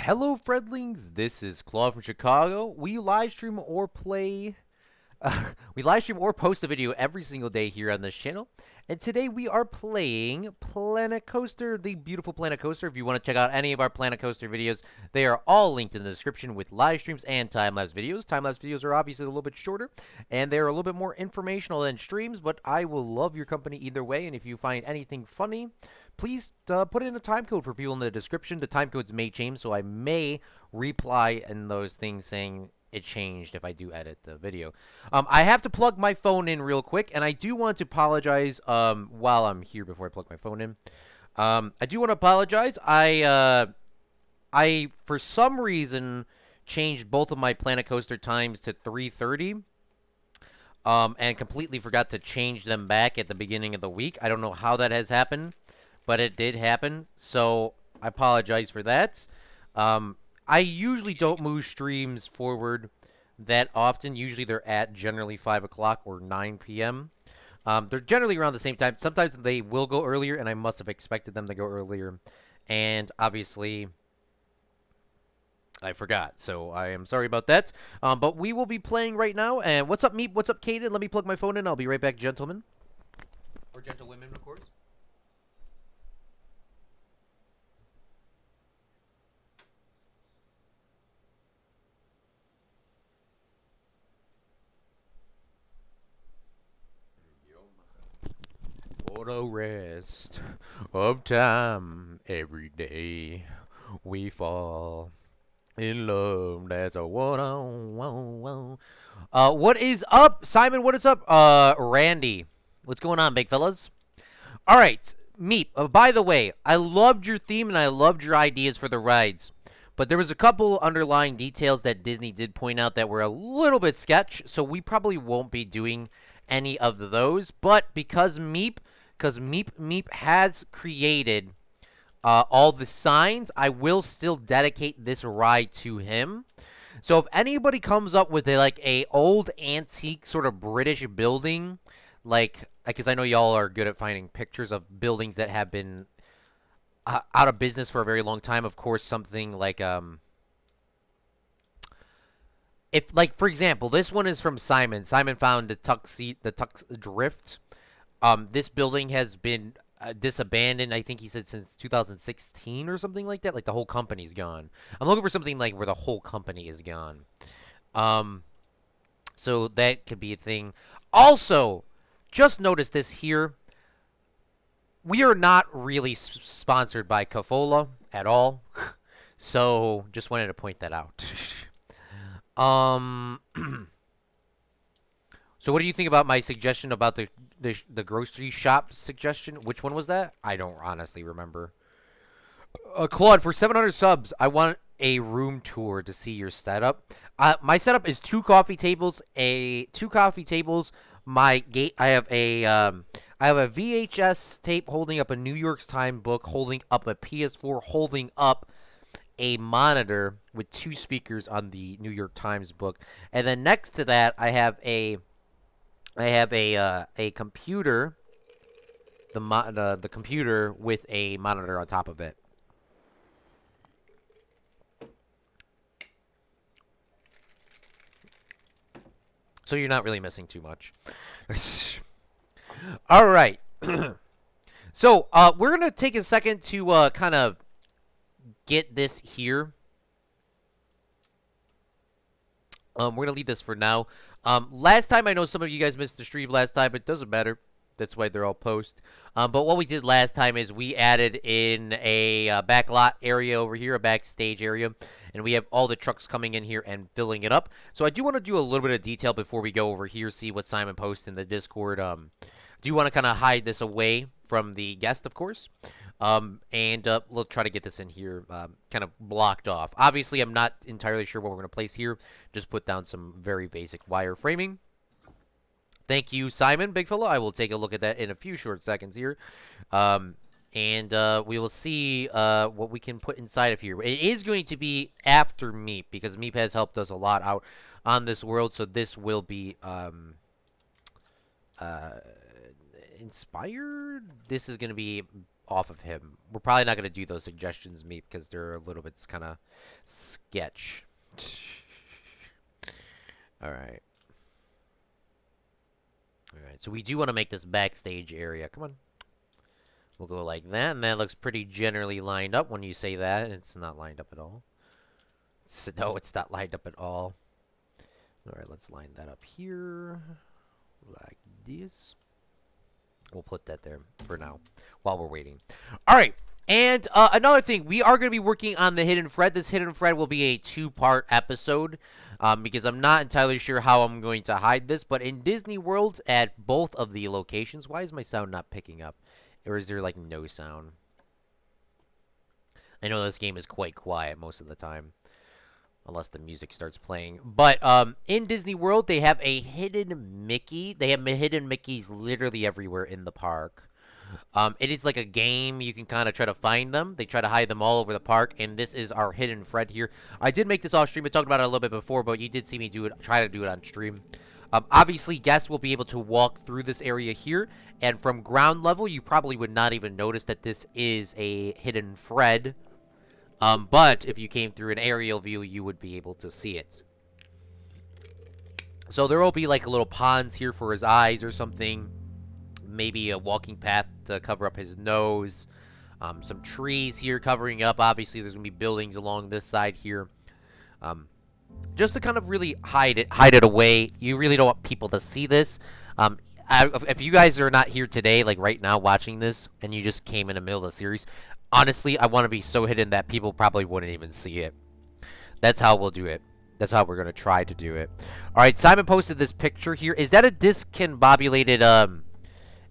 Hello, friendlings. This is Claude from Chicago. We live stream or play. We live stream or post a video every single day here on this channel. And today we are playing Planet Coaster, the beautiful Planet Coaster. If you want to check out any of our Planet Coaster videos, they are all linked in the description with live streams and time-lapse videos. Time-lapse videos are obviously a little bit shorter, and they're a little bit more informational than streams, but I will love your company either way. And if you find anything funny, please put in a time code for people in the description. The time codes may change, so I may reply in those things saying it changed if I do edit the video. I have to plug my phone in real quick, and I do want to apologize while I'm here before I plug my phone in. I do want to apologize. I for some reason changed both of my Planet Coaster times to 3:30. And completely forgot to change them back at the beginning of the week. I don't know how that has happened, but it did happen, so I apologize for that. I usually don't move streams forward that often. Usually they're at generally 5 o'clock or 9 p.m. They're generally around the same time. Sometimes they will go earlier, and I must have expected them to go earlier. And obviously, I forgot, so I am sorry about that. But we will be playing right now. And what's up, Meep? What's up, Kaden? Let me plug my phone in. I'll be right back, gentlemen. Or gentlewomen, of course. For the rest of time, every day we fall in love. That's a one-on-one. What is up, Simon? What is up, Randy? What's going on, big fellas? All right, Meep. By the way, I loved your theme and I loved your ideas for the rides, but there was a couple underlying details that Disney did point out that were a little bit sketch, so we probably won't be doing any of those. But because Meep has created all the signs, I will still dedicate this ride to him. So if anybody comes up with a old antique sort of British building, because I know y'all are good at finding pictures of buildings that have been out of business for a very long time. Of course, something like for example, this one is from Simon. Simon found the Tux Drift. This building has been disabandoned, I think he said, since 2016 or something like that. Like, the whole company's gone. I'm looking for something like where the whole company is gone. So that could be a thing. Also, just notice this here. We are not really sponsored by Cafola at all. So, just wanted to point that out. So what do you think about my suggestion about the grocery shop suggestion? Which one was that? I don't honestly remember. Claude, for 700 subs, I want a room tour to see your setup. My setup is two coffee tables. My gate. I have a VHS tape holding up a New York Times book, holding up a PS4, holding up a monitor with two speakers on the New York Times book, and then next to that, I have a computer, the computer with a monitor on top of it. So you're not really missing too much. All right. So we're gonna take a second to kind of get this here. We're gonna leave this for now. Last time, I know some of you guys missed the stream last time. It doesn't matter. That's why they're all post. But what we did last time is we added in a back lot area over here, a backstage area, and we have all the trucks coming in here and filling it up. So I do want to do a little bit of detail before we go over here, see what Simon posts in the Discord. Do you want to kind of hide this away from the guest, of course? And we'll try to get this in here kind of blocked off. Obviously, I'm not entirely sure what we're going to place here. Just put down some very basic wire framing. Thank you, Simon, big fella. I will take a look at that in a few short seconds here. And we will see what we can put inside of here. It is going to be after Meep, because Meep has helped us a lot out on this world. So this will be inspired. This is going to be off of him. We're probably not going to do those suggestions, Meep, because they're a little bit kind of sketch. All right. All right. So we do want to make this backstage area. Come on. We'll go like that, and that looks pretty generally lined up when you say that. It's not lined up at all. No, it's not lined up at all. All right, let's line that up here like this. We'll put that there for now while we're waiting. All right, and another thing, we are going to be working on the hidden thread. This hidden thread will be a 2-part episode because I'm not entirely sure how I'm going to hide this, but in Disney World at both of the locations, why is my sound not picking up? Or is there, like, no sound? I know this game is quite quiet most of the time. Unless the music starts playing. But in Disney World, they have a hidden Mickey. They have hidden Mickeys literally everywhere in the park. It is like a game. You can kind of try to find them. They try to hide them all over the park. And this is our hidden Fred here. I did make this off stream. I talked about it a little bit before, but you did see me do it. Try to do it on stream. Obviously, guests will be able to walk through this area here. And from ground level, you probably would not even notice that this is a hidden Fred. But if you came through an aerial view, you would be able to see it. So there will be like little ponds here for his eyes or something. Maybe a walking path to cover up his nose. Some trees here covering up. Obviously, there's going to be buildings along this side here. Just to kind of really hide it away. You really don't want people to see this. If you guys are not here today, like right now watching this, and you just came in the middle of the series, honestly, I want to be so hidden that people probably wouldn't even see it. That's how we'll do it. That's how we're going to try to do it. All right, Simon posted this picture here. Is that a discombobulated,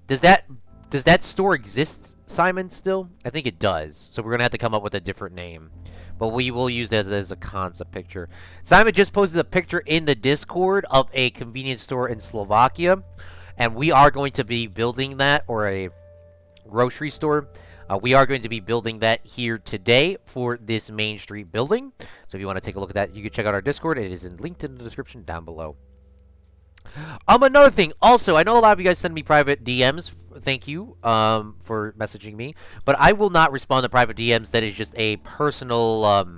does that store exist, Simon, still? I think it does. So we're going to have to come up with a different name. But we will use it as a concept picture. Simon just posted a picture in the Discord of a convenience store in Slovakia. And we are going to be building that, or a grocery store. We are going to be building that here today for this Main Street building. So if you want to take a look at that, you can check out our Discord. It is linked in the description down below. Another thing, also, I know a lot of you guys send me private DMs. Thank you for messaging me. But I will not respond to private DMs. That is just a personal,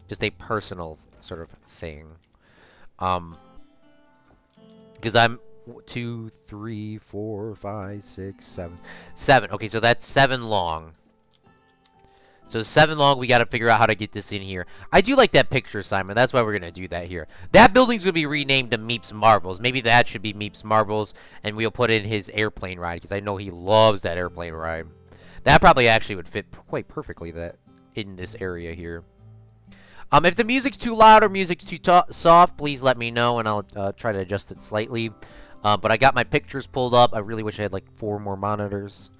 just a personal sort of thing. Because I'm 2, 3, 4, 5, 6, 7. Okay, so that's 7 long. So 7 long, we got to figure out how to get this in here. I do like that picture, Simon. That's why we're going to do that here. That building's going to be renamed to Meep's Marvels. Maybe that should be Meep's Marvels, and we'll put in his airplane ride, because I know he loves that airplane ride. That probably actually would fit quite perfectly in this area here. If the music's too loud or music's too soft, please let me know, and I'll try to adjust it slightly. But I got my pictures pulled up. I really wish I had like 4 more monitors.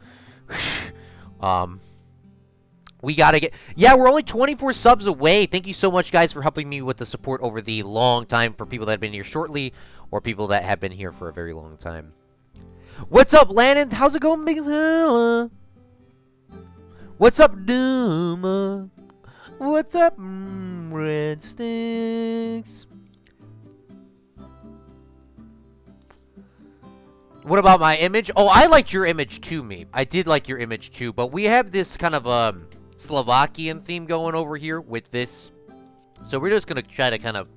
We gotta get... Yeah, we're only 24 subs away. Thank you so much, guys, for helping me with the support over the long time for people that have been here shortly or people that have been here for a very long time. What's up, Landon? How's it going, Big Fella? What's up, Doom? What's up, Red Sticks? What about my image? Oh, I liked your image too, me. I did like your image too, but we have this kind of Slovakian theme going over here with this. So we're just going to try to kind of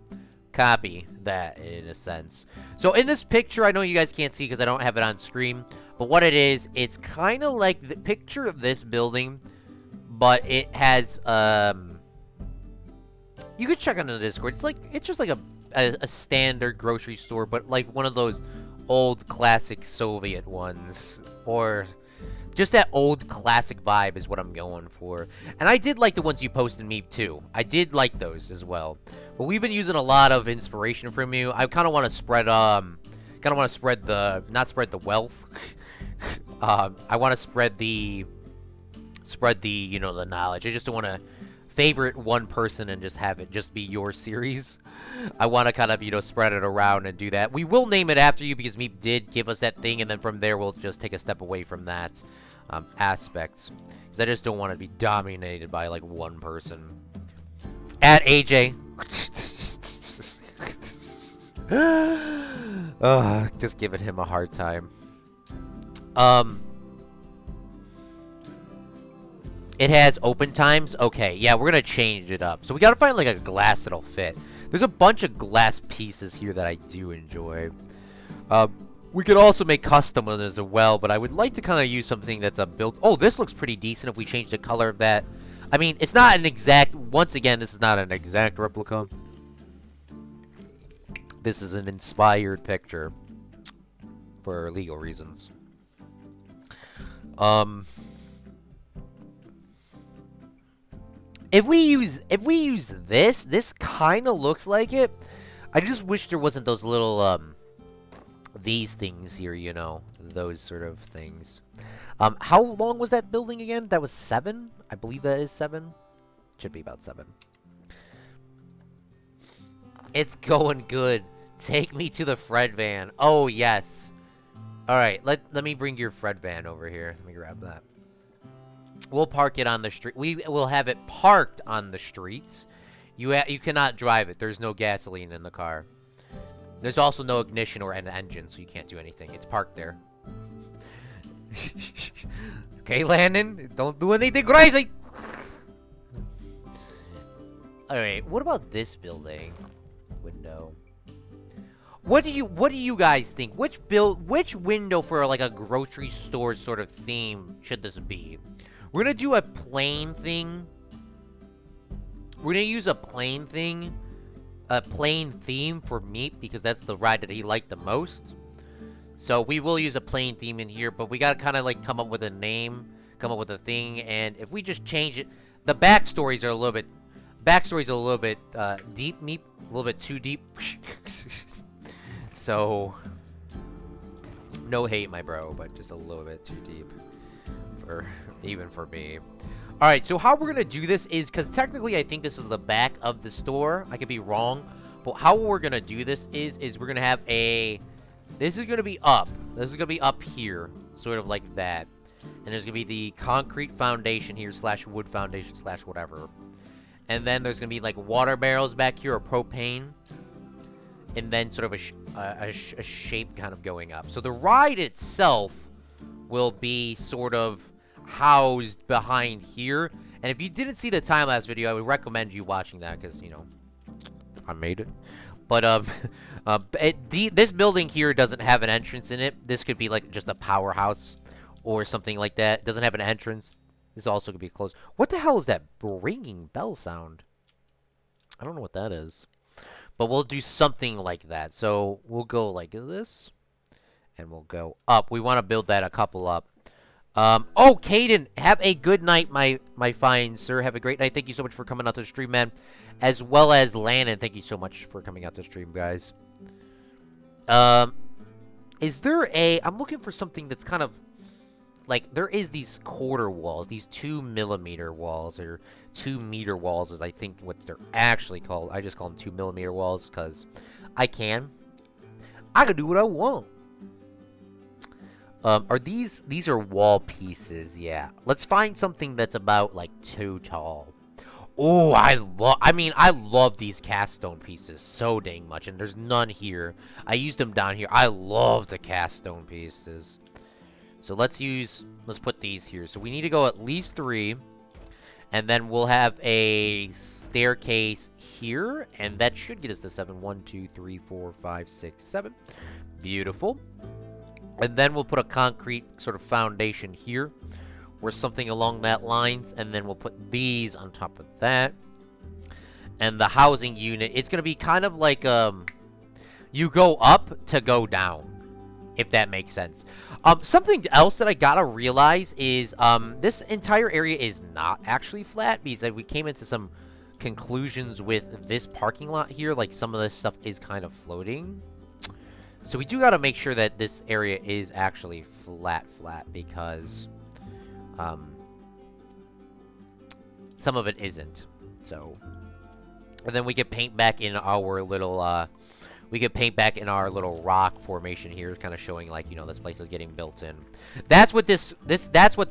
copy that in a sense. So in this picture, I know you guys can't see because I don't have it on screen, but what it is, it's kind of like the picture of this building, but it has, you could check on the Discord. It's just like a standard grocery store, but like one of those old classic Soviet ones, or just that old classic vibe is what I'm going for. And I did like the ones you posted me too. I did like those as well. But we've been using a lot of inspiration from you. I kind of want to spread not spread the wealth. I want to spread the the knowledge. I just don't want to favorite one person and just have it just be your series. I want to kind of, spread it around and do that. We will name it after you because Meep did give us that thing, and then from there we'll just take a step away from that aspect. Because I just don't want to be dominated by, like, one person. At AJ. Just giving him a hard time. Um, it has open times. Okay, yeah, we're gonna change it up. So we gotta find like a glass that'll fit. There's a bunch of glass pieces here that I do enjoy. We could also make custom ones as well, but I would like to kind of use something that's a built. Oh, this looks pretty decent if we change the color of that. I mean, it's not an exact. Once again, this is not an exact replica. This is an inspired picture for legal reasons. If we use this kind of looks like it. I just wish there wasn't those little these things here, you know, those sort of things. How long was that building again? That was 7? I believe that is 7. Should be about 7. It's going good. Take me to the Fred van. Oh, yes. All right, let me bring your Fred van over here. Let me grab that. We'll park it on the street. We will have it parked on the streets. You cannot drive it. There's no gasoline in the car. There's also no ignition or an engine, so you can't do anything. It's parked there. Okay, Landon, don't do anything crazy. All right, what about this building window? What do you guys think? Which window for like a grocery store sort of theme should this be? We're gonna do a plain thing. We're gonna use a plain thing. A plain theme for meat because that's the ride that he liked the most. So we will use a plain theme in here, but we gotta kind of like come up with a name, come up with a thing, and if we just change it, the backstories are a little bit deep, a little bit too deep. So no hate, my bro, but just a little bit too deep for even for me. All right, so how we're going to do this is, because technically I think this is the back of the store. I could be wrong. But how we're going to do this is we're going to have a... This is going to be up. This is going to be up here, sort of like that. And there's going to be the concrete foundation here, / wood foundation, / whatever. And then there's going to be like water barrels back here, or propane. And then sort of a shape kind of going up. So the ride itself will be sort of housed behind here, and if you didn't see the time-lapse video, I would recommend you watching that because, you know, I made it. But this building here doesn't have an entrance in it. This could be like just a powerhouse or something like that. It doesn't have an entrance. This also could be closed. What the hell is that ringing bell sound? I don't know what that is, but we'll do something like that. So we'll go like this, and we'll go up. We want to build that a couple up. Oh, Caden, have a good night, my fine sir. Have a great night. Thank you so much for coming out to the stream, man. As well as Landon, thank you so much for coming out to the stream, guys. Is there I'm looking for something that's kind of, like, there is these quarter walls, these 2mm walls, or 2-meter walls is I think what they're actually called. I just call them 2mm walls, because I can do what I want. Are these are wall pieces? Yeah. Let's find something that's about like 2 tall. Oh, I love these cast stone pieces so dang much, and there's none here. I used them down here. I love the cast stone pieces. So let's put these here. So we need to go at least 3, and then we'll have a staircase here, and that should get us to 7. 1, 2, 3, 4, 5, 6, 7. Beautiful. And then we'll put a concrete sort of foundation here, or something along that lines, and then we'll put these on top of that. And the housing unit, it's going to be kind of like, you go up to go down, if that makes sense. Something else that I gotta realize is, this entire area is not actually flat, because we came into some conclusions with this parking lot here, like some of this stuff is kind of floating. So we do got to make sure that this area is actually flat, because some of it isn't. So, and then we can paint back in our little rock formation here, kind of showing, like, you know, this place is getting built in. That's what this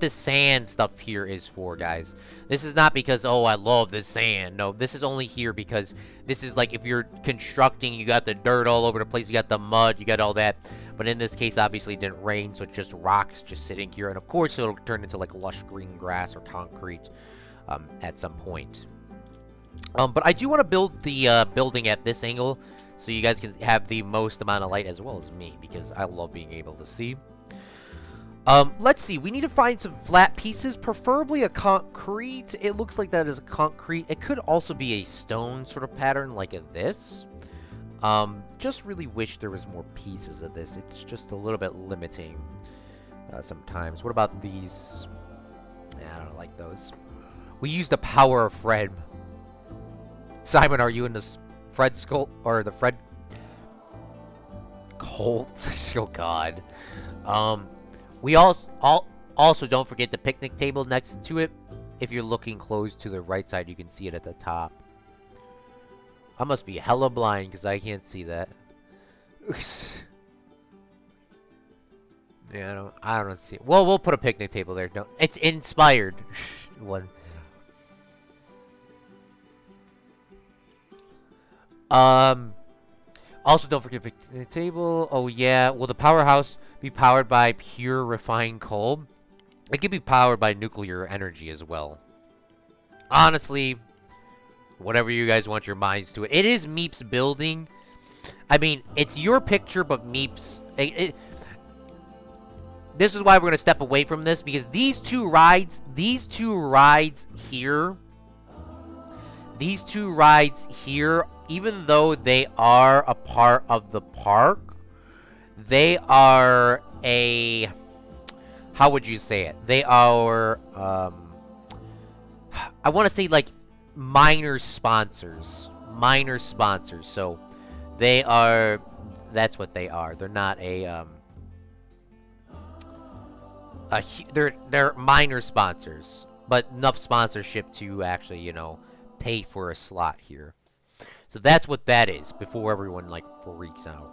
sand stuff here is for, guys. This is not because, oh, I love this sand. No, this is only here because this is like if you're constructing, you got the dirt all over the place, you got the mud, you got all that. But in this case, obviously, it didn't rain, so it's just rocks just sitting here. And of course, it'll turn into like lush green grass or concrete at some point. But I do want to build the building at this angle so you guys can have the most amount of light as well as me, because I love being able to see. Let's see. We need to find some flat pieces, preferably a concrete. It looks like that is a concrete. It could also be a stone sort of pattern like this. Just really wish there was more pieces of this. It's just a little bit limiting sometimes. What about these? Yeah, I don't like those. We use the power of Fred. Simon, are you in this Fred skull or the Fred Colt? Oh God. We also don't forget the picnic table next to it. If you're looking close to the right side, you can see it at the top. I must be hella blind because I can't see that. Yeah, I don't see it. Well, we'll put a picnic table there. No, it's inspired. One. Also, don't forget the table. Oh, yeah. Will the powerhouse be powered by pure refined coal? It could be powered by nuclear energy as well. Honestly, whatever you guys want your minds to it. It is Meep's building. I mean, it's your picture, but Meep's... This is why we're going to step away from this, because these two rides here... These two rides here, even though they are a part of the park, they are a... How would you say it? They are, I want to say, like, minor sponsors. Minor sponsors. So, they are... That's what they are. They're not a they're minor sponsors. But enough sponsorship to actually, you know... pay for a slot here. So that's what that is, before everyone, like, freaks out.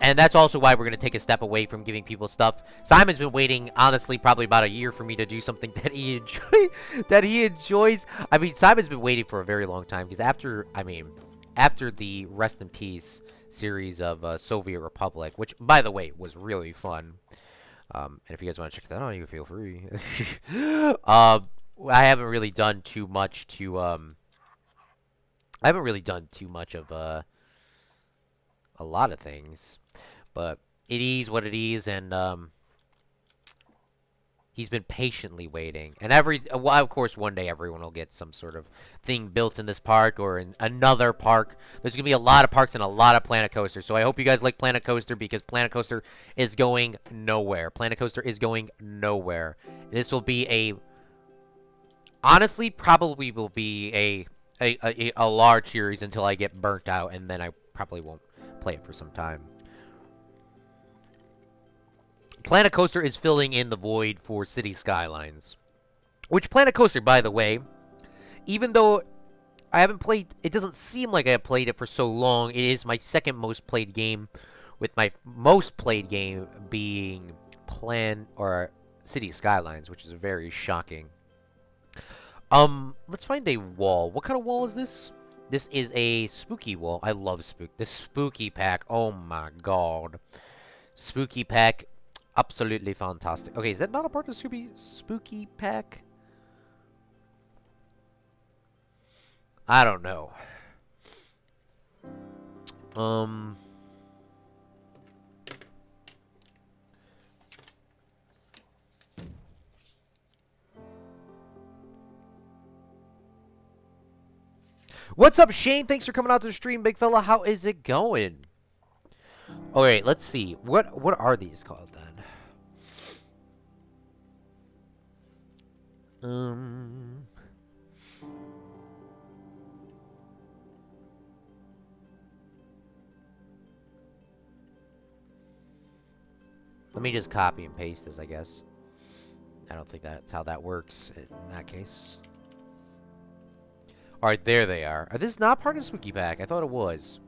And that's also why we're going to take a step away from giving people stuff. Simon's been waiting, honestly, probably about a year for me to do something that he enjoys. I mean, Simon's been waiting for a very long time, because after the Rest in Peace series of Soviet Republic, which, by the way, was really fun. And if you guys want to check that out, you can feel free. I haven't really done too much to, I haven't really done too much of, a lot of things. But it is what it is, and, he's been patiently waiting. And well, of course, one day everyone will get some sort of thing built in this park or in another park. There's going to be a lot of parks and a lot of Planet Coaster. So I hope you guys like Planet Coaster, because Planet Coaster is going nowhere. Planet Coaster is going nowhere. This will be a... Honestly, probably will be a large series until I get burnt out, and then I probably won't play it for some time. Planet Coaster is filling in the void for City Skylines. Which Planet Coaster, by the way, even though I haven't played... It doesn't seem like I have played it for so long. It is my second most played game, with my most played game being City Skylines, which is very shocking. Let's find a wall. What kind of wall is this? This is a spooky wall. I love the spooky pack. Oh my god. Spooky pack. Absolutely fantastic. Okay, is that not a part of the spooky pack? I don't know. What's up, Shane? Thanks for coming out to the stream, big fella. How is it going? Alright, let's see. What are these called then? Let me just copy and paste this, I guess. I don't think that's how that works in that case. Alright, there they are. This is not part of Spooky Pack. I thought it was.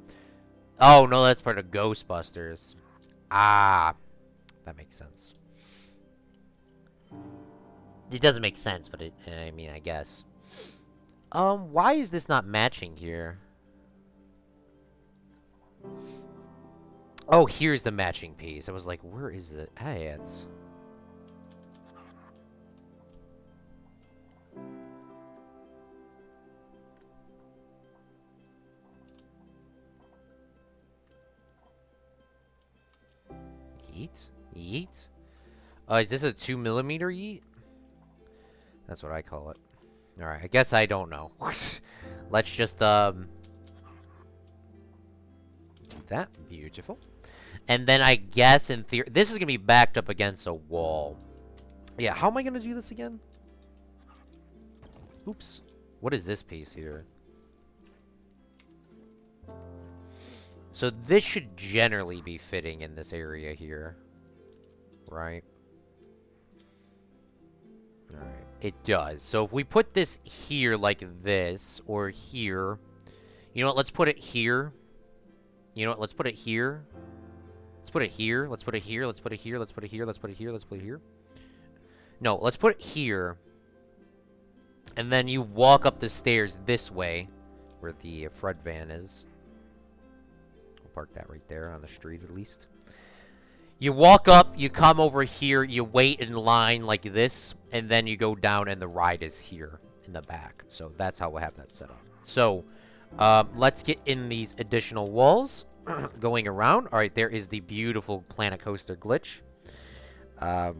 Oh, no, that's part of Ghostbusters. Ah. That makes sense. It doesn't make sense, but I mean, I guess. Why is this not matching here? Oh, here's the matching piece. I was like, where is it? Hey, it's... Yeet? Yeet? Is this a 2mm yeet? That's what I call it. Alright, I guess I don't know. Let's just, do that. Beautiful. And then I guess in theory, this is going to be backed up against a wall. Yeah, how am I going to do this again? Oops. What is this piece here? So this should generally be fitting in this area here. Right? Alright. It does. So if we put this here like this, or here. You know what? Let's put it here. You know what? Let's put it here. Let's put it here. Let's put it here. Let's put it here. Let's put it here. Let's put it here. Let's put it here. No, let's put it here. And then you walk up the stairs this way, where the Fred van is. We'll park that right there on the street at least. You walk up, you come over here, you wait in line like this, and then you go down and the ride is here in the back. So that's how we'll have that set up. So let's get in these additional walls going around. All right, there is the beautiful Planet Coaster glitch,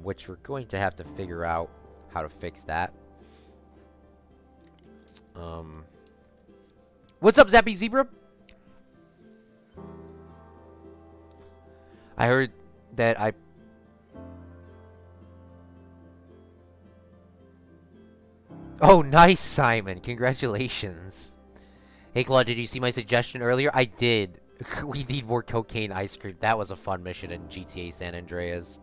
which we're going to have to figure out how to fix that. What's up, Zappy Zebra? I heard that I... Oh, nice, Simon. Congratulations. Hey, Claude, did you see my suggestion earlier? I did. We need more cocaine ice cream. That was a fun mission in GTA San Andreas.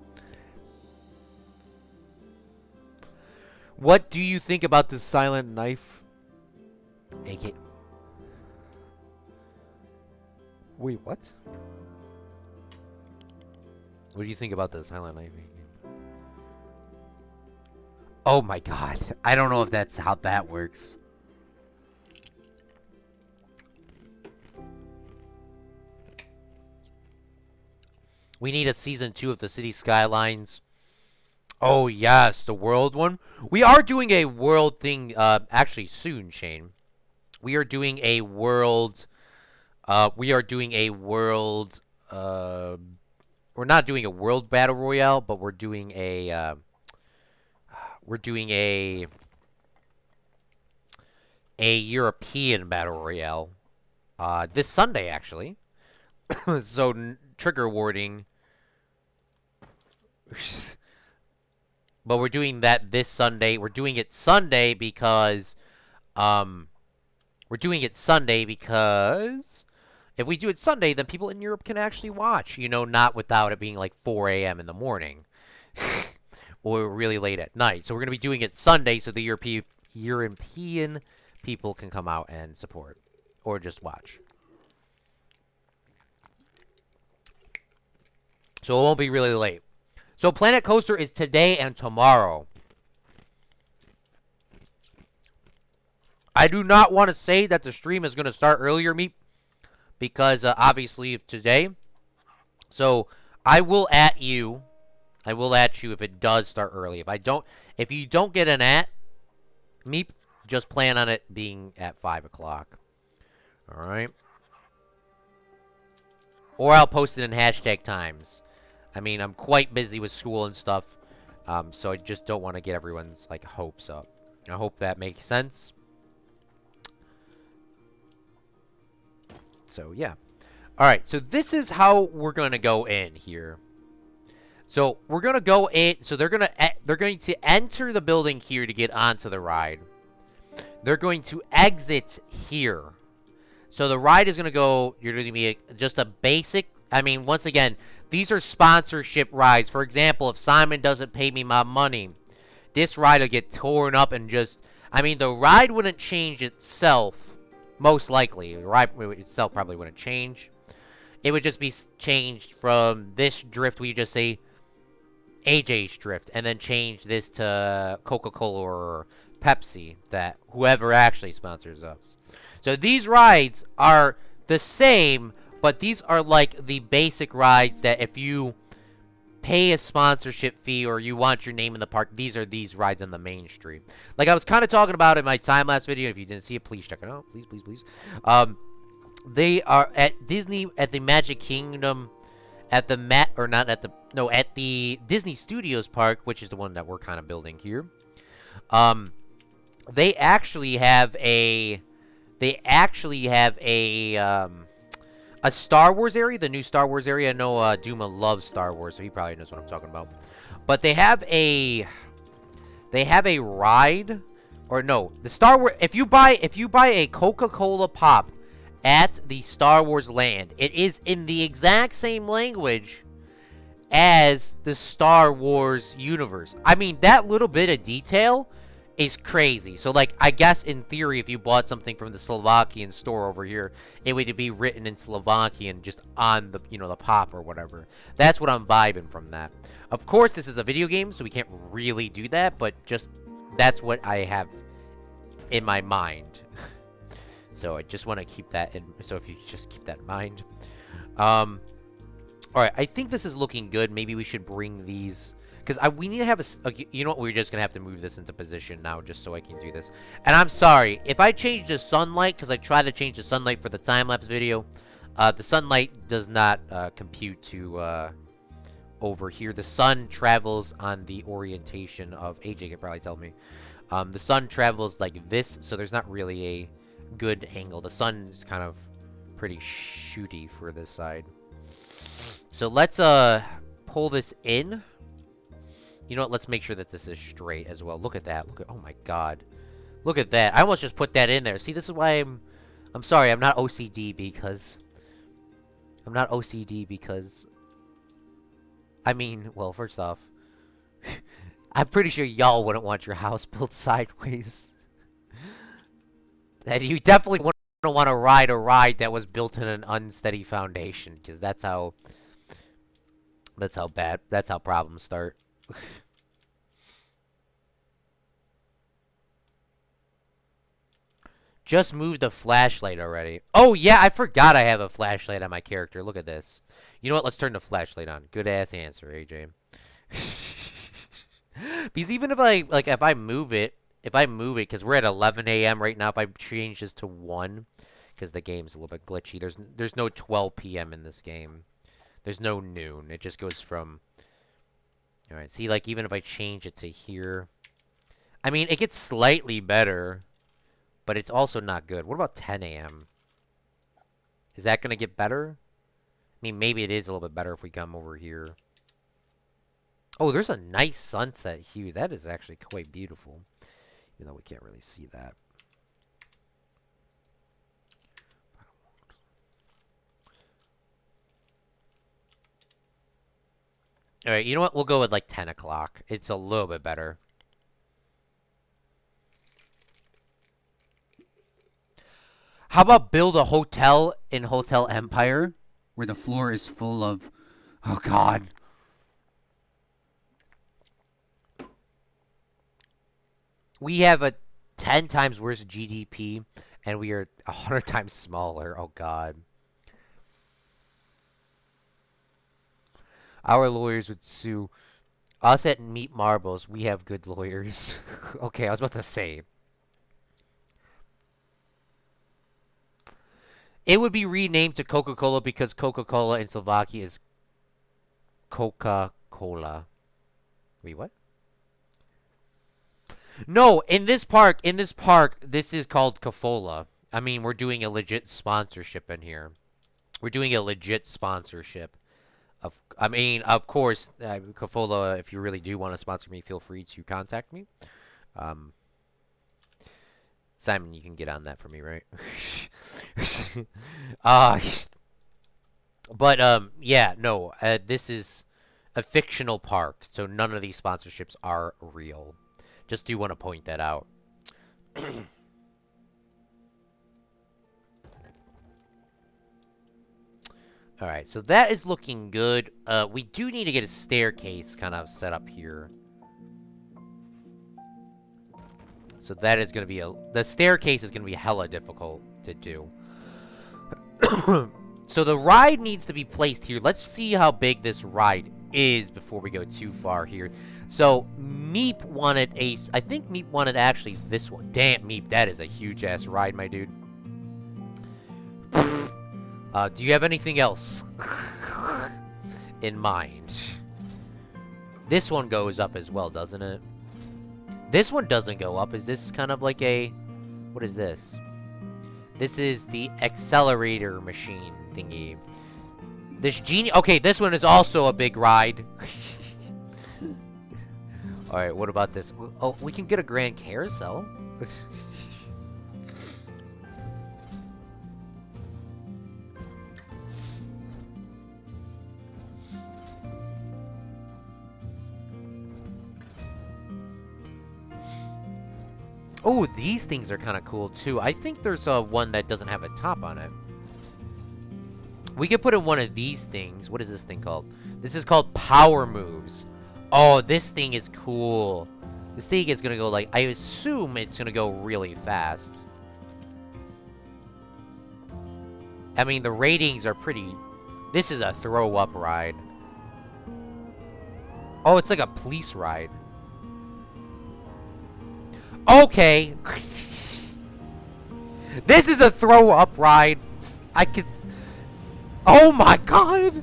What do you think about this silent knife? AK... Wait, what? What do you think about the silent knife? Oh my god. I don't know if that's how that works. We need a season 2 of the City Skylines. Oh yes, the world one. We are doing a world thing actually soon, Shane. We are doing a world we're not doing a world battle royale, but we're doing a European battle royale this Sunday actually. So trigger warning. But we're doing that this Sunday. We're doing it Sunday because if we do it Sunday, then people in Europe can actually watch, you know, not without it being like 4 a.m. in the morning or really late at night. So we're going to be doing it Sunday so the European people can come out and support or just watch. So it won't be really late. So Planet Coaster is today and tomorrow. I do not want to say that the stream is going to start earlier, Meep, because obviously today. So I will at you. I will at you if it does start early. If you don't get an at, Meep, just plan on it being at 5 o'clock. All right. Or I'll post it in hashtag times. I mean, I'm quite busy with school and stuff, so I just don't want to get everyone's like hopes up. I hope that makes sense. So yeah. All right. So this is how we're gonna go in here. So we're gonna go in. So they're going to enter the building here to get onto the ride. They're going to exit here. So the ride is gonna go. You're gonna be just a basic. I mean, once again, these are sponsorship rides. For example, if Simon doesn't pay me my money, this ride will get torn up and just... I mean, the ride wouldn't change itself, most likely. The ride itself probably wouldn't change. It would just be changed from this drift, we just say AJ's drift, and then change this to Coca-Cola or Pepsi, that whoever actually sponsors us. So these rides are the same, But these are like the basic rides that if you pay a sponsorship fee or you want your name in the park, these are these rides on the main street. Like I was kind of talking about in my time-lapse video. If you didn't see it, please check it out. Please, please, please. They are at Disney, at the Magic Kingdom, at the at the Disney Studios park, which is the one that we're kind of building here. They actually have a Star Wars area, the new Star Wars area. I know Duma loves Star Wars, so he probably knows what I'm talking about. But they have a ride, or no, the Star Wars. If you buy a Coca-Cola pop at the Star Wars land, it is in the exact same language as the Star Wars universe. I mean, that little bit of detail is crazy. So, like, I guess in theory, if you bought something from the Slovakian store over here, it would be written in Slovakian just on the, the pop or whatever. That's what I'm vibing from that. Of course, this is a video game, so we can't really do that, but just that's what I have in my mind. So I just want to keep that in. So if you just keep that in mind. All right, I think this is looking good. Maybe we should bring these, because we need to have you know what? We're just gonna have to move this into position now, just so I can do this. And I'm sorry if I change the sunlight, because I tried to change the sunlight for the time-lapse video. The sunlight does not compute to over here. The sun travels on the orientation of AJ could probably tell me. The sun travels like this, so there's not really a good angle. The sun is kind of pretty shooty for this side. So let's pull this in. You know what? Let's make sure that this is straight as well. Look at that. Look at, oh my god. Look at that. I almost just put that in there. See, this is why I'm sorry, I'm not OCD because I mean, well, first off, I'm pretty sure y'all wouldn't want your house built sideways. And you definitely wouldn't want to ride a ride that was built in an unsteady foundation, because that's how problems start. Just moved the flashlight already. Oh, yeah, I forgot I have a flashlight on my character. Look at this. You know what? Let's turn the flashlight on. Good-ass answer, AJ. Because even if I move it, because we're at 11 a.m. right now, if I change this to 1, because the game's a little bit glitchy. There's no 12 p.m. in this game. There's no noon. It just goes from... Alright, see, like, even if I change it to here... I mean, it gets slightly better, but it's also not good. What about 10 a.m.? Is that going to get better? I mean, maybe it is a little bit better if we come over here. Oh, there's a nice sunset here. That is actually quite beautiful. Even though we can't really see that. Alright, you know what? We'll go with like 10 o'clock. It's a little bit better. How about build a hotel in Hotel Empire? Where the floor is full of... Oh, God. We have a 10 times worse GDP, and we are 100 times smaller. Oh, God. Our lawyers would sue us at Meat Marbles. We have good lawyers. Okay, I was about to say. It would be renamed to Coca-Cola because Coca-Cola in Slovakia is Coca-Cola. Wait, what? No, in this park, this is called Cafola. I mean, we're doing a legit sponsorship in here. We're doing a legit sponsorship. I mean, of course, Cafola, if you really do want to sponsor me, feel free to contact me. Simon, you can get on that for me, right? Yeah, no, this is a fictional park, so none of these sponsorships are real. Just do want to point that out. Alright, so that is looking good. We do need to get a staircase kind of set up here. So that is going to be the staircase is going to be hella difficult to do. So the ride needs to be placed here. Let's see how big this ride is before we go too far here. So Meep wanted I think Meep wanted actually this one. Damn, Meep, that is a huge ass ride, my dude. Do you have anything else in mind? This one goes up as well, doesn't it? This one doesn't go up. Is this kind of like a... What is this? This is the accelerator machine thingy. This genie... Okay, this one is also a big ride. Alright, what about this? Oh, we can get a grand carousel. Oh, these things are kind of cool, too. I think there's one that doesn't have a top on it. We could put in one of these things. What is this thing called? This is called Power Moves. Oh, this thing is cool. This thing is going to go, like, I assume it's going to go really fast. I mean, the ratings are pretty... This is a throw-up ride. Oh, it's like a police ride. Okay. This is a throw-up ride. I could... Oh my god!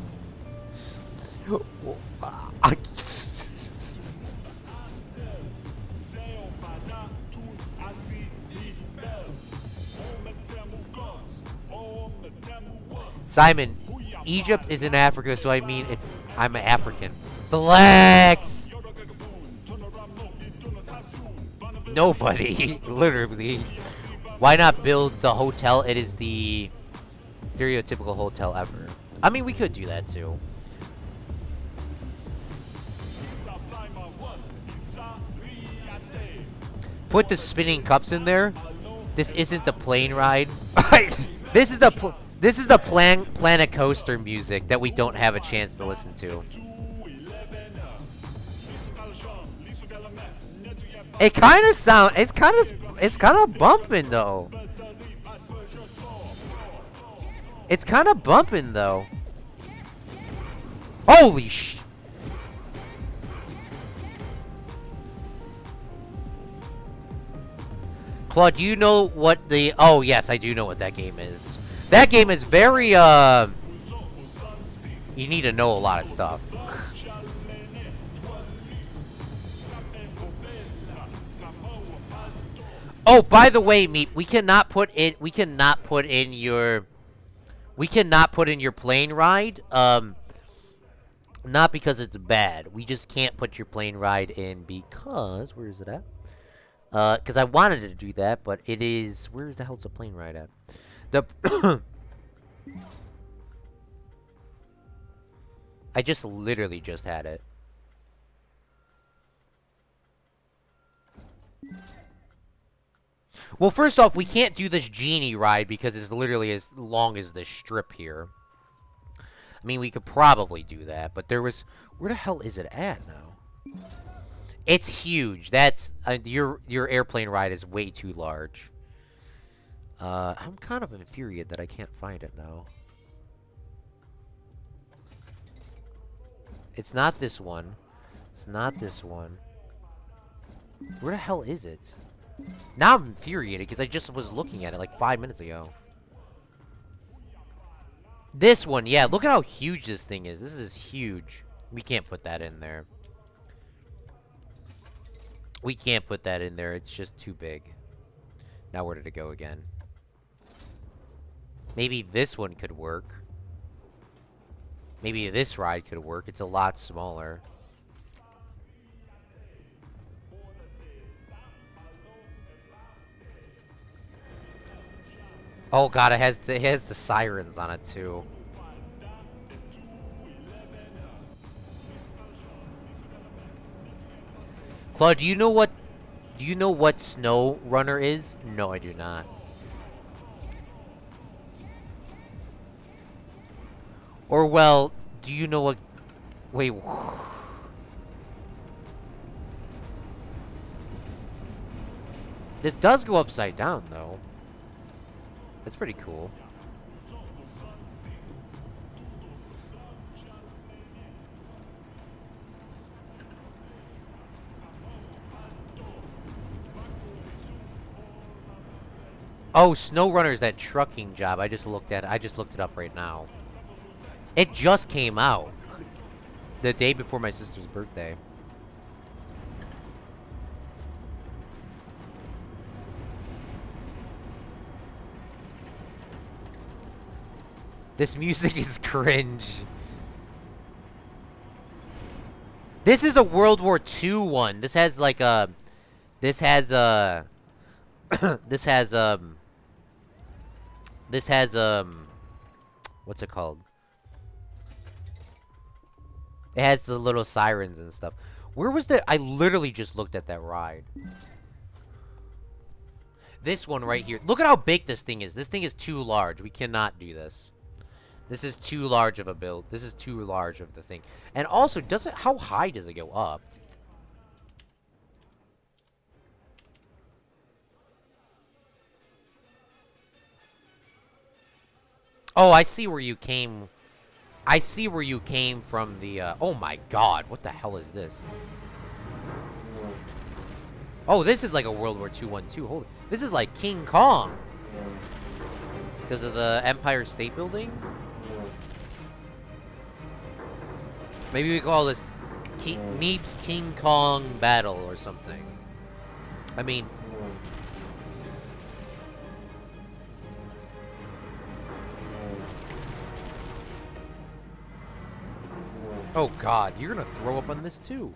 Simon, Egypt is in Africa, so I mean I'm an African. Flex! Nobody, literally. Why not build the hotel? It is the stereotypical hotel ever. I mean, we could do that too. Put the spinning cups in there. This isn't the plane ride. This is the Planet Coaster music that we don't have a chance to listen to. It kind of sound. It's kind of bumping though. It's kind of bumping though. Holy sh! Claude, do you know what the... Oh, yes, I do know what that game is. That game is very, You need to know a lot of stuff. Oh, by the way, Meep, we cannot put in your plane ride. Not because it's bad. We just can't put your plane ride in because... Where is it at? Because I wanted to do that, but it is... Where the hell's the plane ride at? The... I just literally just had it. Well, first off, we can't do this genie ride because it's literally as long as this strip here. I mean, we could probably do that, but there was... Where the hell is it at now? It's huge. That's... your airplane ride is way too large. I'm kind of infuriated that I can't find it now. It's not this one. It's not this one. Where the hell is it? Now I'm infuriated because I just was looking at it like 5 minutes ago. This one, yeah. Look at how huge this thing is. This is huge. We can't put that in there. We can't put that in there. It's just too big. Now where did it go again? Maybe this one could work. Maybe this ride could work. It's a lot smaller. Oh god, it has the sirens on it too. Claude, do you know what Snow Runner is? No, I do not. Or well, do you know what... Wait. This does go upside down though. That's pretty cool. Oh, SnowRunner is that trucking job. I just looked at it. I just looked it up right now. It just came out the day before my sister's birthday. This music is cringe. This is a World War II one. This has like a... This has a... this has This has what's it called? It has the little sirens and stuff. Where was the... I literally just looked at that ride. This one right here. Look at how big this thing is. This thing is too large. We cannot do this. This is too large of a build. This is too large of the thing. And also, does it... How high does it go up? Oh, I see where you came... I see where you came from the... Oh my god, what the hell is this? Oh, this is like a World War II one too. Holy... This is like King Kong. Because of the Empire State Building? Maybe we call this Meep's King Kong Battle or something. I mean... Oh god, you're gonna throw up on this too.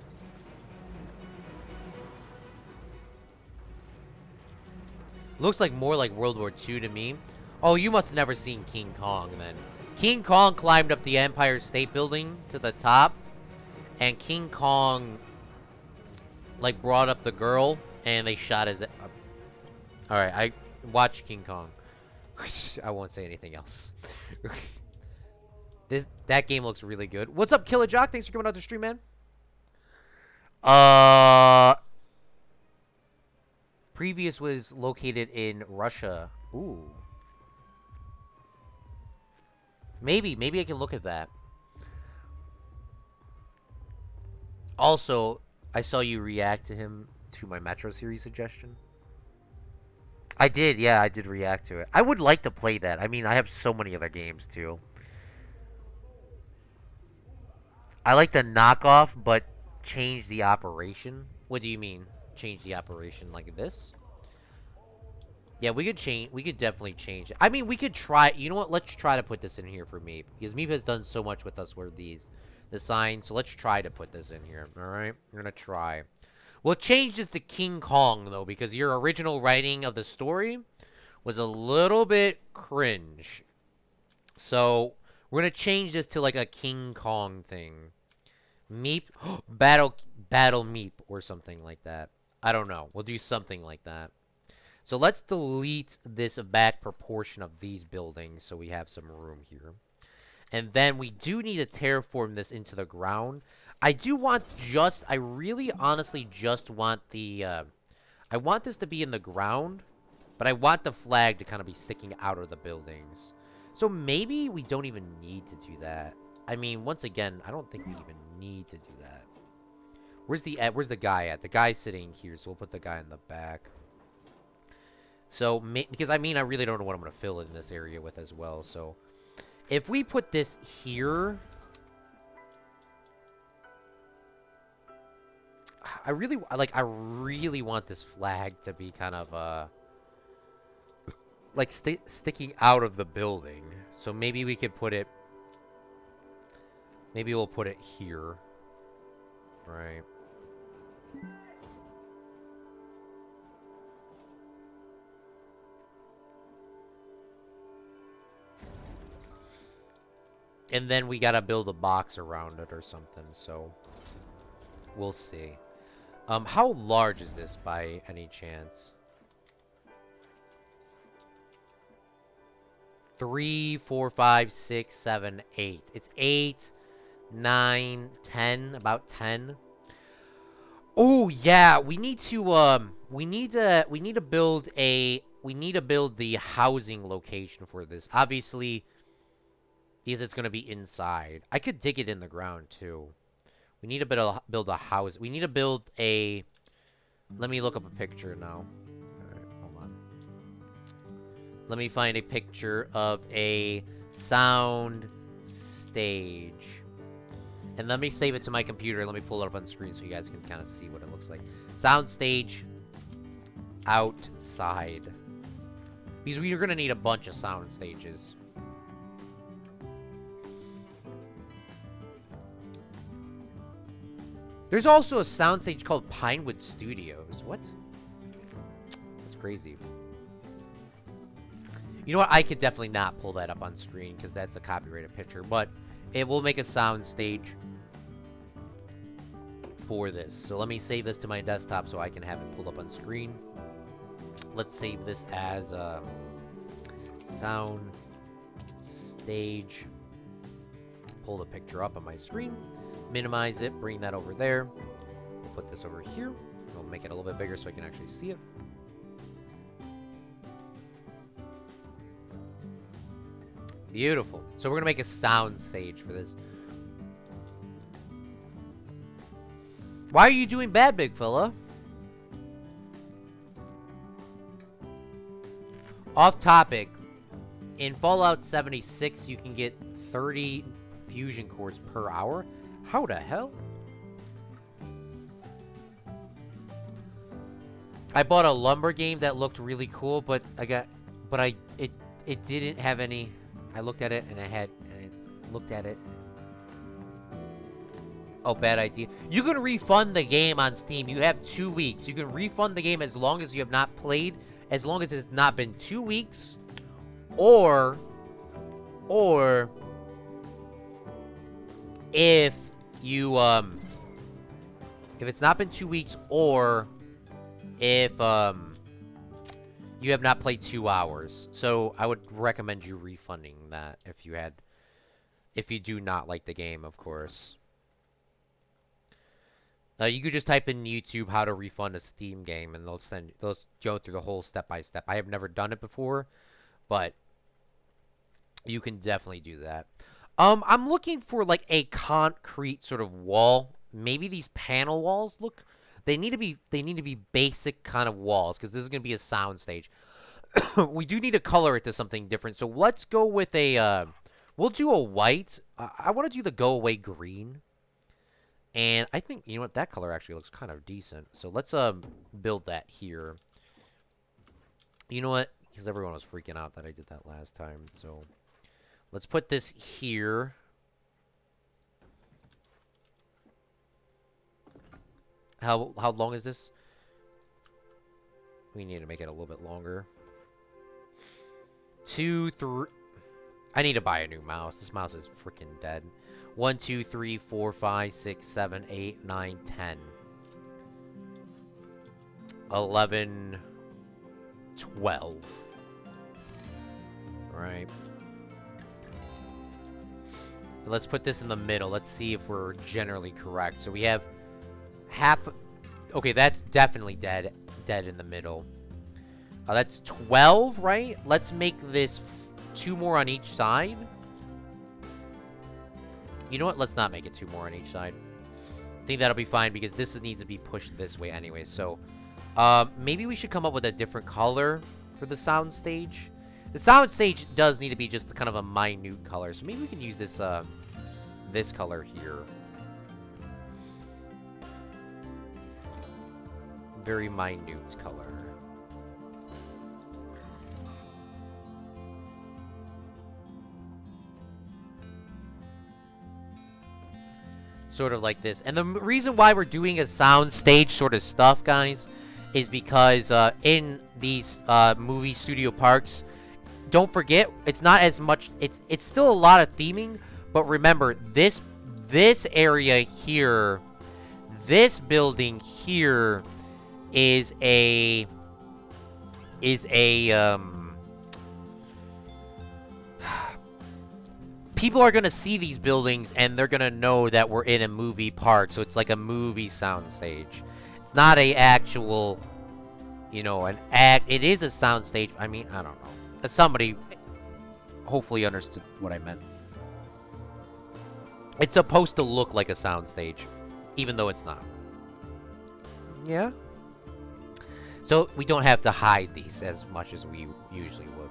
Looks like more like World War II to me. Oh, you must have never seen King Kong then. King Kong climbed up the Empire State Building to the top. And King Kong, like, brought up the girl. And they shot his... Alright, I watched King Kong. I won't say anything else. That game looks really good. What's up, Killer Jock? Thanks for coming out to stream, man. Previous was located in Russia. Ooh. Maybe I can look at that. Also, I saw you react to my Metro series suggestion. I did, yeah, I did react to it. I would like to play that. I mean, I have so many other games, too. I like the knockoff, but change the operation. What do you mean? Change the operation like this? Yeah, we could change. We could definitely change it. I mean, we could try. You know what? Let's try to put this in here for Meep. Because Meep has done so much with us with the signs. So let's try to put this in here. All right? We're going to try. We'll change this to King Kong, though. Because your original writing of the story was a little bit cringe. So we're going to change this to like a King Kong thing. Meep. Battle Meep or something like that. I don't know. We'll do something like that. So let's delete this back proportion of these buildings so we have some room here. And then we do need to terraform this into the ground. I do want I really honestly just want the... I want this to be in the ground, but I want the flag to kind of be sticking out of the buildings. So maybe we don't even need to do that. I mean, once again, I don't think we even need to do that. Where's the guy at? The guy's sitting here, so we'll put the guy in the back. So, because, I mean, I really don't know what I'm going to fill in this area with as well. So, if we put this here... I really want this flag to be kind of, like, sticking out of the building. So, maybe we could put it... Maybe we'll put it here. Right. And then we gotta build a box around it or something, so we'll see. How large is this by any chance? 3, 4, 5, 6, 7, 8. It's 8, 9, 10, about 10. Oh yeah, we need to build the housing location for this. Obviously, because it's going to be inside. I could dig it in the ground, too. We need to build a house. We need to build a... Let me look up a picture now. Alright, hold on. Let me find a picture of a sound stage. And let me save it to my computer. Let me pull it up on screen so you guys can kind of see what it looks like. Sound stage outside. Because we're going to need a bunch of sound stages. There's also a soundstage called Pinewood Studios. What? That's crazy. You know what? I could definitely not pull that up on screen because that's a copyrighted picture. But it will make a soundstage for this. So let me save this to my desktop so I can have it pulled up on screen. Let's save this as sound stage. Pull the picture up on my screen. Minimize it. Bring that over there. We'll put this over here. We'll make it a little bit bigger so I can actually see it. Beautiful. So we're going to make a sound stage for this. Why are you doing bad, big fella? Off topic. In Fallout 76, you can get 30 fusion cores per hour. How the hell? I bought a lumber game that looked really cool, but it didn't have any. I looked at it and I looked at it. Oh, bad idea. You can refund the game on Steam. You have 2 weeks. You can refund the game as long as you have not played, as long as it's not been 2 weeks, or if you if it's not been 2 weeks, or if you have not played 2 hours. So I would recommend you refunding that if you do not like the game, of course. You could just type in YouTube how to refund a Steam go through the whole step by step. I have never done it before, but you can definitely do that. I'm looking for like a concrete sort of wall. Maybe these panel walls they need to be basic kind of walls because this is going to be a sound stage. We do need to color it to something different. So let's go with we'll do a white. I want to do the go away green. And I think, you know what, that color actually looks kind of decent. So let's build that here. You know what? Because everyone was freaking out that I did that last time. So let's put this here. How long is this? We need to make it a little bit longer. 2, 3. I need to buy a new mouse. This mouse is freaking dead. 1, 2, 3, 4, 5, 6, 7, 8, 9, 10. 11, 12. Right. Let's put this in the middle. Let's see if we're generally correct. So we have half. Okay, that's definitely dead in the middle. That's 12, right? Let's make this 2 more on each side. You know what? Let's not make it 2 more on each side. I think that'll be fine because this needs to be pushed this way anyway. So maybe we should come up with a different color for the sound stage. The sound stage does need to be just kind of a minute color. So maybe we can use this this color here. Very minute color. Sort of like this. And the reason why we're doing a sound stage sort of stuff, guys, is because in these movie studio parks, don't forget, it's not as much, it's still a lot of theming, but remember, this area here, this building here is a people are going to see these buildings and they're going to know that we're in a movie park. So it's like a movie soundstage. It's not a actual, you know, it is a soundstage. I mean, I don't know. Somebody hopefully understood what I meant. It's supposed to look like a soundstage, even though it's not. Yeah. So we don't have to hide these as much as we usually would.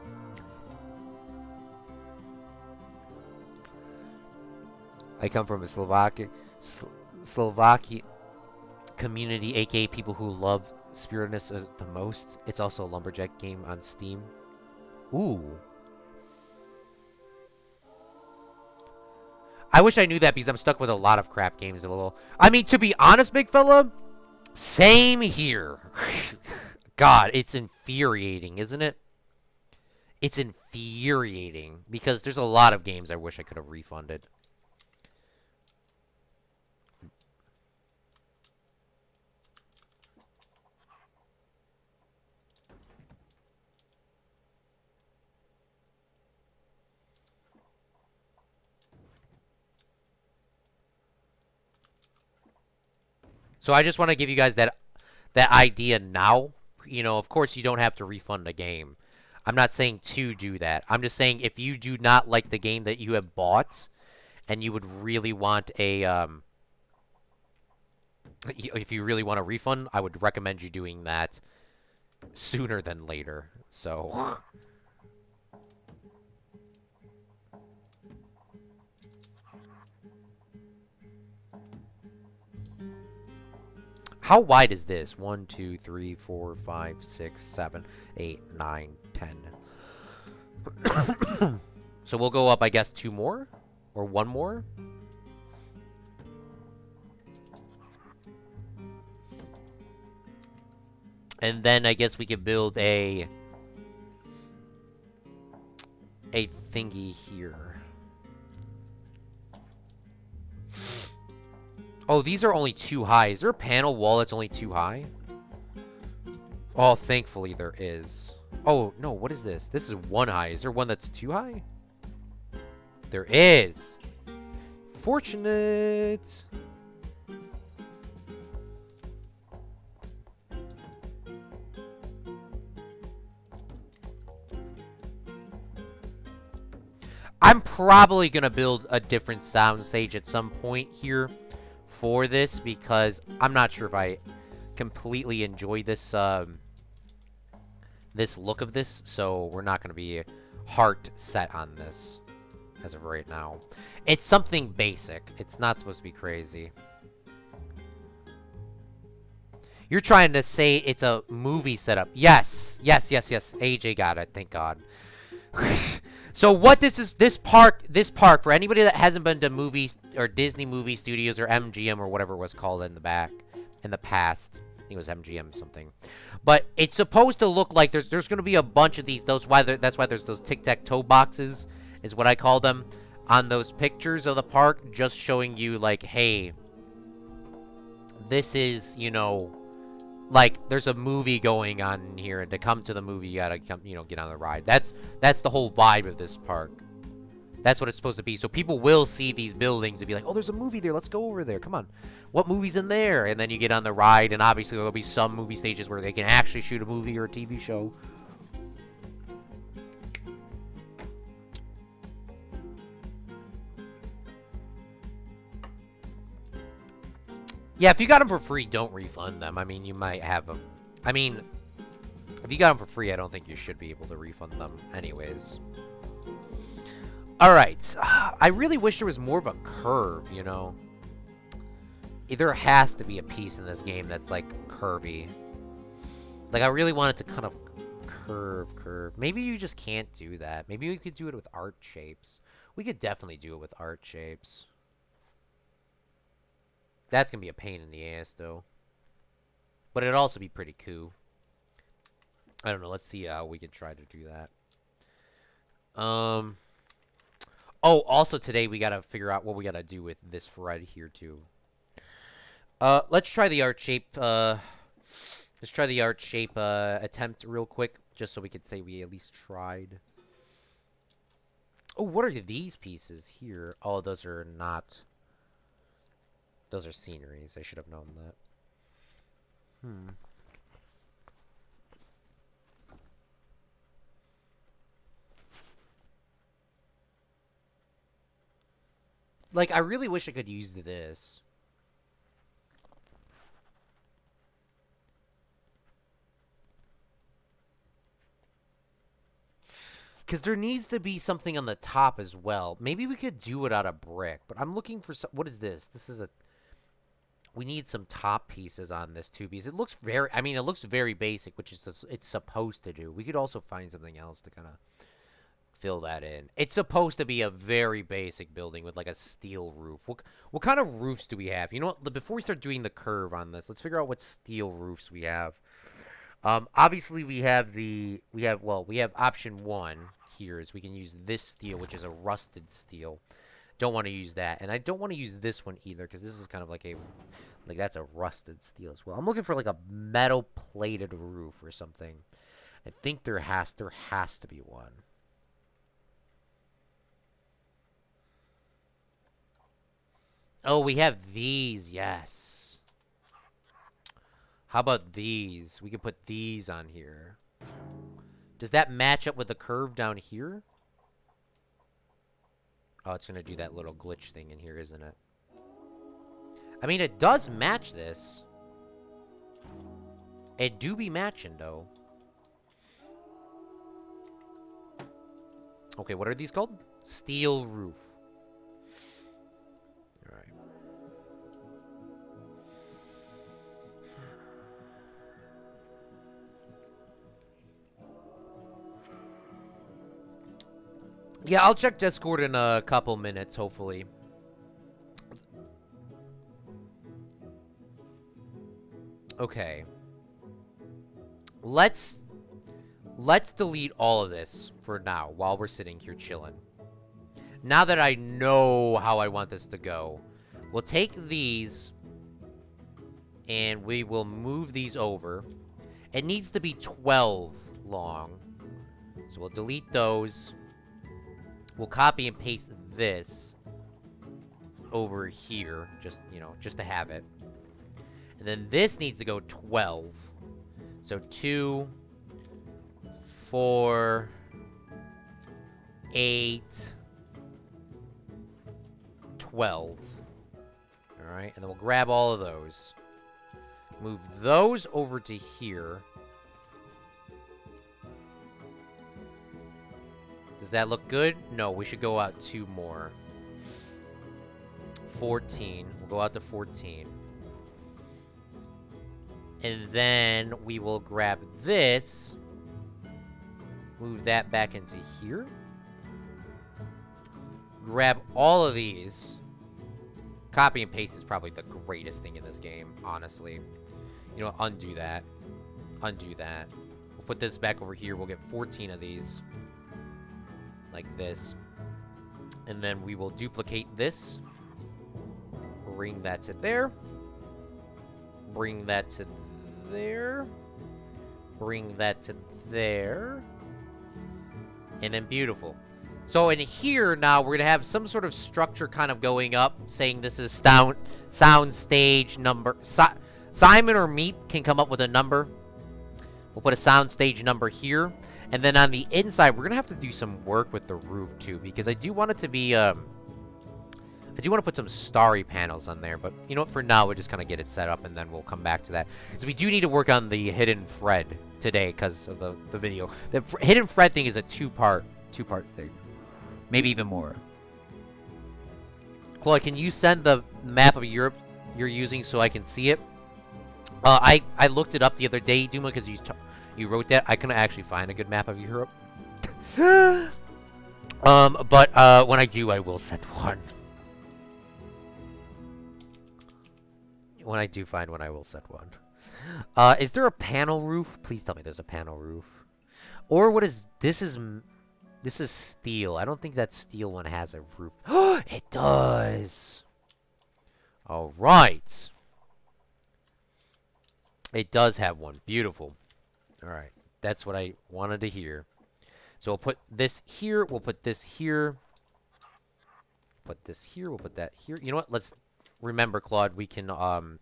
I come from a Slovakia community, aka people who love Spiritness the most. It's also a lumberjack game on Steam. Ooh. I wish I knew that because I'm stuck with a lot of crap games. I mean, to be honest, big fella, same here. God, it's infuriating, isn't it? It's infuriating because there's a lot of games I wish I could have refunded. So I just want to give you guys that idea now. You know, of course, you don't have to refund a game. I'm not saying to do that. I'm just saying if you do not like the game that you have bought and you would really want if you really want a refund, I would recommend you doing that sooner than later. So, how wide is this? 1, 2, 3, 4, 5, 6, 7, 8, 9, 10. So we'll go up, I guess, 2 more? Or 1 more? And then I guess we could build a thingy here. Oh, these are only 2 high. Is there a panel wall that's only 2 high? Oh, thankfully there is. Oh, no, what is this? This is 1 high. Is there one that's 2 high? There is. Fortunate. I'm probably going to build a different soundstage at some point here for this because I'm not sure if I completely enjoy this this look of this, so we're not going to be heart set on this as of right now. It's something basic. It's not supposed to be crazy. You're trying to say it's a movie setup. Yes. Yes, yes, yes. AJ got it. Thank God. So what this park, for anybody that hasn't been to movies or Disney movie studios or MGM or whatever it was called in the past. I think it was MGM something. But it's supposed to look like there's going to be a bunch of these. That's why there's those tic-tac-toe boxes is what I call them on those pictures of the park, just showing you like, hey, this is, you know, like there's a movie going on in here, and to come to the movie you gotta come, you know, get on the ride. That's the whole vibe of this park. That's what it's supposed to be. So people will see these buildings and be like, oh, there's a movie there, let's go over there, come on, what movie's in there? And then you get on the ride, and obviously there'll be some movie stages where they can actually shoot a movie or a TV show. Yeah, if you got them for free, don't refund them. I mean, you might have them. I mean, if you got them for free, I don't think you should be able to refund them anyways. Alright. I really wish there was more of a curve, you know? There has to be a piece in this game that's, like, curvy. Like, I really want it to kind of curve. Maybe you just can't do that. Maybe we could do it with art shapes. We could definitely do it with art shapes. That's going to be a pain in the ass, though. But it'd also be pretty cool. I don't know. Let's see how we can try to do that. Oh, also today we got to figure out what we got to do with this thread here, too. Let's try the art shape. Let's try the art shape attempt real quick, just so we could say we at least tried. Oh, what are these pieces here? Oh, those are not... Those are sceneries. I should have known that. Like, I really wish I could use this. Because there needs to be something on the top as well. Maybe we could do it out of brick, but I'm looking for some. What is this? This is a. We need some top pieces on this too, because it looks very. I mean, it looks very basic, which is it's supposed to do. We could also find something else to kind of fill that in. It's supposed to be a very basic building with like a steel roof. What kind of roofs do we have? You know what? Before we start doing the curve on this, let's figure out what steel roofs we have. Obviously we have option one here is we can use this steel, which is a rusted steel. Don't want to use that, and I don't want to use this one either because this is kind of like that's a rusted steel as well. I'm looking for like a metal plated roof or something. I think there has to be one. Oh, we have these, yes. How about these? We can put these on here. Does that match up with the curve down here? Oh, it's going to do that little glitch thing in here, isn't it? I mean, it does match this. It do be matching, though. Okay, what are these called? Steel roof. Alright. Yeah, I'll check Discord in a couple minutes, hopefully. Okay. Let's delete all of this for now while we're sitting here chilling. Now that I know how I want this to go, we'll take these and we will move these over. It needs to be 12 long. So we'll delete those. We'll copy and paste this over here, just, you know, just to have it. And then this needs to go 12. So 2, 4, 8, 12. Alright, and then we'll grab all of those. Move those over to here. Does that look good? No, we should go out 2 more. 14. We'll go out to 14. And then we will grab this. Move that back into here. Grab all of these. Copy and paste is probably the greatest thing in this game, honestly. You know what? Undo that. Undo that. We'll put this back over here. We'll get 14 of these. Like this. And then we will duplicate this. Bring that to there. Bring that to there. Bring that to there. And then beautiful. So in here now, we're going to have some sort of structure kind of going up, saying this is sound stage number. Simon or Meat can come up with a number. We'll put a sound stage number here. And then on the inside, we're going to have to do some work with the roof too, because I do want it to be, I do want to put some starry panels on there, but you know what, for now, we'll just kind of get it set up, and then we'll come back to that. So we do need to work on the hidden thread today, because of the video. The hidden thread thing is a two-part thing. Maybe even more. Claude, can you send the map of Europe you're using so I can see it? I looked it up the other day, Duma, because you wrote that. I couldn't actually find a good map of Europe. But when I do, I will send one. When I do find one, I will send one. Is there a panel roof? Please tell me there's a panel roof. Or what is... This is steel. I don't think that steel one has a roof. It does! Alright. It does have one. Beautiful. Alright. That's what I wanted to hear. So we'll put this here. We'll put this here. Put this here. We'll put that here. You know what? Let's... Remember, Claude, we can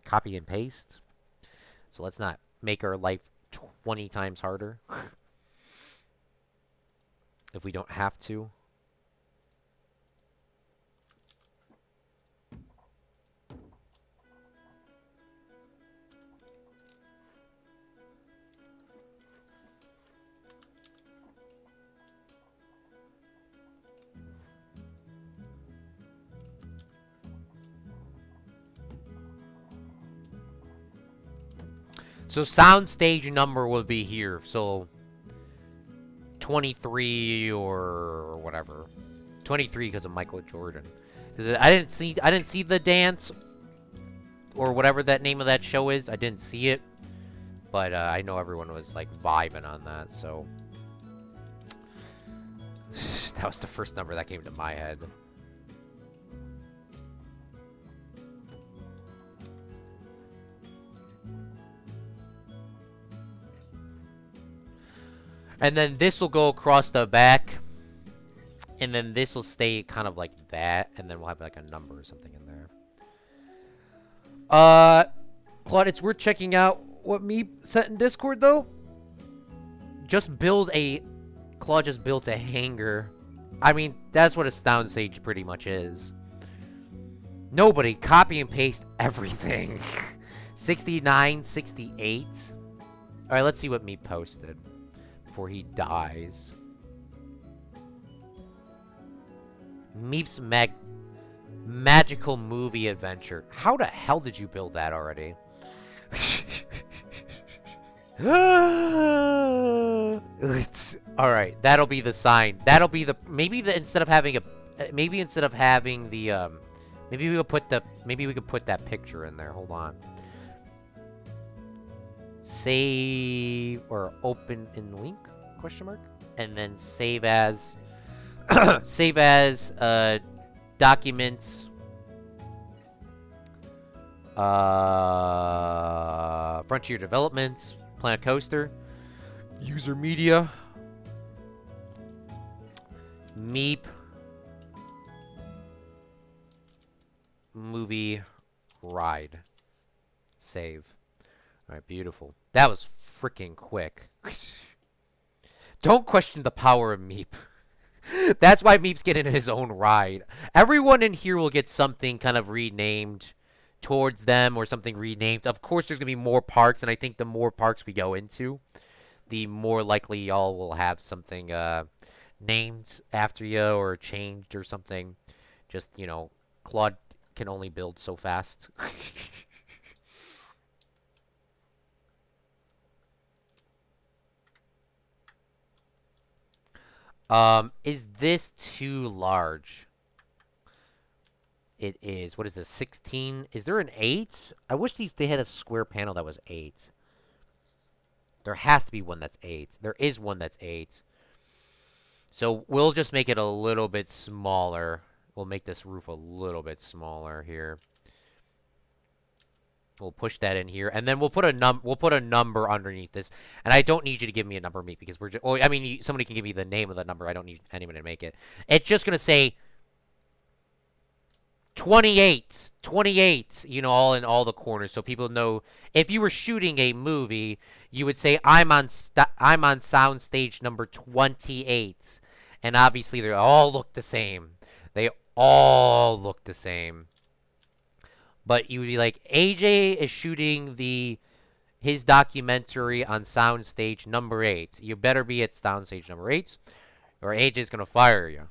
copy and paste. So let's not make our life 20 times harder. If we don't have to. So soundstage number will be here. So 23 or whatever. 23 because of Michael Jordan. Because I didn't see the dance or whatever that name of that show is. I didn't see it, but I know everyone was like vibing on that. So that was the first number that came to my head. And then this will go across the back. And then this will stay kind of like that. And then we'll have like a number or something in there. Claude, it's worth checking out what me sent in Discord, though. Claude just built a hanger. I mean, that's what a soundstage pretty much is. Nobody copy and paste everything. 69, 68. All right, let's see what me posted before he dies. Meep's magical movie adventure. How the hell did you build that already? All right, that'll be the sign. That'll be the maybe instead of having the maybe we could put that picture in there. Hold on. Save or open in link question mark and then save as save as documents Frontier Developments, Planet Coaster, User Media, Meep, Movie, Ride, save. Alright, beautiful. That was freaking quick. Don't question the power of Meep. That's why Meep's getting his own ride. Everyone in here will get something kind of renamed towards them or something renamed. Of course, there's going to be more parks, and I think the more parks we go into, the more likely y'all will have something named after you or changed or something. Just, you know, Claude can only build so fast. Is this too large? It is. What is this? 16? Is there an 8? I wish they had a square panel that was 8. There has to be one that's 8. There is one that's 8. So we'll just make it a little bit smaller. We'll make this roof a little bit smaller here. We'll push that in here, and then we'll put a number underneath this. And I don't need you to give me a number, Meep, because we're just. Oh, I mean, somebody can give me the name of the number. I don't need anyone to make it. It's just gonna say 28, 28. You know, all in all the corners, so people know. If you were shooting a movie, you would say, I'm on sound stage number 28, and obviously they all look the same. They all look the same. But you would be like, AJ is shooting his documentary on soundstage number 8. You better be at soundstage number 8, or AJ's gonna fire you.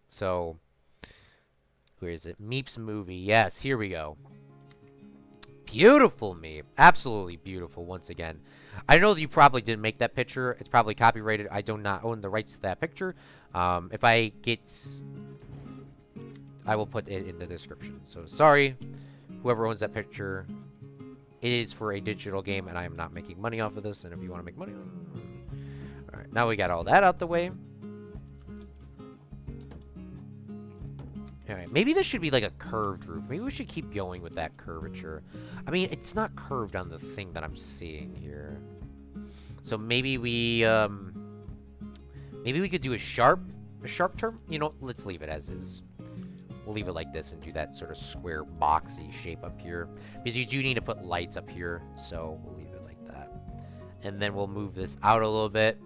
So, where is it? Meep's movie. Yes, here we go. Beautiful Meep. Absolutely beautiful once again. I know that you probably didn't make that picture. It's probably copyrighted. I do not own the rights to that picture. If I get... I will put it in the description. So, sorry. Whoever owns that picture, it is for a digital game, and I am not making money off of this. And if you want to make money, all right. Now we got all that out the way. All right. Maybe this should be like a curved roof. Maybe we should keep going with that curvature. I mean, it's not curved on the thing that I'm seeing here. So maybe we could do a sharp turn. You know, let's leave it as is. We'll leave it like this and do that sort of square boxy shape up here. Because you do need to put lights up here. So we'll leave it like that. And then we'll move this out a little bit.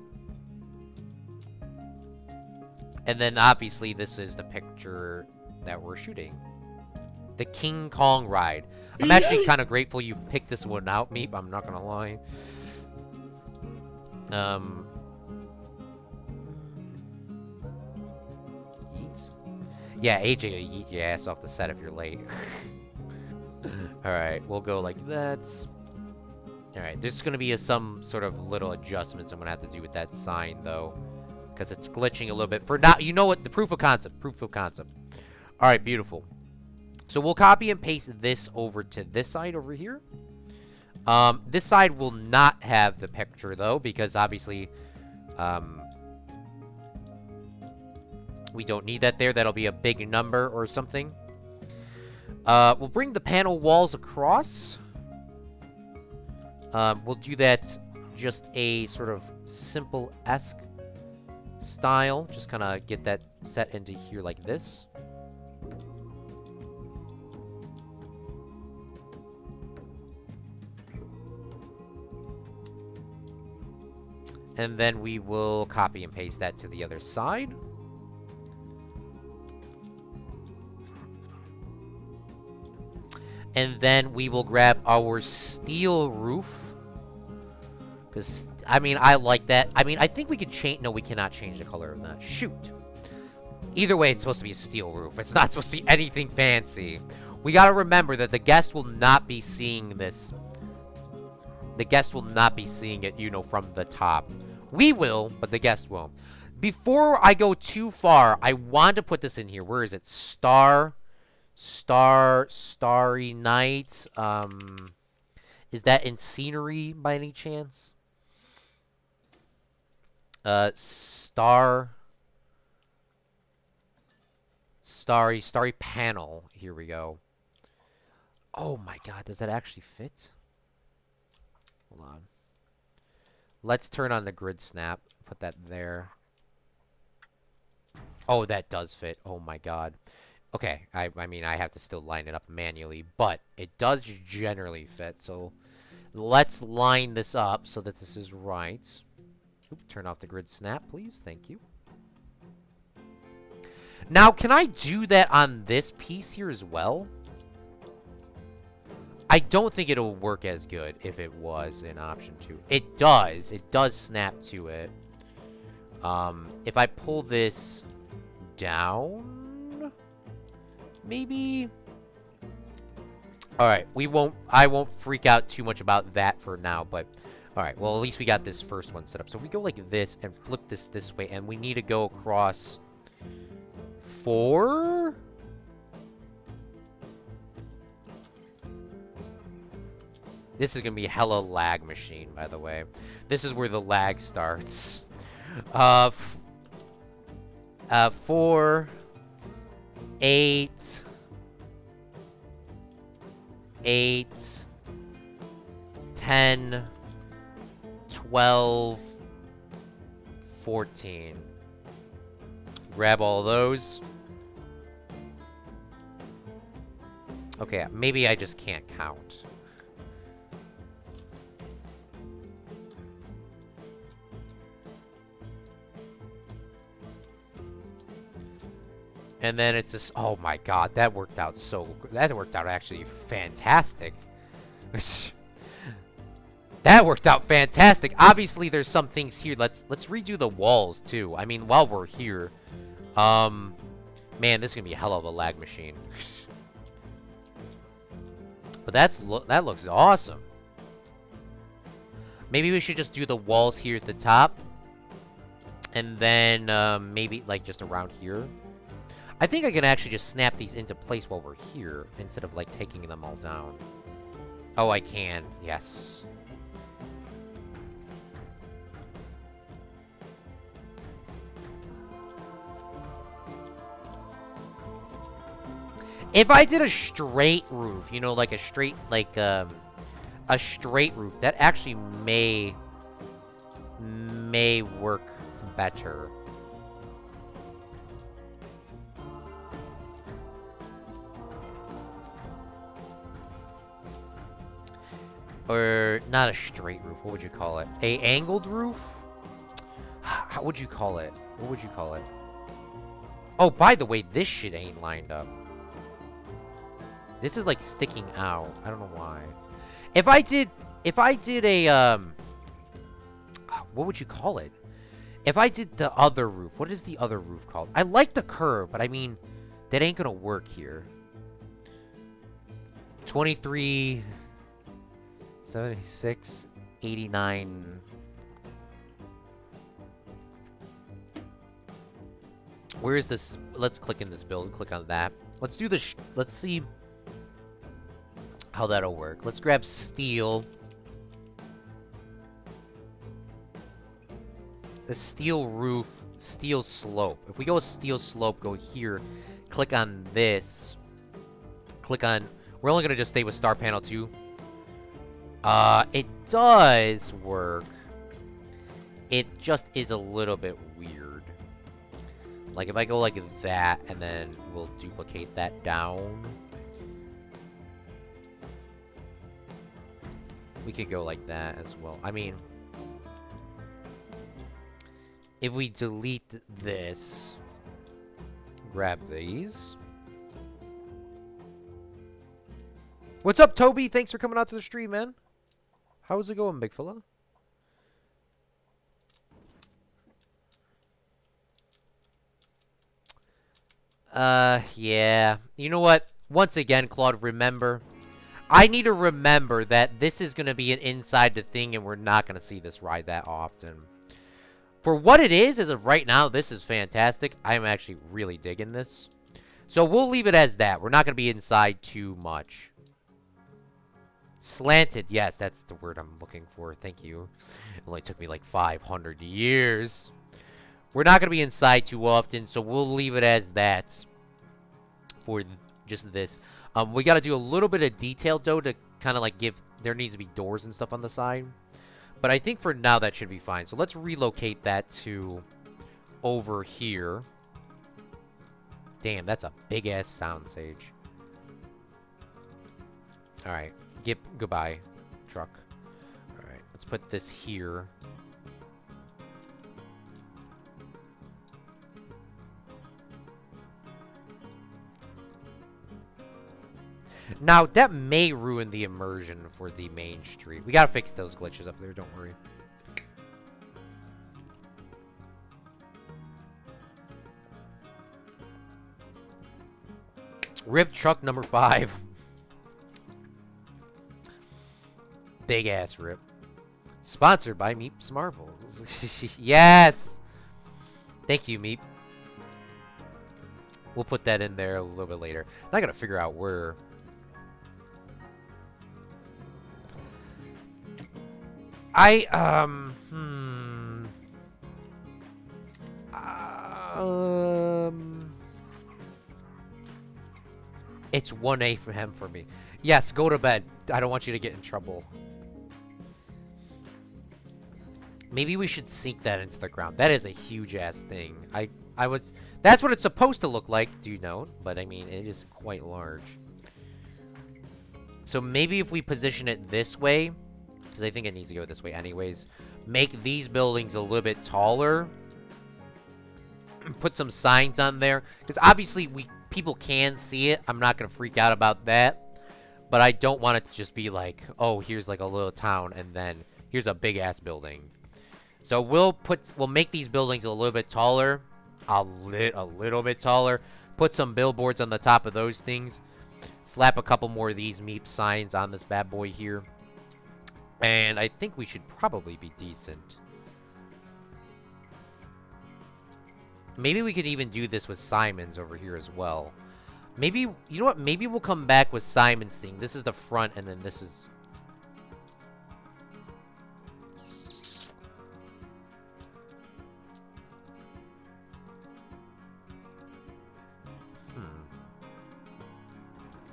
And then obviously this is the picture that we're shooting. The King Kong ride. I'm actually kind of grateful you picked this one out, Meep. I'm not going to lie. Yeah, AJ will yeet your ass off the set if you're late. Alright, we'll go like that. Alright, there's going to be some sort of little adjustments I'm going to have to do with that sign, though. Because it's glitching a little bit. For now, you know what? The proof of concept. Proof of concept. Alright, beautiful. So we'll copy and paste this over to this side over here. This side will not have the picture, though, because obviously we don't need that there. That'll be a big number or something. We'll bring the panel walls across. We'll do that just a sort of simple-esque style. Just kind of get that set into here like this. And then we will copy and paste that to the other side. And then we will grab our steel roof. Because, I mean, I like that. I mean, I think we could change... No, we cannot change the color of that. Shoot. Either way, it's supposed to be a steel roof. It's not supposed to be anything fancy. We gotta remember that the guest will not be seeing this. The guest will not be seeing it, you know, from the top. We will, but the guest won't. Before I go too far, I want to put this in here. Where is it? Starry Night. Is that in scenery by any chance? Starry panel. Here we go. Oh my god, does that actually fit? Hold on. Let's turn on the grid snap. Put that there. Oh, that does fit. Oh my god. Okay, I mean, I have to still line it up manually, but it does generally fit. So let's line this up so that this is right. Oop, turn off the grid snap, please. Thank you. Now, can I do that on this piece here as well? I don't think it'll work as good if it was in option 2. It does. It does snap to it. If I pull this down, maybe. All right, I won't freak out too much about that for now, but all right, well, at least we got this first one set up. So we go like this and flip this way, and we need to go across 4. This is gonna be hella lag machine, by the way. This is where the lag starts. 4, 8, 10, 12, 14. Grab all those. Okay, maybe I just can't count. And then it's just, oh my god, that worked out actually fantastic. That worked out fantastic. Obviously, there's some things here. Let's redo the walls too. I mean, while we're here, man, this is gonna be a hell of a lag machine. But that looks awesome. Maybe we should just do the walls here at the top, and then maybe like just around here. I think I can actually just snap these into place while we're here, instead of, like, taking them all down. Oh, I can. Yes. If I did a straight roof, you know, like a straight, like, a straight roof, that actually may work better. Or not a straight roof. What would you call it? A angled roof? How would you call it? What would you call it? Oh, by the way, this shit ain't lined up. This is like sticking out. I don't know why. If I did a what would you call it? If I did the other roof, what is the other roof called? I like the curve, but I mean, that ain't gonna work here. 23 76, 89. Where is this? Let's click in this build. Click on that. Let's do this. Let's see how that'll work. Let's grab steel. The steel roof, steel slope. If we go with steel slope, go here. Click on this. Click on... We're only going to just stay with star panel 2. It does work. It just is a little bit weird. Like, if I go like that, and then we'll duplicate that down. We could go like that as well. I mean, if we delete this, grab these. What's up, Toby? Thanks for coming out to the stream, man. How's it going, big fella? Yeah. You know what? Once again, Claude, remember. I need to remember that this is going to be an inside the thing, and we're not going to see this ride that often. For what it is, as of right now, this is fantastic. I'm actually really digging this. So we'll leave it as that. We're not going to be inside too much. Slanted. Yes, that's the word I'm looking for. Thank you. It only took me like 500 years. We're not going to be inside too often, so we'll leave it as that for just this. We got to do a little bit of detail, though, to kind of like give... There needs to be doors and stuff on the side. But I think for now that should be fine. So let's relocate that to over here. Damn, that's a big-ass soundstage. Alright. Goodbye, truck. Alright, let's put this here. Now, that may ruin the immersion for the main street. We gotta fix those glitches up there, don't worry. Rip truck number 5. Big ass rip. Sponsored by Meep's Marvels. Yes! Thank you, Meep. We'll put that in there a little bit later. I gotta figure out where... It's 1 a.m. for me. Yes, go to bed. I don't want you to get in trouble. Maybe we should sink that into the ground. That is a huge-ass thing. That's what it's supposed to look like, do you know? But, I mean, it is quite large. So, maybe if we position it this way, because I think it needs to go this way anyways, make these buildings a little bit taller. Put some signs on there. Because, obviously, people can see it. I'm not going to freak out about that. But I don't want it to just be like, oh, here's like a little town, and then here's a big-ass building. So we'll make these buildings a little bit taller. A little bit taller. Put some billboards on the top of those things. Slap a couple more of these Meep signs on this bad boy here. And I think we should probably be decent. Maybe we could even do this with Simon's over here as well. Maybe, you know what? Maybe we'll come back with Simon's thing. This is the front, and then this is...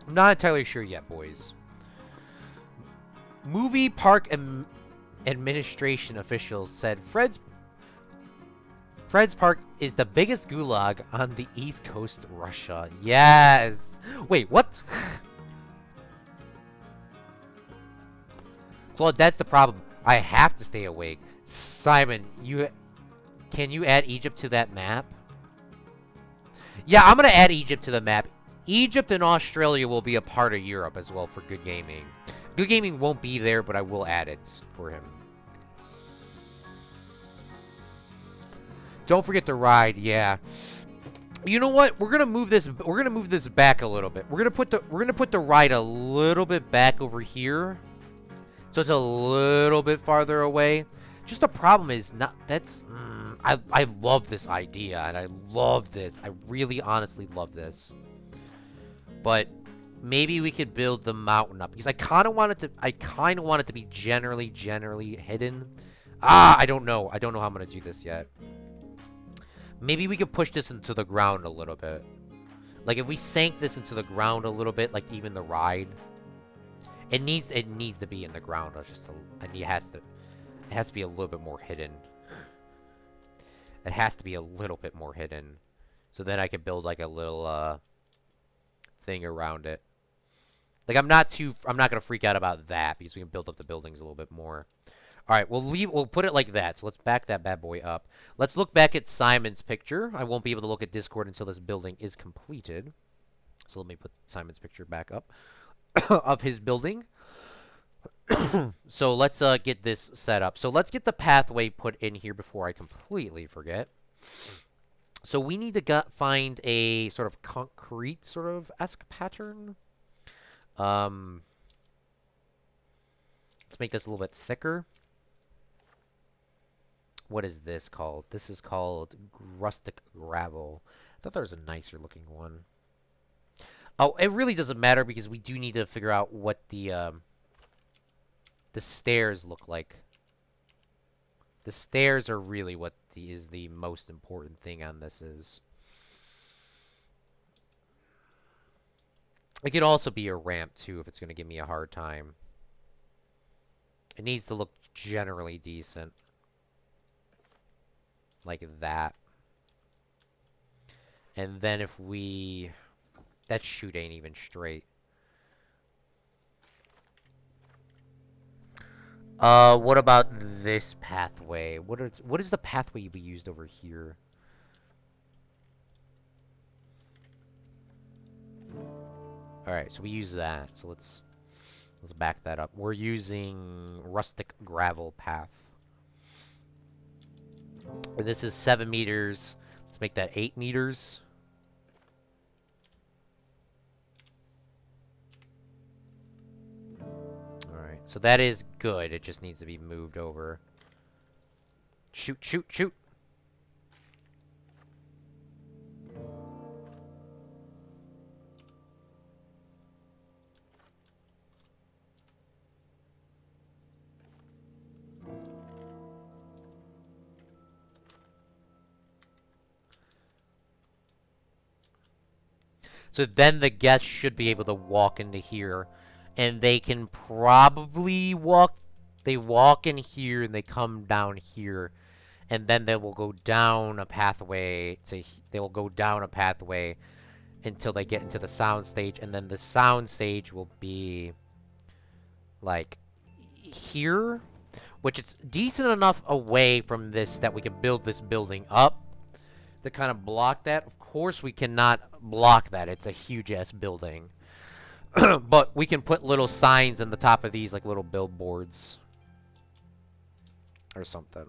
I'm not entirely sure yet, boys. Movie park administration officials said Fred's Park is the biggest gulag on the East Coast, Russia. Yes. Wait, what? Claude, that's the problem. I have to stay awake. Simon, can you add Egypt to that map? Yeah, I'm going to add Egypt to the map. Egypt and Australia will be a part of Europe as well for Good Gaming. Good Gaming won't be there, but I will add it for him. Don't forget the ride, yeah. You know what? We're gonna move this. We're gonna move this back a little bit. We're gonna put the ride a little bit back over here. So it's a little bit farther away. Just the problem is not that's I love this idea and I love this. I really honestly love this. But maybe we could build the mountain up because I kind of want it to be generally hidden. I don't know. I don't know how I'm going to do this yet. Maybe we could push this into the ground a little bit. Like if we sank this into the ground a little bit, like even the ride, it needs to be in the ground. It has to be a little bit more hidden. It has to be a little bit more hidden, so then I can build like a little thing around it. Like I'm not gonna freak out about that because we can build up the buildings a little bit more. All right, we'll put it like that. So let's back that bad boy up. Let's look back at Simon's picture. I won't be able to look at Discord until this building is completed. So let me put Simon's picture back up of his building. So let's get this set up. So let's get the pathway put in here before I completely forget. So we need to find a sort of concrete sort of esque pattern. Let's make this a little bit thicker. What is this called? This is called rustic gravel. I thought there was a nicer looking one. Oh, it really doesn't matter because we do need to figure out what the stairs look like. The stairs are really what is the most important thing on this is. It could also be a ramp too if it's going to give me a hard time. It needs to look generally decent. Like that. And then if we... That chute ain't even straight. What about this pathway? What is the pathway we used over here? Alright, so we use that. So let's back that up. We're using rustic gravel path. And this is 7 meters. Let's make that 8 meters. Alright, so that is good. It just needs to be moved over. Shoot, shoot, shoot. So then the guests should be able to walk into here. And they can probably walk... They walk in here and they come down here. And then they will go down a pathway to... They will go down a pathway until they get into the sound stage. And then the sound stage will be... like... here. Which is decent enough away from this that we can build this building up. To kind of block that. Of course we cannot block that. It's a huge-ass building. But we can put little signs on the top of these, like little billboards. Or something.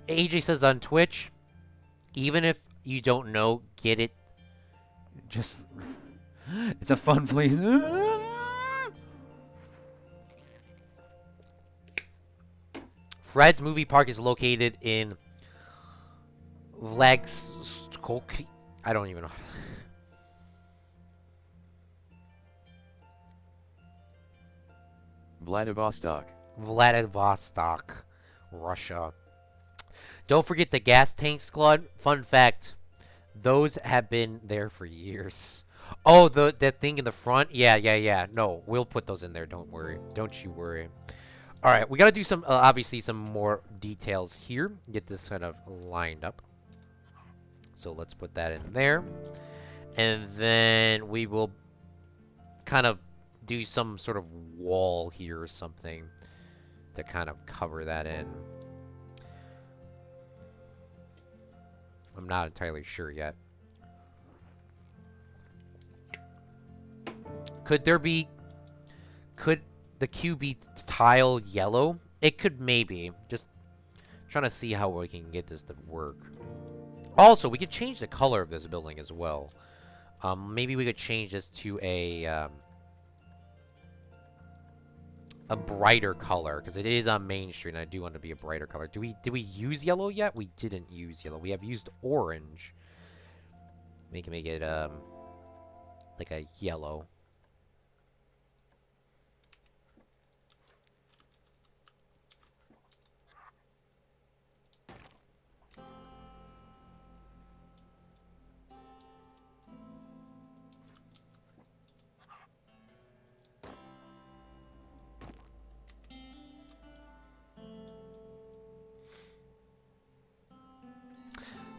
AJ says on Twitch, even if you don't know, get it. Just... It's a fun place. Fred's Movie Park is located in Vlaxkolki. I don't even know. Vladivostok. Vladivostok, Russia. Don't forget the gas tanks, Claude. Fun fact, those have been there for years. Oh, that thing in the front? Yeah. No, we'll put those in there. Don't worry. Don't you worry. All right, we got to do some, obviously, some more details here. Get this kind of lined up. So let's put that in there. And then we will kind of do some sort of wall here or something to kind of cover that in. I'm not entirely sure yet. Could the QB tile yellow? It could maybe. Just trying to see how we can get this to work. Also, we could change the color of this building as well. Maybe we could change this to a brighter color, because it is on Main Street, and I do want it to be a brighter color. Did we use yellow yet? We didn't use yellow. We have used orange. We can make it like a yellow.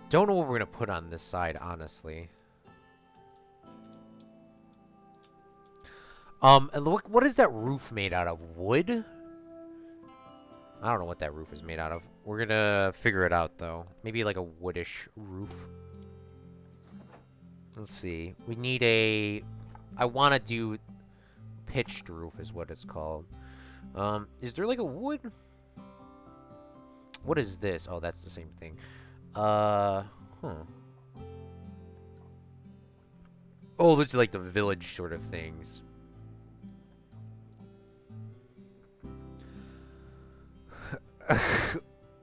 Don't know what we're gonna put on this side, honestly. And look, what is that roof made out of? Wood? I don't know what that roof is made out of. We're gonna figure it out, though. Maybe like a woodish roof. Let's see. We need a... I want to do... pitched roof is what it's called. Is there like a wood? What is this? Oh, that's the same thing. Huh. Oh, this is like the village sort of things.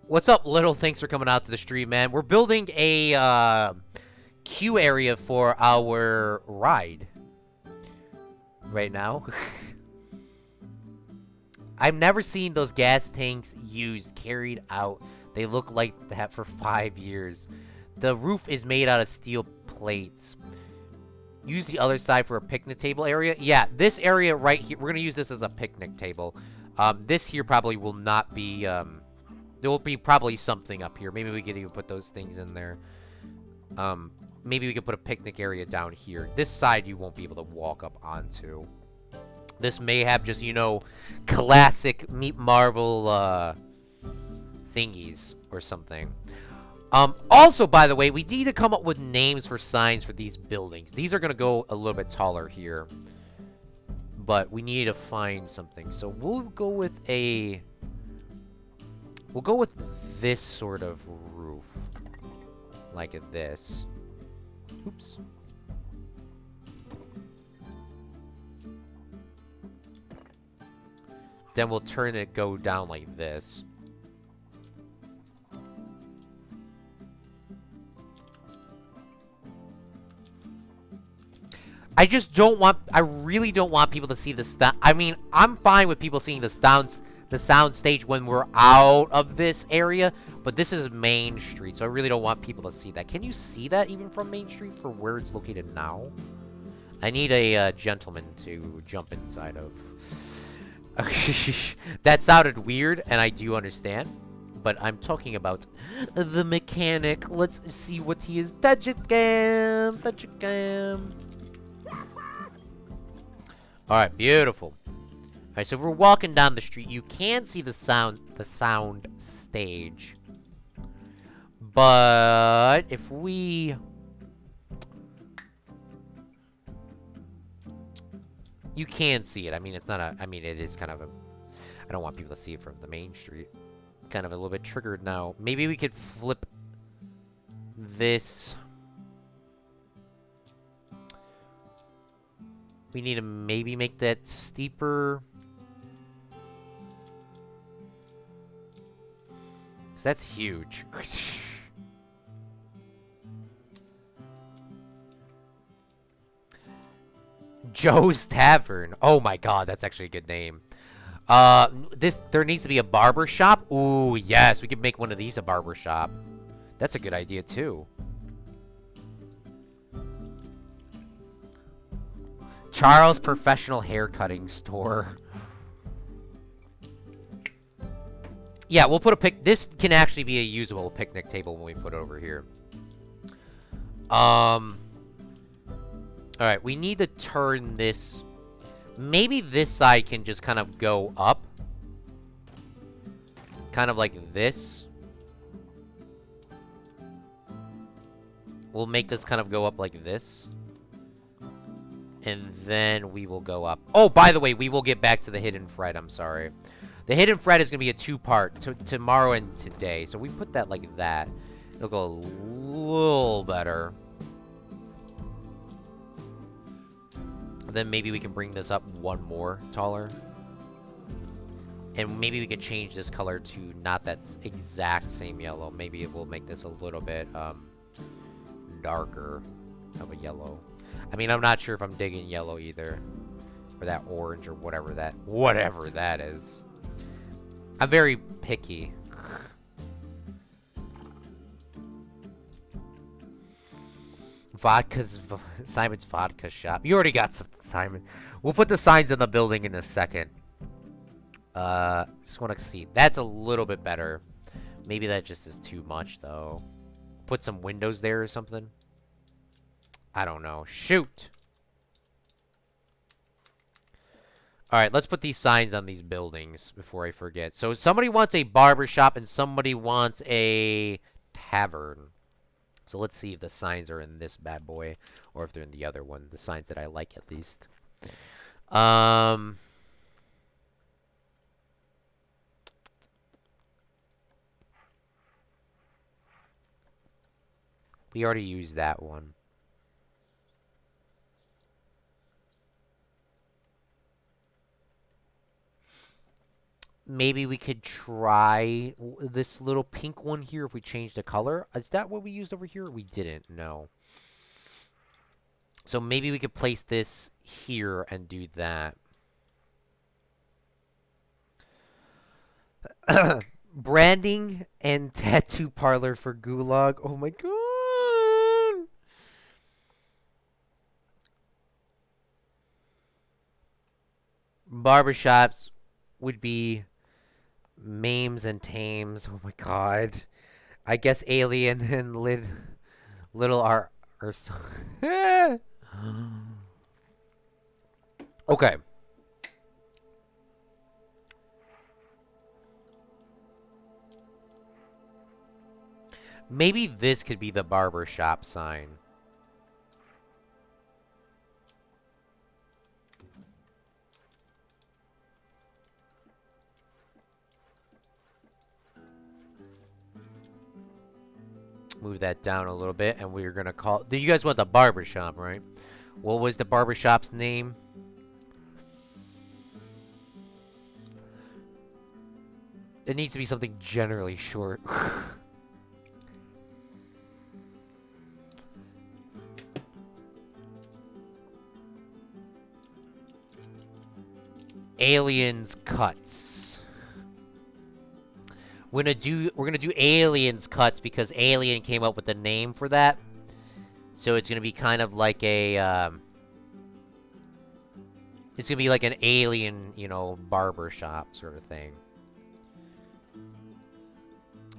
What's up, Little? Thanks for coming out to the stream, man. We're building a queue area for our ride right now. I've never seen those gas tanks used, carried out. They look like that for 5 years. The roof is made out of steel plates. Use the other side for a picnic table area. Yeah, this area right here, we're going to use this as a picnic table. This here probably will not be, there will be probably something up here. Maybe we could even put those things in there. Maybe we could put a picnic area down here. This side you won't be able to walk up onto. This may have just, you know, classic Meet Marvel, thingies or something. Also, by the way, we need to come up with names for signs for these buildings. These are going to go a little bit taller here. But we need to find something. So we'll go with a... We'll go with this sort of roof. Like this. Oops. Then we'll turn it, go down like this. I just don't want, I really don't want people to see the I mean, I'm fine with people seeing the sound stage when we're out of this area, but this is Main Street, so I really don't want people to see that. Can you see that even from Main Street for where it's located now? I need a gentleman to jump inside of. That sounded weird, and I do understand, but I'm talking about the mechanic. Let's see what he is. Touch it, cam. Touch it, cam. Alright, beautiful. Alright, so if we're walking down the street, you can see the sound stage. But if we... You can see it. I mean, it's not a... I mean, it is kind of a... I don't want people to see it from the Main Street. Kind of a little bit triggered now. Maybe we could flip this... We need to maybe make that steeper. Because that's huge. Joe's Tavern. Oh my god, that's actually a good name. There needs to be a barber shop. Ooh, yes, we could make one of these a barber shop. That's a good idea too. Charles Professional Haircutting Store. Yeah, we'll put a this can actually be a usable picnic table when we put it over here. Alright, we need to turn this. Maybe this side can just kind of go up. Kind of like this. We'll make this kind of go up like this. And then we will go up. Oh, by the way, we will get back to the Hidden Fred. I'm sorry. The Hidden Fred is going to be a two-part. Tomorrow and today. So we put that like that. It'll go a little better. Then maybe we can bring this up one more taller. And maybe we could change this color to not that exact same yellow. Maybe it will make this a little bit darker of a yellow. I mean, I'm not sure if I'm digging yellow either. Or that orange or whatever that is. I'm very picky. Simon's vodka shop. You already got some, Simon. We'll put the signs in the building in a second. Just want to see. That's a little bit better. Maybe that just is too much, though. Put some windows there or something. I don't know. Shoot! Alright, let's put these signs on these buildings before I forget. So somebody wants a barber shop and somebody wants a tavern. So let's see if the signs are in this bad boy or if they're in the other one. The signs that I like, at least. We already used that one. Maybe we could try this little pink one here if we change the color. Is that what we used over here? We didn't, no. So maybe we could place this here and do that. Branding and tattoo parlor for Gulag. Oh my god. Barbershops would be Mames and Tames. Oh my god. I guess Alien and Little are so okay. Maybe this could be the barber shop sign. Move that down a little bit, and we're gonna call. You guys want the barber shop, right? What was the barber shop's name? It needs to be something generally short. Aliens cuts. We're gonna do aliens cuts because Alien came up with the name for that. So it's gonna be kind of like a it's gonna be like an alien, you know, barber shop sort of thing.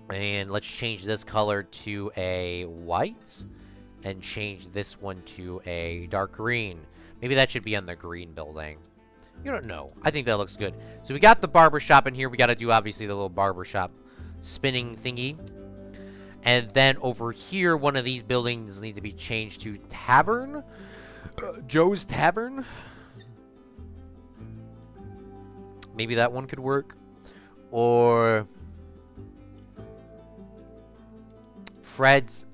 And let's change this color to a white and change this one to a dark green. Maybe that should be on the green building. You don't know. I think that looks good. So we got the barber shop in here. We got to do, obviously, the little barber shop spinning thingy. And then over here, one of these buildings need to be changed to Tavern. Joe's Tavern. Maybe that one could work. Or Fred's.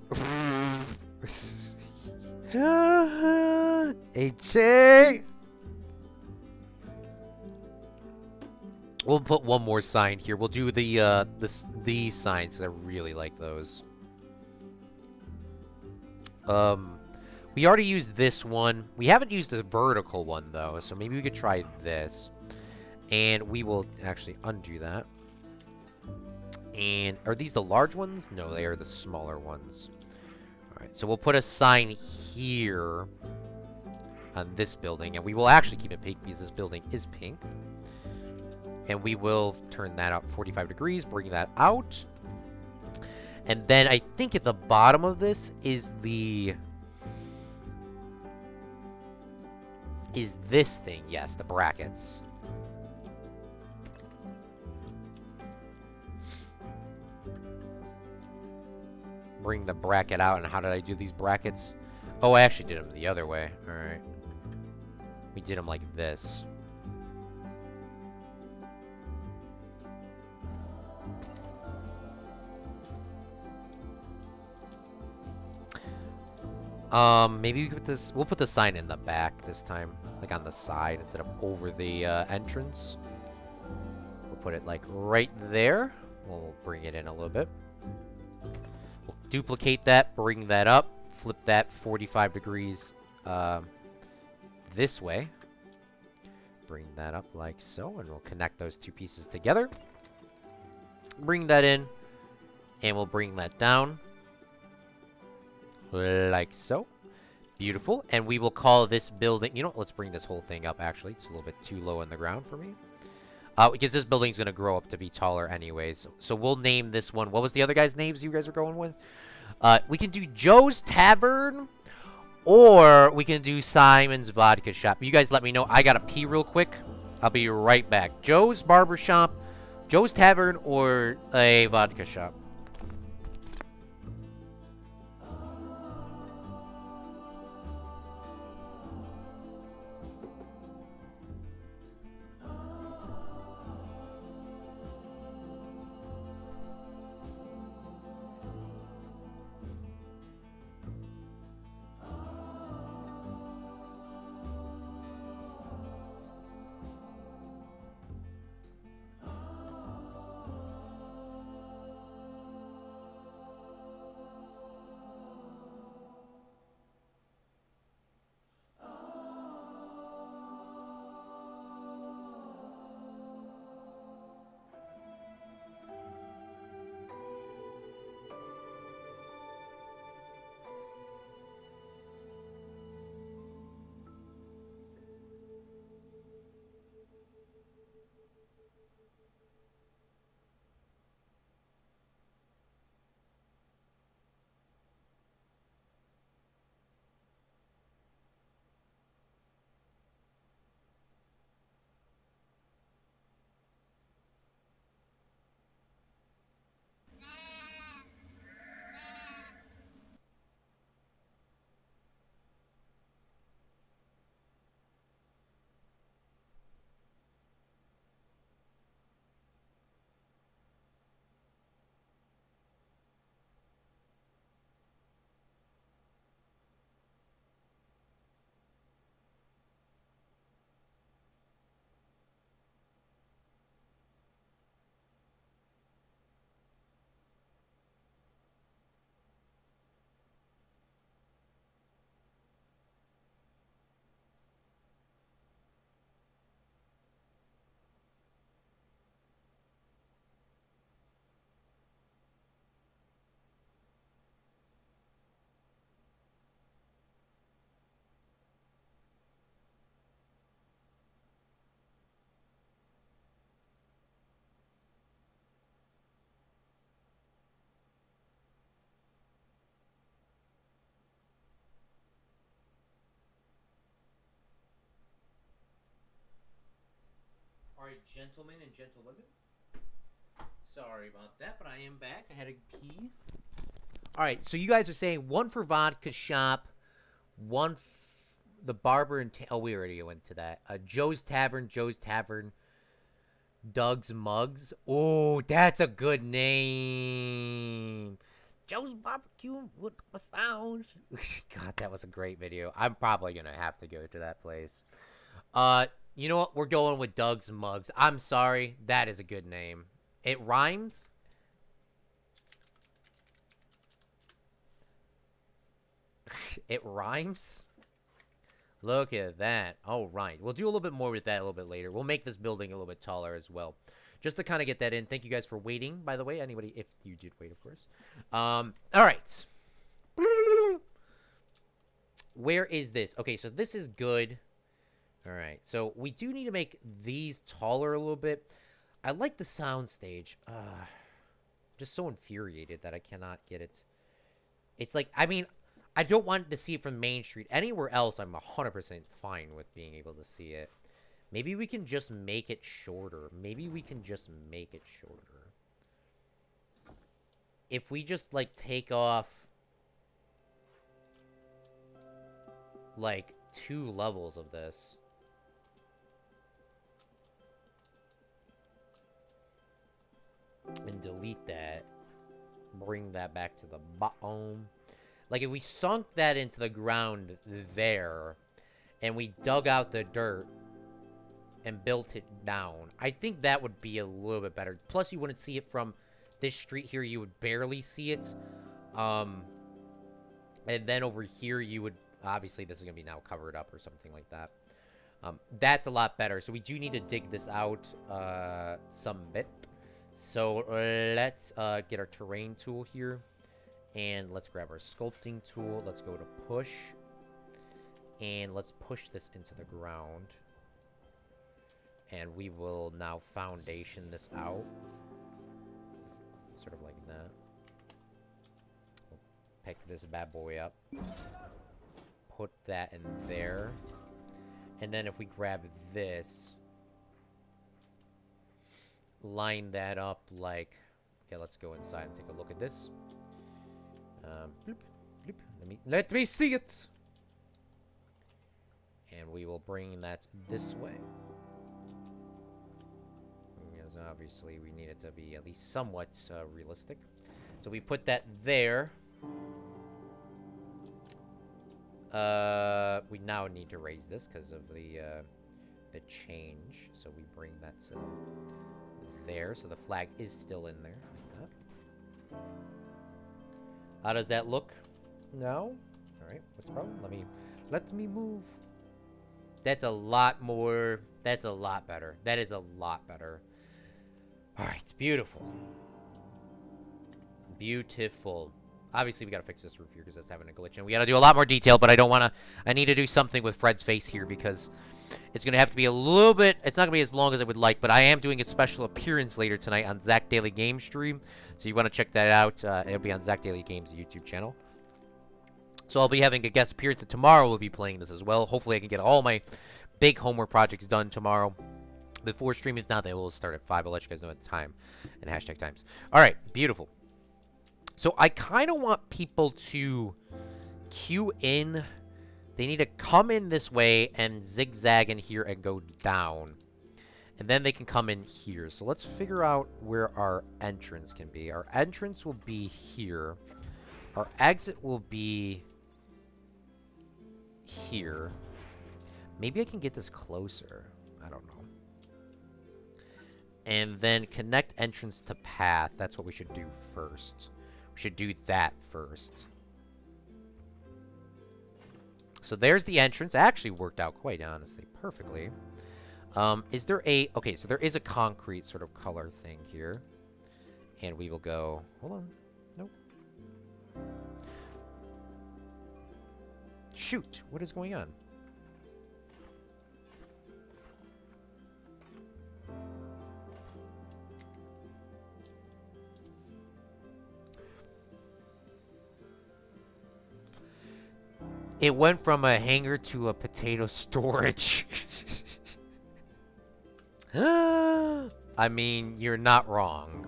H.A. We'll put one more sign here. We'll do the these signs because I really like those. We already used this one. We haven't used the vertical one though, so maybe we could try this. And we will actually undo that. And are these the large ones? No, they are the smaller ones. All right, so we'll put a sign here on this building, and we will actually keep it pink because this building is pink. And we will turn that up 45 degrees, bring that out. And then I think at the bottom of this is this thing. Yes, the brackets. Bring the bracket out. And how did I do these brackets? Oh, I actually did them the other way. All right. We did them like this. Maybe we put this. We'll put the sign in the back this time, like on the side instead of over the entrance. We'll put it like right there. We'll bring it in a little bit. We'll duplicate that, bring that up, flip that 45 degrees this way. Bring that up like so, and we'll connect those two pieces together. Bring that in, and we'll bring that down like so. Beautiful. And we will call this building... You know what? Let's bring this whole thing up, actually. It's a little bit too low in the ground for me. Because this building's going to grow up to be taller anyways. So we'll name this one... What was the other guy's names you guys are going with? We can do Joe's Tavern, or we can do Simon's Vodka Shop. You guys let me know. I got to pee real quick. I'll be right back. Joe's Barber Shop, Joe's Tavern, or a vodka shop? All right, gentlemen and gentlewomen. Sorry about that, but I am back. I had a pee. All right, so you guys are saying one for vodka shop, one the barber and oh, we already went to that. Joe's Tavern, Doug's Mugs. Oh, that's a good name. Joe's Barbecue with Massage. God, that was a great video. I'm probably gonna have to go to that place. You know what? We're going with Doug's Mugs. I'm sorry, that is a good name. It rhymes. It rhymes. Look at that. All right. We'll do a little bit more with that a little bit later. We'll make this building a little bit taller as well. Just to kind of get that in. Thank you guys for waiting, by the way. Anybody, if you did wait, of course. All right. Where is this? Okay, so this is good. All right. So we do need to make these taller a little bit. I like the sound stage. Just so infuriated that I cannot get it. It's like, I mean, I don't want to see it from Main Street. Anywhere else, I'm 100% fine with being able to see it. Maybe we can just make it shorter. Maybe we can just make it shorter. If we just, like, take off, like, 2 levels of this. And delete that. Bring that back to the bottom. Like, if we sunk that into the ground there, and we dug out the dirt and built it down, I think that would be a little bit better. Plus, you wouldn't see it from this street here. You would barely see it. And then over here, you would... Obviously, this is going to be now covered up or something like that. That's a lot better. So we do need to dig this out some bit. So let's get our terrain tool here. And let's grab our sculpting tool. Let's go to push. And let's push this into the ground. And we will now foundation this out. Sort of like that. We'll pick this bad boy up. Put that in there. And then if we grab this, line that up like... Okay, let's go inside and take a look at this. Bloop, bloop. Let me see it! And we will bring that this way. Because obviously we need it to be at least somewhat realistic. So we put that there. We now need to raise this because of the change. So we bring that to there. So the flag is still in there. Like that. How does that look? No? Alright, what's the problem? Let me move. That's a lot more. That's a lot better. That is a lot better. Alright, beautiful. Beautiful. Obviously, we gotta fix this roof here because that's having a glitch. And we gotta do a lot more detail, but I don't wanna... I need to do something with Fred's face here because it's gonna have to be a little bit... It's not gonna be as long as I would like, but I am doing a special appearance later tonight on Zach Daily Games stream. So you wanna check that out. It'll be on Zach Daily Games YouTube channel. So I'll be having a guest appearance, and tomorrow we'll be playing this as well. Hopefully I can get all my big homework projects done tomorrow before stream. If not, they will start at 5. I'll let you guys know at the time and hashtag times. Alright, beautiful. So I kind of want people to queue in. They need to come in this way and zigzag in here and go down. And then they can come in here. So let's figure out where our entrance can be. Our entrance will be here. Our exit will be here. Maybe I can get this closer. I don't know. And then connect entrance to path. That's what we should do first. We should do that first. So there's the entrance. It actually worked out quite honestly perfectly. Is there a... Okay, so there is a concrete sort of color thing here. And we will go... Hold on. Nope. Shoot! What is going on? It went from a hangar to a potato storage. I mean, you're not wrong.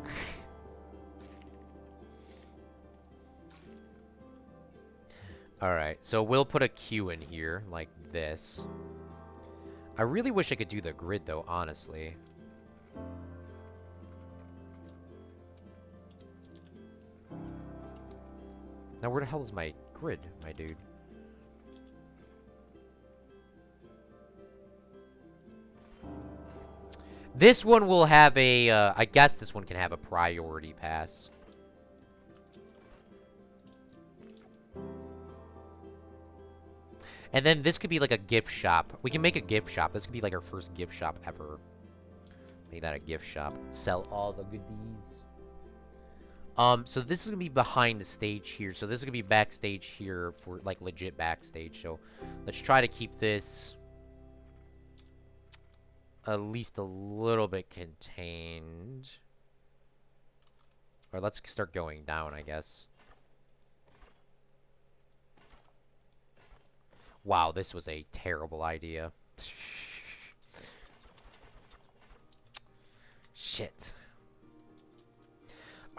Alright, so we'll put a queue in here, like this. I really wish I could do the grid, though, honestly. Now, where the hell is my grid, my dude? This one will have a, I guess this one can have a priority pass. And then this could be like a gift shop. We can make a gift shop. This could be like our first gift shop ever. Make that a gift shop. Sell all the goodies. So this is gonna be behind the stage here. So this is gonna be backstage here for like legit backstage. So let's try to keep this at least a little bit contained. Or let's start going down, I guess. Wow, this was a terrible idea. Shit.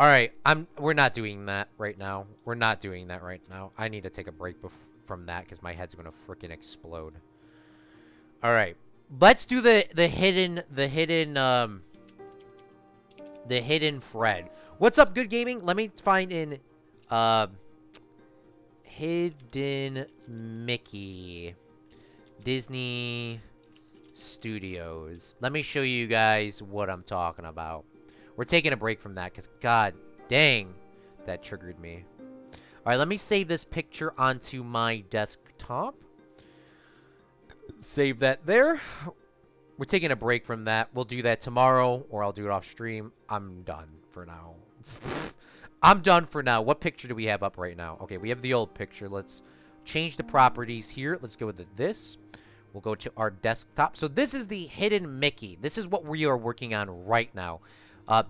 Alright, we're not doing that right now. We're not doing that right now. I need to take a break from that because my head's gonna freaking explode. Alright. Let's do the hidden Fred. What's up, Good Gaming? Let me find in Hidden Mickey. Disney Studios. Let me show you guys what I'm talking about. We're taking a break from that because, god dang, that triggered me. All right, let me save this picture onto my desktop. Save that there. We're taking a break from that. We'll do that tomorrow, or I'll do it off stream. I'm done for now. I'm done for now. What picture do we have up right now? Okay, we have the old picture. Let's change the properties here. Let's go with this. We'll go to our desktop. So this is the hidden Mickey. This is what we are working on right now.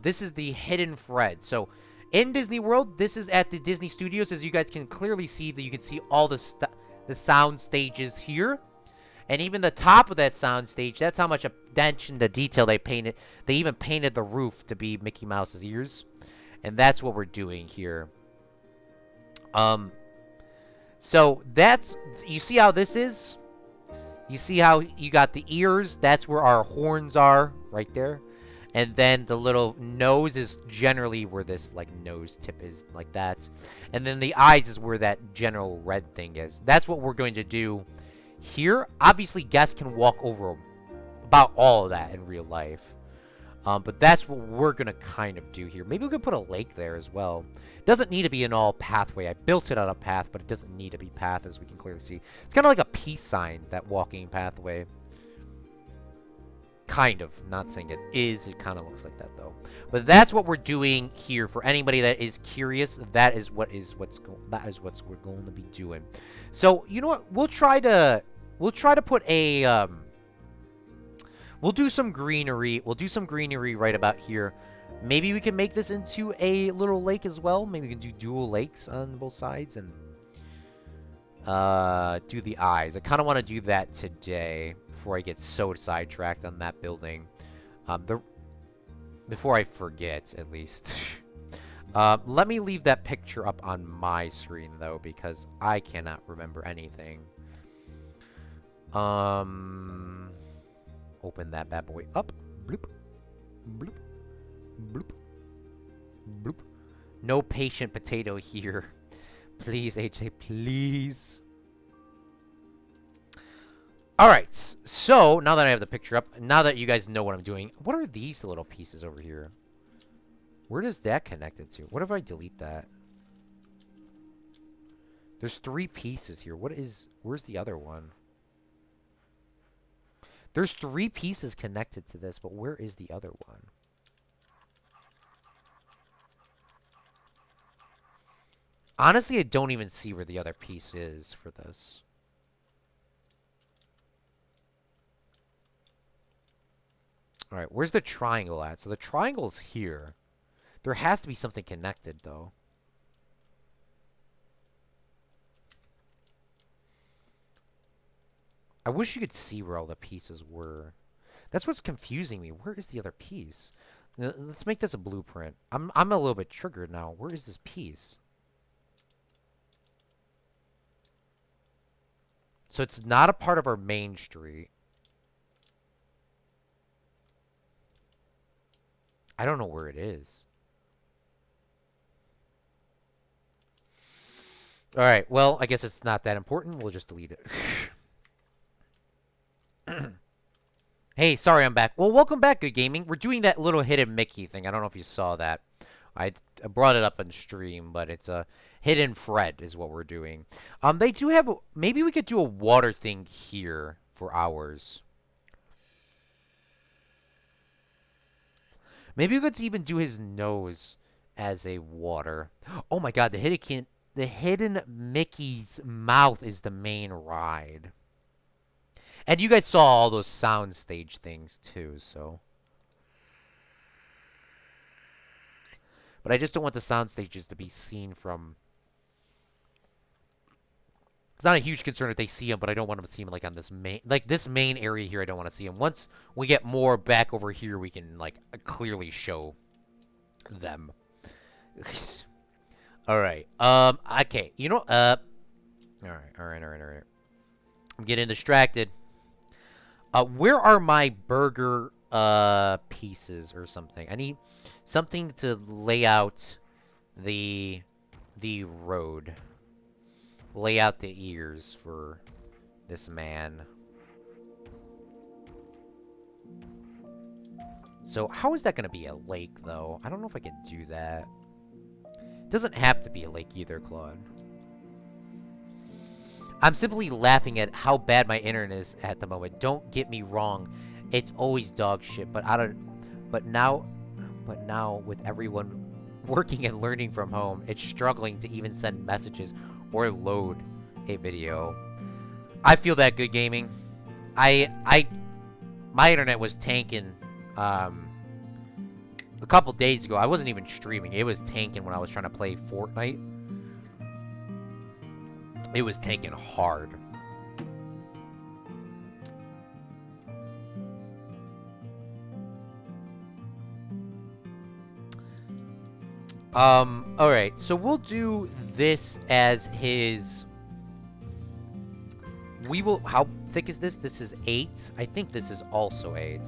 This is the hidden Fred. So in Disney World, this is at the Disney Studios. As you guys can clearly see, that you can see all the sound stages here. And even the top of that sound stage, that's how much attention to detail they painted. They even painted the roof to be Mickey Mouse's ears. And that's what we're doing here. So that's, you see how this is? You see how you got the ears? That's where our horns are, right there. And then the little nose is generally where this, like, nose tip is, like that. And then the eyes is where that general red thing is. That's what we're going to do here. Obviously, guests can walk over about all of that in real life. But that's what we're going to kind of do here. Maybe we could put a lake there as well. It doesn't need to be an all pathway. I built it on a path, but it doesn't need to be path, as we can clearly see. It's kind of like a peace sign, that walking pathway. Kind of. Not saying it is. It kind of looks like that, though. But that's what we're doing here. For anybody that is curious, that is what we're going to be doing. So, you know what? We'll try to put a we'll do some greenery. We'll do some greenery right about here. Maybe we can make this into a little lake as well. Maybe we can do dual lakes on both sides and do the eyes. I kind of want to do that today before I get so sidetracked on that building. Before I forget, at least. Let me leave that picture up on my screen, though, because I cannot remember anything. Open that bad boy up. Bloop. Bloop. Bloop. Bloop. No patient potato here. Please, AJ, please. Alright, so now that I have the picture up, now that you guys know what I'm doing, what are these little pieces over here? Where does that connect it to? What if I delete that? There's 3 pieces here. Where's the other one? There's 3 pieces connected to this, but where is the other one? Honestly, I don't even see where the other piece is for this. Alright, where's the triangle at? So the triangle's here. There has to be something connected, though. I wish you could see where all the pieces were. That's what's confusing me. Where is the other piece? Let's make this a blueprint. I'm a little bit triggered now. Where is this piece? So it's not a part of our main street. I don't know where it is. Alright, well, I guess it's not that important. We'll just delete it. Hey, sorry I'm back. Well, welcome back, Good Gaming. We're doing that little hidden Mickey thing. I don't know if you saw that. I brought it up on stream, but it's a hidden Fred is what we're doing. They do have... maybe we could do a water thing here for ours. Maybe we could even do his nose as a water. Oh my god, the hidden Mickey's mouth is the main ride. And you guys saw all those soundstage things too, so. But I just don't want the sound stages to be seen from... It's not a huge concern if they see them, but I don't want them to see them like on this main... like this main area here, I don't want to see them. Once we get more back over here, we can like clearly show them. Alright. Okay. You know... Alright. I'm getting distracted. Where are my burger pieces or something? I need something to lay out the road. lay out the ears for this man. So how is that going to be a lake, though? I don't know if I can do that. It doesn't have to be a lake either, Claude. I'm simply laughing at how bad my internet is at the moment. Don't get me wrong. It's always dog shit, but now with everyone working and learning from home, it's struggling to even send messages or load a video. I feel that, Good Gaming. My internet was tanking a couple days ago. I wasn't even streaming. It was tanking when I was trying to play Fortnite. It was tanking hard. Alright, so we'll do this as his... We will... How thick is this? This is 8. I think this is also 8.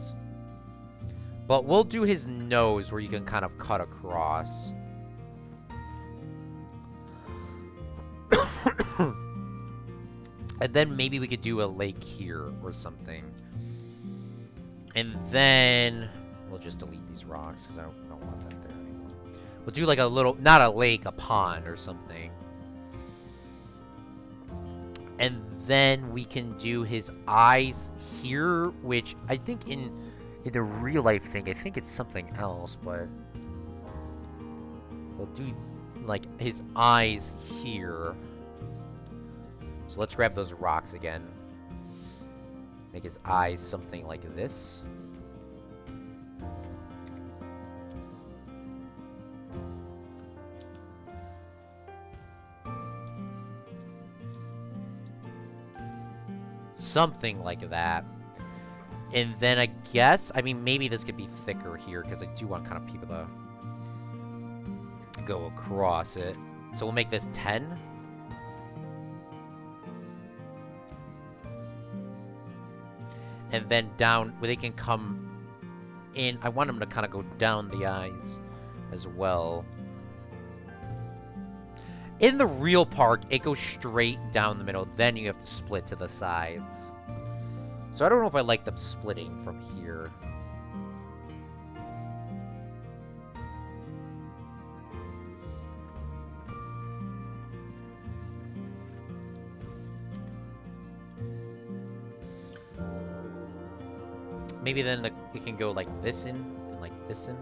But we'll do his nose where you can kind of cut across. And then maybe we could do a lake here or something. And then... We'll just delete these rocks because I don't want that there anymore. We'll do like a little... Not a lake, a pond or something. And then we can do his eyes here, which I think in the real life thing, I think it's something else, but... We'll do like his eyes here. So let's grab those rocks again. Make his eyes something like this. Something like that. And then I guess, I mean, maybe this could be thicker here because I do want kind of people to go across it. So we'll make this 10. And then down, where they can come in. I want them to kind of go down the eyes as well. In the real park, it goes straight down the middle. Then you have to split to the sides. So I don't know if I like them splitting from here. Maybe then it can go like this in and like this in.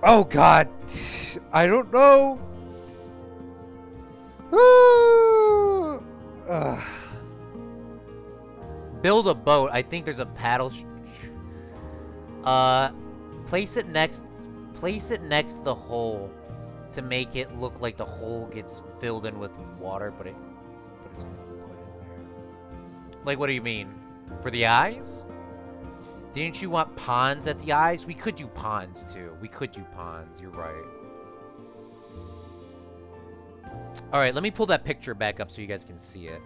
Oh God, I don't know. Build a boat. I think there's a paddle. Place it next the hole to make it look like the hole gets filled in with water, but it's gonna put it there. Like, what do you mean? For the eyes? Didn't you want ponds at the eyes? We could do ponds, too. We could do ponds. You're right. Alright, let me pull that picture back up so you guys can see it.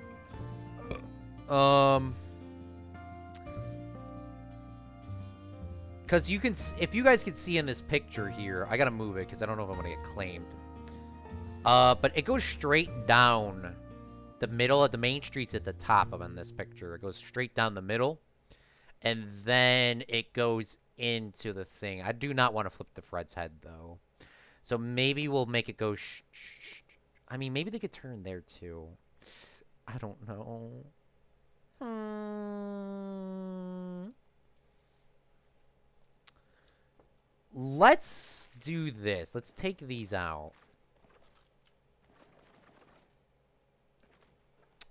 Because you can... If you guys can see in this picture here... I gotta move it because I don't know if I'm gonna get claimed. But it goes straight down the middle. The main street's at the top of in this picture. It goes straight down the middle. And then it goes into the thing. I do not want to flip the Fred's head, though. So maybe we'll make it go... I mean, maybe they could turn there, too. I don't know. Let's do this. Let's take these out.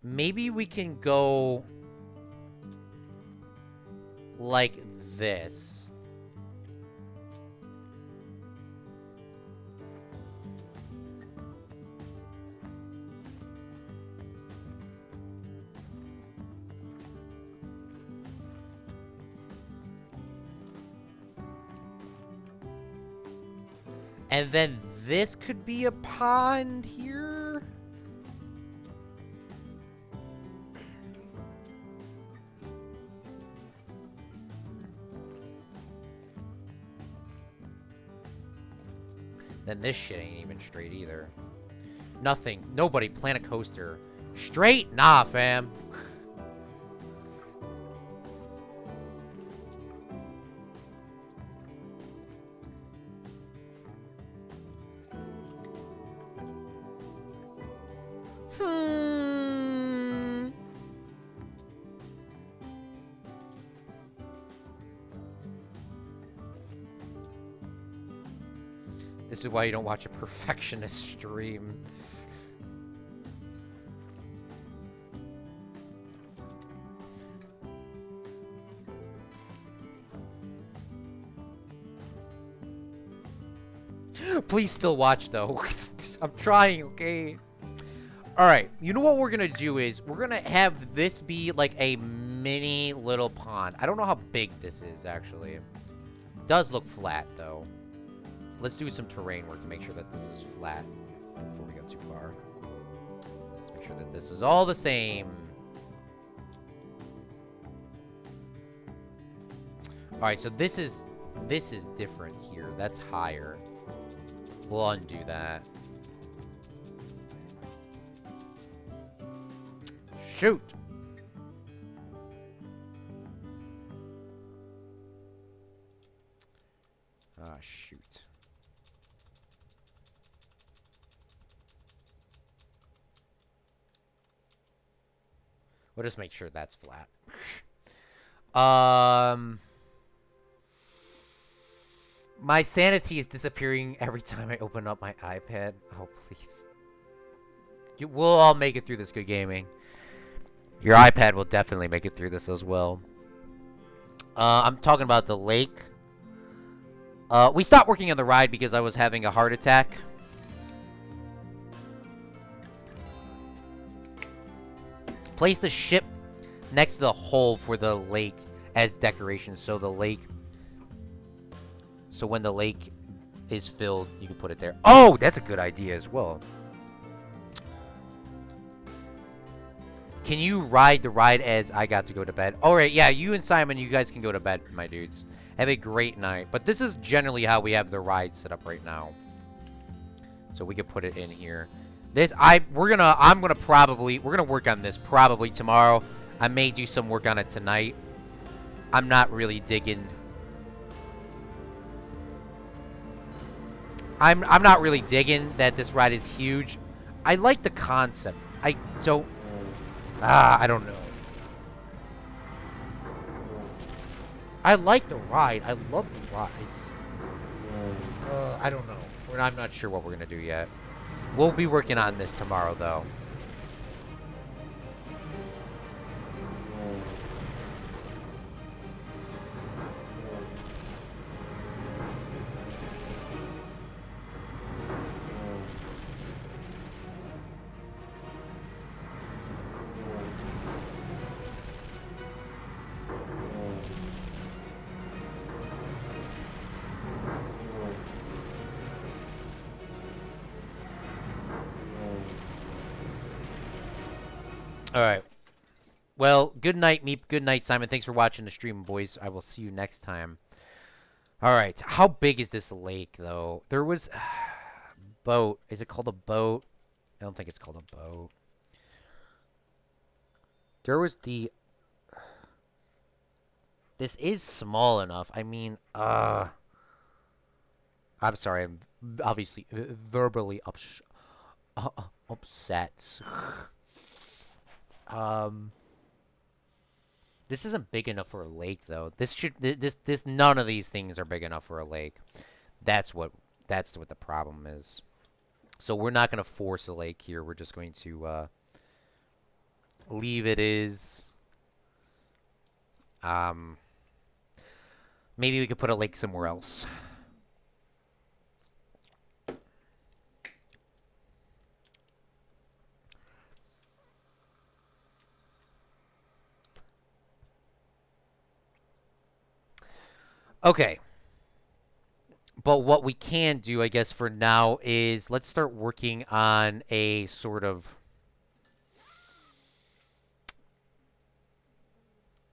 Maybe we can go... like this. And then this could be a pond here. Then this shit ain't even straight either. Nothing. Nobody. Plan a coaster. Straight? Nah, fam. This is why you don't watch a perfectionist stream. Please still watch, though. I'm trying, okay? Alright, you know what we're gonna do is, we're gonna have this be like a mini little pond. I don't know how big this is, actually. It does look flat, though. Let's do some terrain work to make sure that this is flat before we go too far. Let's make sure that this is all the same. Alright, so this is different here. That's higher. We'll undo that. Shoot! Ah, shoot. We'll just make sure that's flat. My sanity is disappearing every time I open up my iPad. Oh, please. We'll all make it through this, good gaming. Your iPad will definitely make it through this as well. I'm talking about the lake. We stopped working on the ride because I was having a heart attack. Place the ship next to the hole for the lake as decoration. So the lake... So when the lake is filled, you can put it there. Oh, that's a good idea as well. Can you ride the ride as I got to go to bed? All right, yeah, you and Simon, you guys can go to bed, my dudes. Have a great night. But this is generally how we have the ride set up right now. So we can put it in here. We're gonna work on this probably tomorrow. I may do some work on it tonight. I'm not really digging. I'm not really digging that this ride is huge. I like the concept. I don't know. I like the ride. I love the rides. I don't know. I'm not sure what we're gonna do yet. We'll be working on this tomorrow, though. Alright. Well, good night, Meep. Good night, Simon. Thanks for watching the stream, boys. I will see you next time. Alright. How big is this lake, though? There was... boat. Is it called a boat? I don't think it's called a boat. There was the... This is small enough. I mean, I'm sorry. I'm obviously verbally upset. This isn't big enough for a lake, though. None of these things are big enough for a lake. That's what the problem is. So we're not gonna force a lake here. We're just going to leave it is. Maybe we could put a lake somewhere else. Okay. But what we can do, I guess, for now is let's start working on a sort of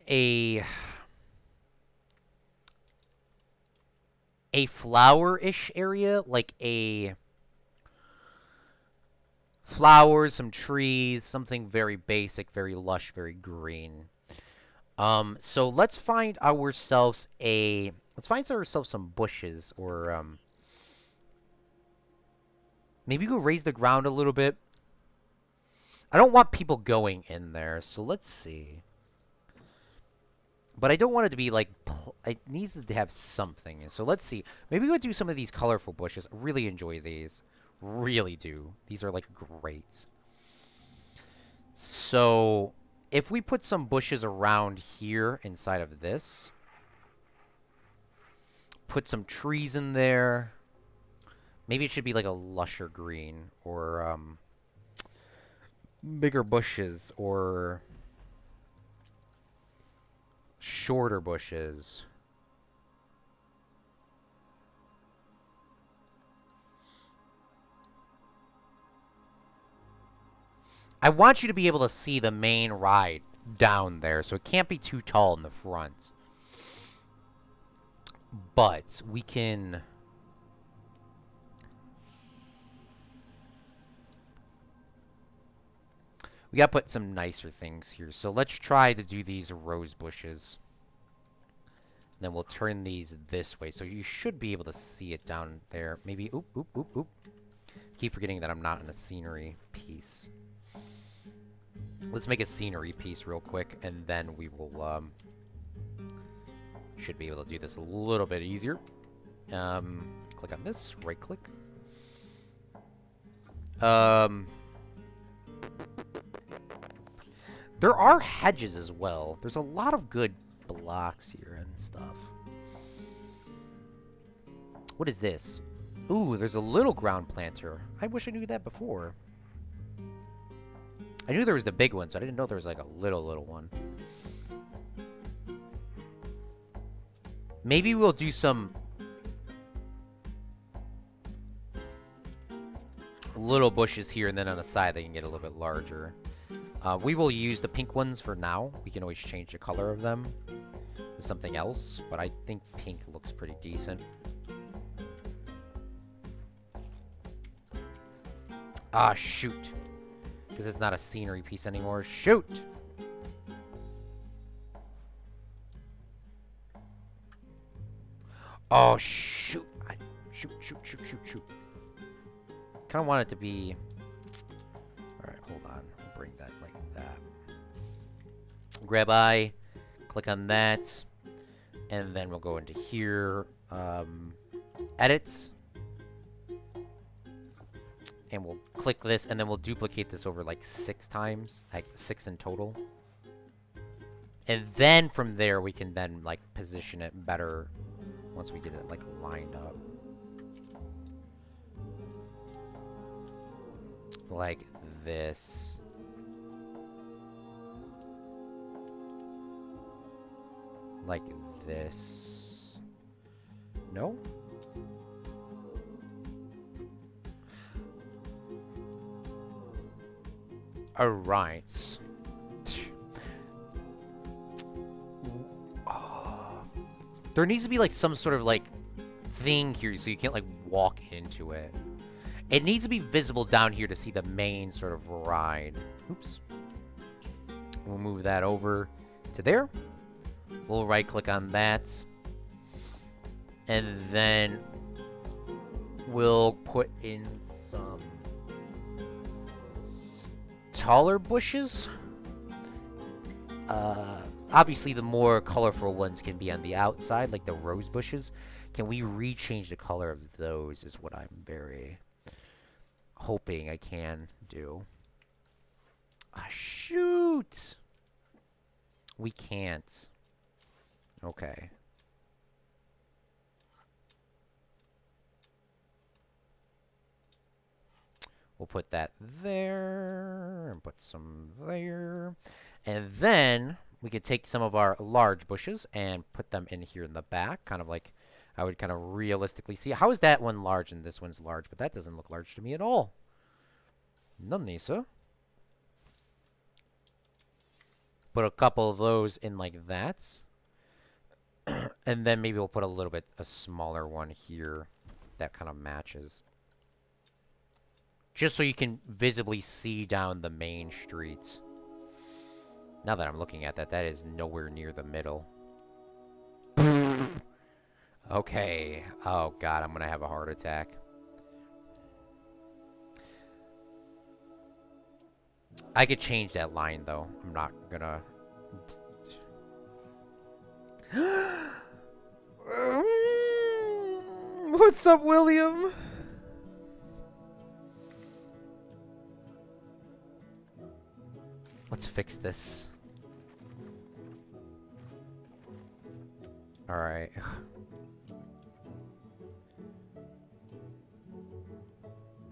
a flower-ish area, like a flowers, some trees, something very basic, very lush, very green. So let's find ourselves some bushes, or maybe go raise the ground a little bit. I don't want people going in there, so let's see. But I don't want it to be like, it needs to have something. So let's see. Maybe we'll do some of these colorful bushes. I really enjoy these. Really do. These are like great. So if we put some bushes around here inside of this, put some trees in there. Maybe it should be like a lusher green, or bigger bushes, or shorter bushes. I want you to be able to see the main ride down there, so it can't be too tall in the front. But we can... We gotta put some nicer things here. So let's try to do these rose bushes. Then we'll turn these this way, so you should be able to see it down there. Maybe, oop, oop, oop, oop. Keep forgetting that I'm not in a scenery piece. Let's make a scenery piece real quick, and then we will, should be able to do this a little bit easier. Click on this, right click. There are hedges as well. There's a lot of good blocks here and stuff. What is this? Ooh, there's a little ground planter. I wish I knew that before. I knew there was the big one, so I didn't know there was like a little one. Maybe we'll do some little bushes here, and then on the side they can get a little bit larger. We will use the pink ones for now. We can always change the color of them to something else, but I think pink looks pretty decent. Ah, shoot. Because it's not a scenery piece anymore. Shoot! Oh, shoot. Shoot. Kind of want it to be... Alright, hold on. We'll bring that like that. Grab eye. Click on that. And then we'll go into here. Edit. And we'll click this, and then we'll duplicate this over like 6 times. Like 6 in total. And then from there, we can then like position it better once we get it like lined up. Like this. Like this. No? Alright. There needs to be like some sort of like thing here so you can't like walk into it. It needs to be visible down here to see the main sort of ride. Oops. We'll move that over to there. We'll right click on that. And then we'll put in some taller bushes. Obviously, the more colorful ones can be on the outside, like the rose bushes. Can we rechange the color of those is what I'm very hoping I can do. Ah, shoot! We can't. Okay. We'll put that there, and put some there. And then we could take some of our large bushes and put them in here in the back, kind of like I would kind of realistically see. How is that one large and this one's large? But that doesn't look large to me at all. None of these, sir. Put a couple of those in like that. And then maybe we'll put a smaller one here that kind of matches. Just so you can visibly see down the main streets. Now that I'm looking at that, that is nowhere near the middle. Okay. Oh, God, I'm going to have a heart attack. I could change that line, though. I'm not going to... What's up, William? Let's fix this. Alright.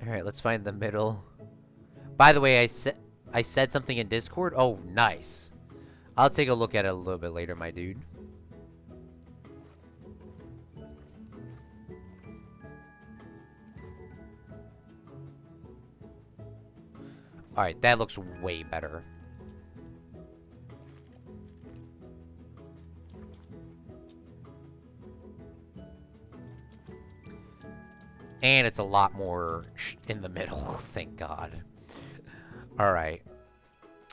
Alright, let's find the middle. By the way, I said something in Discord. Oh, nice. I'll take a look at it a little bit later, my dude. Alright, that looks way better. And it's a lot more in the middle, thank God. Alright.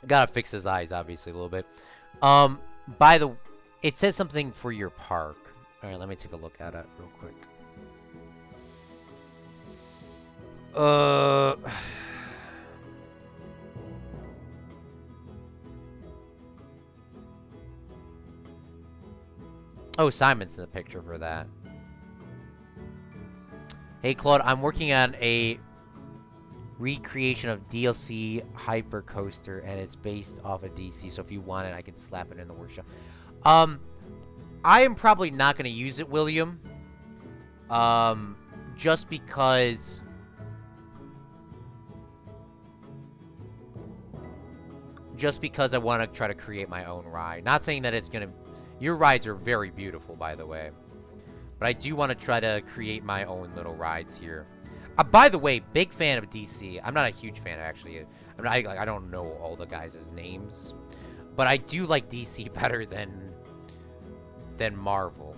Gotta fix his eyes, obviously, a little bit. By the... It says something for your park. Alright, let me take a look at it real quick. Oh, Simon's in the picture for that. Hey, Claude, I'm working on a recreation of DLC Hyper Coaster, and it's based off of DC, so if you want it, I can slap it in the workshop. I am probably not going to use it, William. Just because... I want to try to create my own ride. Not saying that it's going to... Your rides are very beautiful, by the way. But I do want to try to create my own little rides here. By the way, big fan of DC. I'm not a huge fan, actually. I don't know all the guys' names. But I do like DC better than Marvel.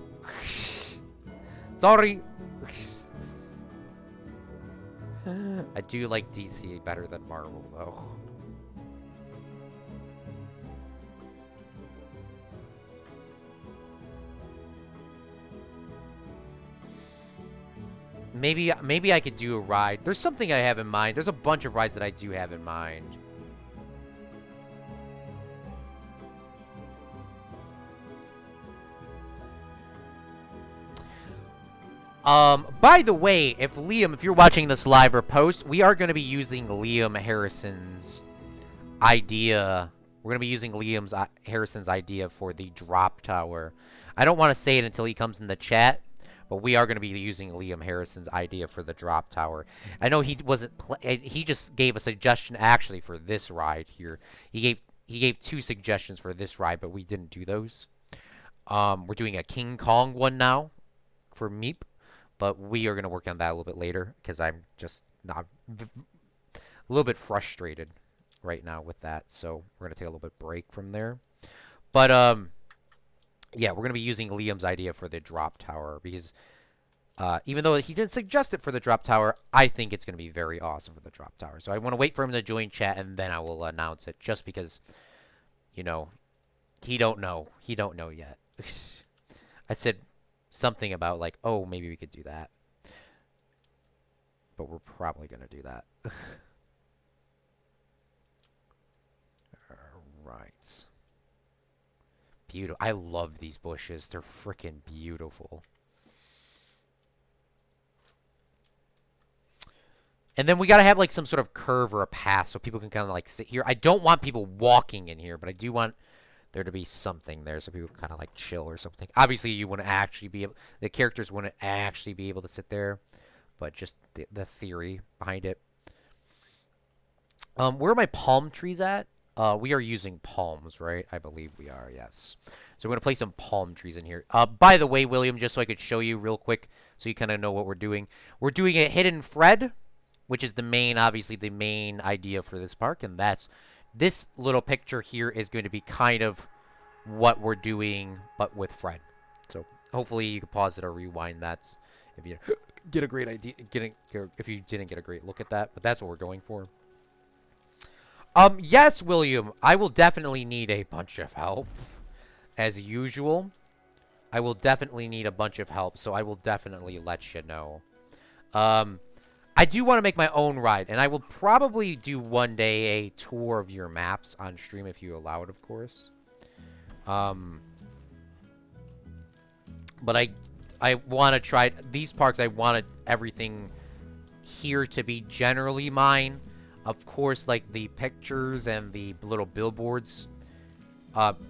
Sorry. I do like DC better than Marvel, though. Maybe I could do a ride. There's something I have in mind. There's a bunch of rides that I do have in mind. By the way, if you're watching this live or post, we are going to be using Liam Harrison's idea. We're going to be using Harrison's idea for the drop tower. I don't want to say it until he comes in the chat. But we are going to be using Liam Harrison's idea for the drop tower. I know he wasn't. He just gave a suggestion actually for this ride here. He gave 2 suggestions for this ride, but we didn't do those. We're doing a King Kong one now for Meep, but we are going to work on that a little bit later because I'm just not a little bit frustrated right now with that. So we're going to take a little bit break from there. But yeah, we're going to be using Liam's idea for the drop tower because even though he didn't suggest it for the drop tower, I think it's going to be very awesome for the drop tower. So I want to wait for him to join chat, and then I will announce it just because, you know, he don't know. He don't know yet. I said something about, like, oh, maybe we could do that. But we're probably going to do that. All right. Beautiful. I love these bushes. They're freaking beautiful. And then we got to have like some sort of curve or a path so people can kind of like sit here. I don't want people walking in here, but I do want there to be something there so people can kind of like chill or something. Obviously, you wouldn't actually be able, the characters wouldn't actually be able to sit there, but just the theory behind it. Where are my palm trees at? We are using palms, right? I believe we are, yes. So we're going to place some palm trees in here. By the way, William, just so I could show you real quick so you kind of know what we're doing. We're doing a hidden Fred, which is the main, obviously, the main idea for this park. And that's, this little picture here is going to be kind of what we're doing, but with Fred. So hopefully you can pause it or rewind that if you get a great idea, if you didn't get a great look at that, but that's what we're going for. Yes, William, I will definitely need a bunch of help, as usual. I will definitely need a bunch of help, so I will definitely let you know. I do want to make my own ride, and I will probably do one day a tour of your maps on stream if you allow it, of course. But I want to try these parks. I wanted everything here to be generally mine. Of course, like the pictures and the little billboards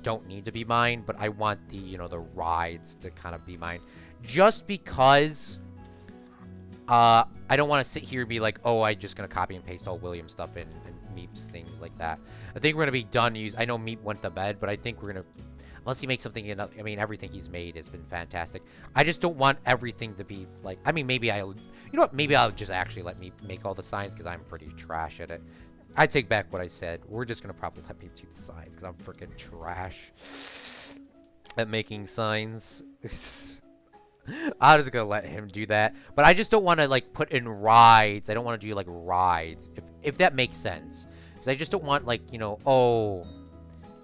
don't need to be mine, but I want the, you know, the rides to kind of be mine. Just because I don't want to sit here and be like, oh, I'm just going to copy and paste all William stuff and Meep's things like that. I think we're going to be done. I know Meep went to bed, but I think we're going to, unless he makes something, I mean, everything he's made has been fantastic. I just don't want everything to be like, I mean, maybe you know what, maybe I'll just actually let me make all the signs because I'm pretty trash at it. I take back what I said. We're just going to probably let me do the signs because I'm freaking trash at making signs. I'm just going to let him do that. But I just don't want to, like, put in rides. I don't want to do, like, rides, if that makes sense. Because I just don't want, like, you know, oh,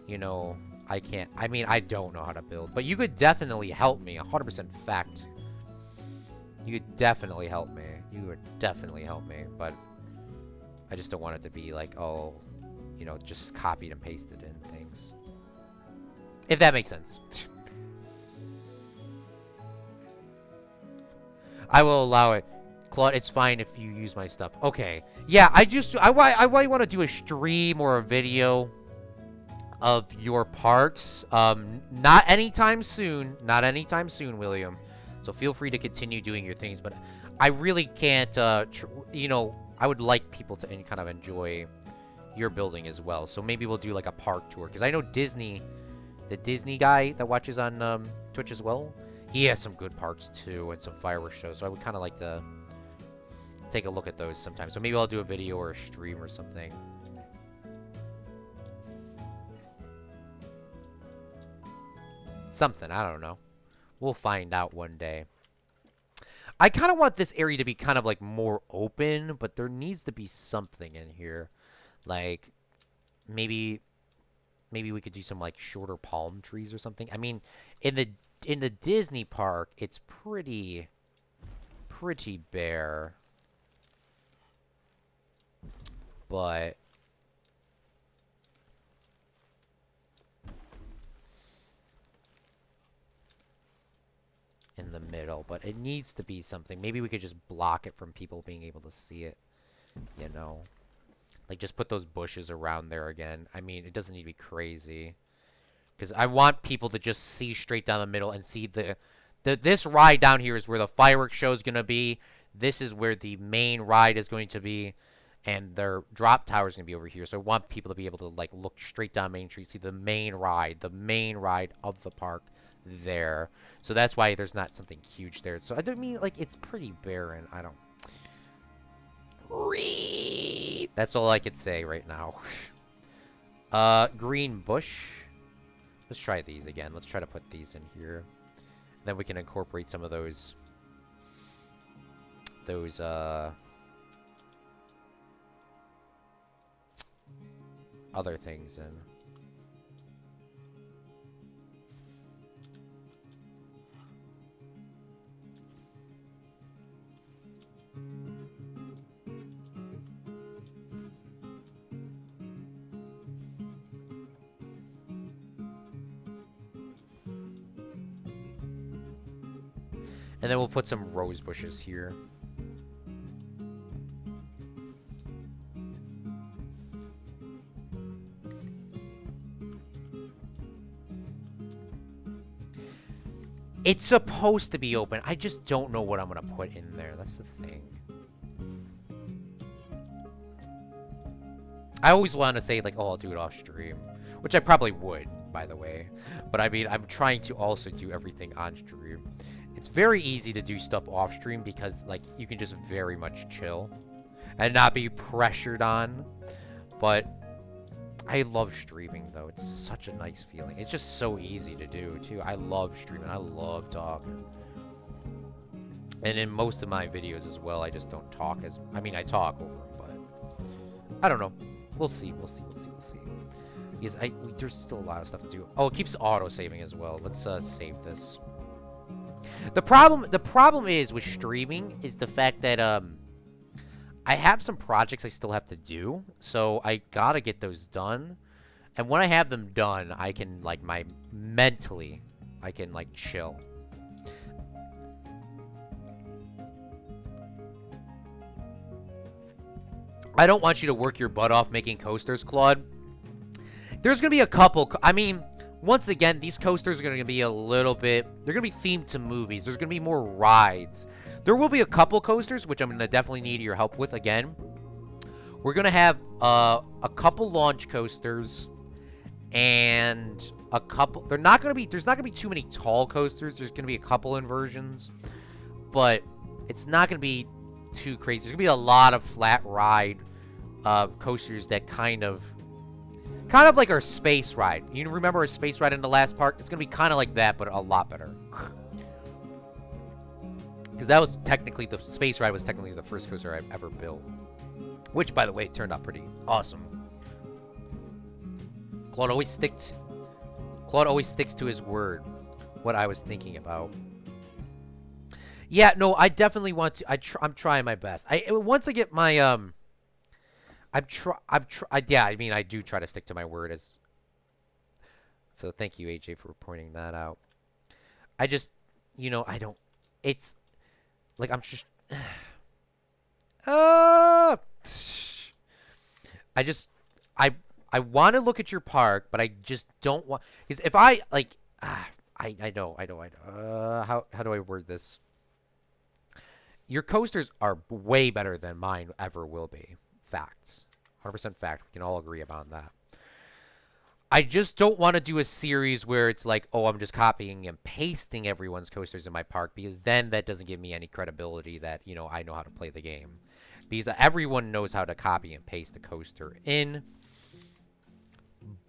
you know, I can't. I mean, I don't know how to build. But you could definitely help me. 100% fact. You could definitely help me. You would definitely help me. But I just don't want it to be like, oh, you know, just copied and pasted in things. If that makes sense. I will allow it. Claude, it's fine if you use my stuff. Okay. Yeah, I want to do a stream or a video of your parks. Not anytime soon. Not anytime soon, William. So feel free to continue doing your things. But I really can't, you know, I would like people to kind of enjoy your building as well. So maybe we'll do like a park tour. Because I know Disney, the Disney guy that watches on Twitch as well, he has some good parks too and some fireworks shows. So I would kind of like to take a look at those sometime. So maybe I'll do a video or a stream or something. Something, I don't know. We'll find out one day. I kind of want this area to be kind of like more open, but there needs to be something in here. Like maybe we could do some like shorter palm trees or something. I mean, in the Disney park, it's pretty bare. But in the middle, but it needs to be something. Maybe we could just block it from people being able to see it, you know. Like just put those bushes around there again. I mean, it doesn't need to be crazy. Because I want people to just see straight down the middle and see this ride down here is where the fireworks show is going to be. This is where the main ride is going to be. And their drop tower is going to be over here. So I want people to be able to like look straight down Main Street, see the main ride of the park there. So that's why there's not something huge there. So I don't mean like it's pretty barren. I don't. That's all I could say right now. Green bush. Let's try these again. Let's try to put these in here. Then we can incorporate some of those other things in. And then we'll put some rose bushes here. It's supposed to be open. I just don't know what I'm going to put in there. That's the thing. I always want to say, like, oh, I'll do it off stream. Which I probably would, by the way. But, I mean, I'm trying to also do everything on stream. It's very easy to do stuff off stream because, like, you can just very much chill. And not be pressured on. But I love streaming, though. It's such a nice feeling. It's just so easy to do, too. I love streaming. I love talking. And in most of my videos as well, I just don't talk as... I mean, I talk over them, but... I don't know. We'll see. Because there's still a lot of stuff to do. Oh, it keeps auto-saving as well. Let's save this. The problem is with streaming is the fact that I have some projects I still have to do, so I gotta get those done. And when I have them done, I can like mentally, I can like chill. I don't want you to work your butt off making coasters, Claude. There's gonna be a couple. I mean, once again, these coasters are gonna be a little bit. They're gonna be themed to movies. There's gonna be more rides. There will be a couple coasters, which I'm gonna definitely need your help with again. We're gonna have a couple launch coasters and a couple. There's not gonna be too many tall coasters. There's gonna be a couple inversions, but it's not gonna be too crazy. There's gonna be a lot of flat ride coasters that kind of like our space ride. You remember our space ride in the last park? It's gonna be kind of like that, but a lot better. Because that was technically, the space ride was technically the first coaster I've ever built. Which, by the way, turned out pretty awesome. Claude always sticks to his word. What I was thinking about. Yeah, no, I definitely want to. I'm trying my best. Once I get my yeah, I mean, I do try to stick to my word as. So thank you, AJ, for pointing that out. I just, I don't. It's like I'm just. I want to look at your park, but I just don't want, because if I like, I know. How do I word this? Your coasters are way better than mine ever will be. Facts. 100% fact. We can all agree upon that. I just don't want to do a series where it's like, oh, I'm just copying and pasting everyone's coasters in my park, because then that doesn't give me any credibility that, I know how to play the game. Because everyone knows how to copy and paste a coaster in.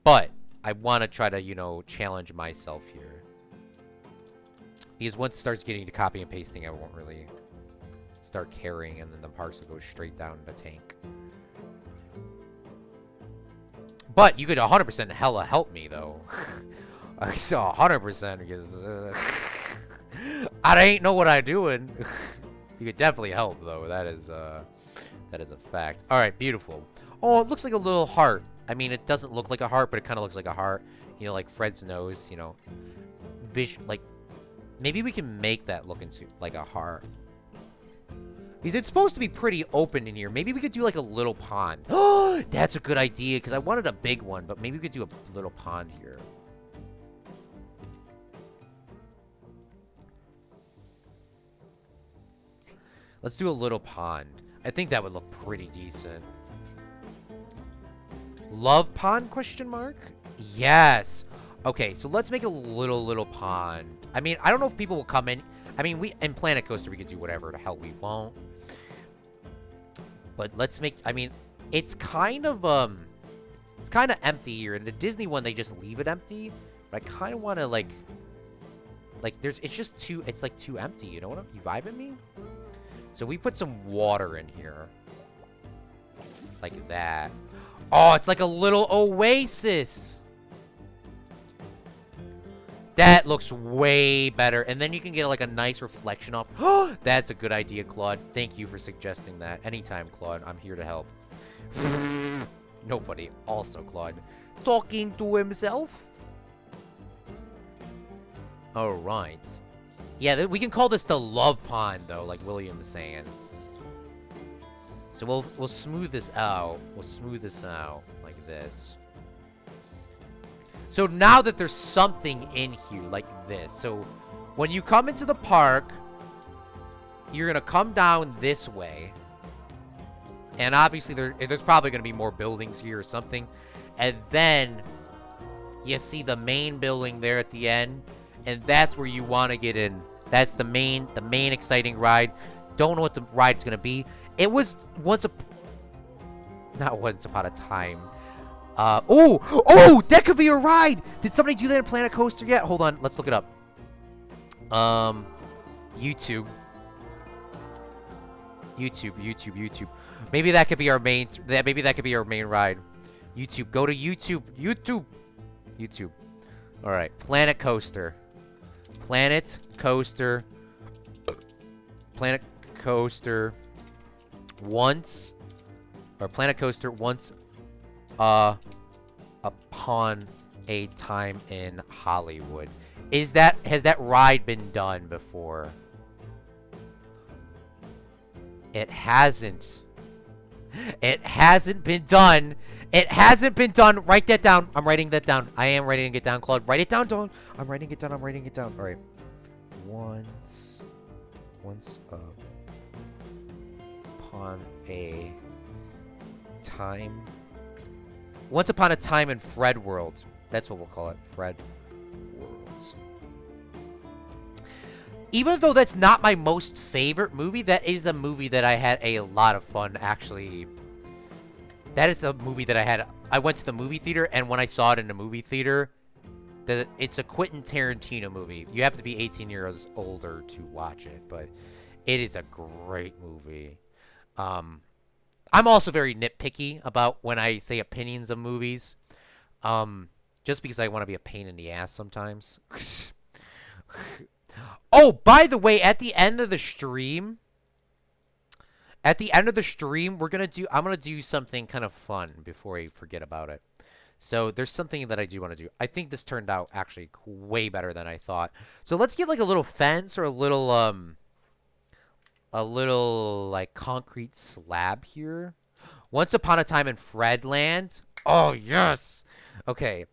But I want to try to, challenge myself here. Because once it starts getting to copy and pasting, I won't really start caring, and then the parks will go straight down the tank. But you could 100% hella help me, though. I saw 100% because I ain't know what I'm doing. You could definitely help, though. That is a fact. All right, beautiful. Oh, it looks like a little heart. I mean, it doesn't look like a heart, but it kind of looks like a heart. Like Fred's nose. Like maybe we can make that look into like a heart. Because it's supposed to be pretty open in here. Maybe we could do like a little pond. Oh, that's a good idea, because I wanted a big one, but maybe we could do a little pond here. Let's do a little pond. I think that would look pretty decent. Love pond, question mark? Yes. Okay, so let's make a little pond. I mean, I don't know if people will come in. I mean, in Planet Coaster, we could do whatever the hell we want. But let's make, I mean, it's kind of empty here. In the Disney one, they just leave it empty. But I kind of want to, like, it's like too empty. You know what? You vibing me? So we put some water in here. Like that. Oh, it's like a little oasis. That looks way better. And then you can get like a nice reflection off. Oh, that's a good idea, Claude. Thank you for suggesting that. Anytime, Claude. I'm here to help. Nobody. Also, Claude. Talking to himself. All right. Yeah, we can call this the love pond, though, like William's saying. So we'll smooth this out. We'll smooth this out like this. So now that there's something in here like this. So when you come into the park, you're going to come down this way. And obviously there's probably going to be more buildings here or something. And then you see the main building there at the end. And that's where you want to get in. That's the main exciting ride. Don't know what the ride's going to be. It was not once upon a time. Oh, that could be a ride. Did somebody do that in Planet Coaster yet? Hold on, let's look it up. YouTube. YouTube. Maybe that could be our main. Maybe that could be our main ride. YouTube. Go to YouTube. YouTube. All right. Planet Coaster. Planet Coaster. Planet Coaster. Once upon a time in Hollywood. Has that ride been done before? It hasn't. It hasn't been done. It hasn't been done. Write that down. I'm writing that down. I am writing it down, Claude. Write it down, Dawn. I'm writing it down. I'm writing it down. All right. Once upon a time. Once upon a time in Fred World. That's what we'll call it. Fred Worlds. Even though that's not my most favorite movie, that is a movie that I had a lot of fun, actually. That is a movie that I went to the movie theater, and when I saw it in the movie theater, it's a Quentin Tarantino movie. You have to be 18 years older to watch it, but it is a great movie. I'm also very nitpicky about when I say opinions of movies. Just because I want to be a pain in the ass sometimes. Oh, by the way, at the end of the stream, I'm gonna do something kind of fun before I forget about it. So there's something that I do want to do. I think this turned out actually way better than I thought. So let's get like a little fence or a little like concrete slab here. Once upon a time in Fredland. Oh yes. Okay.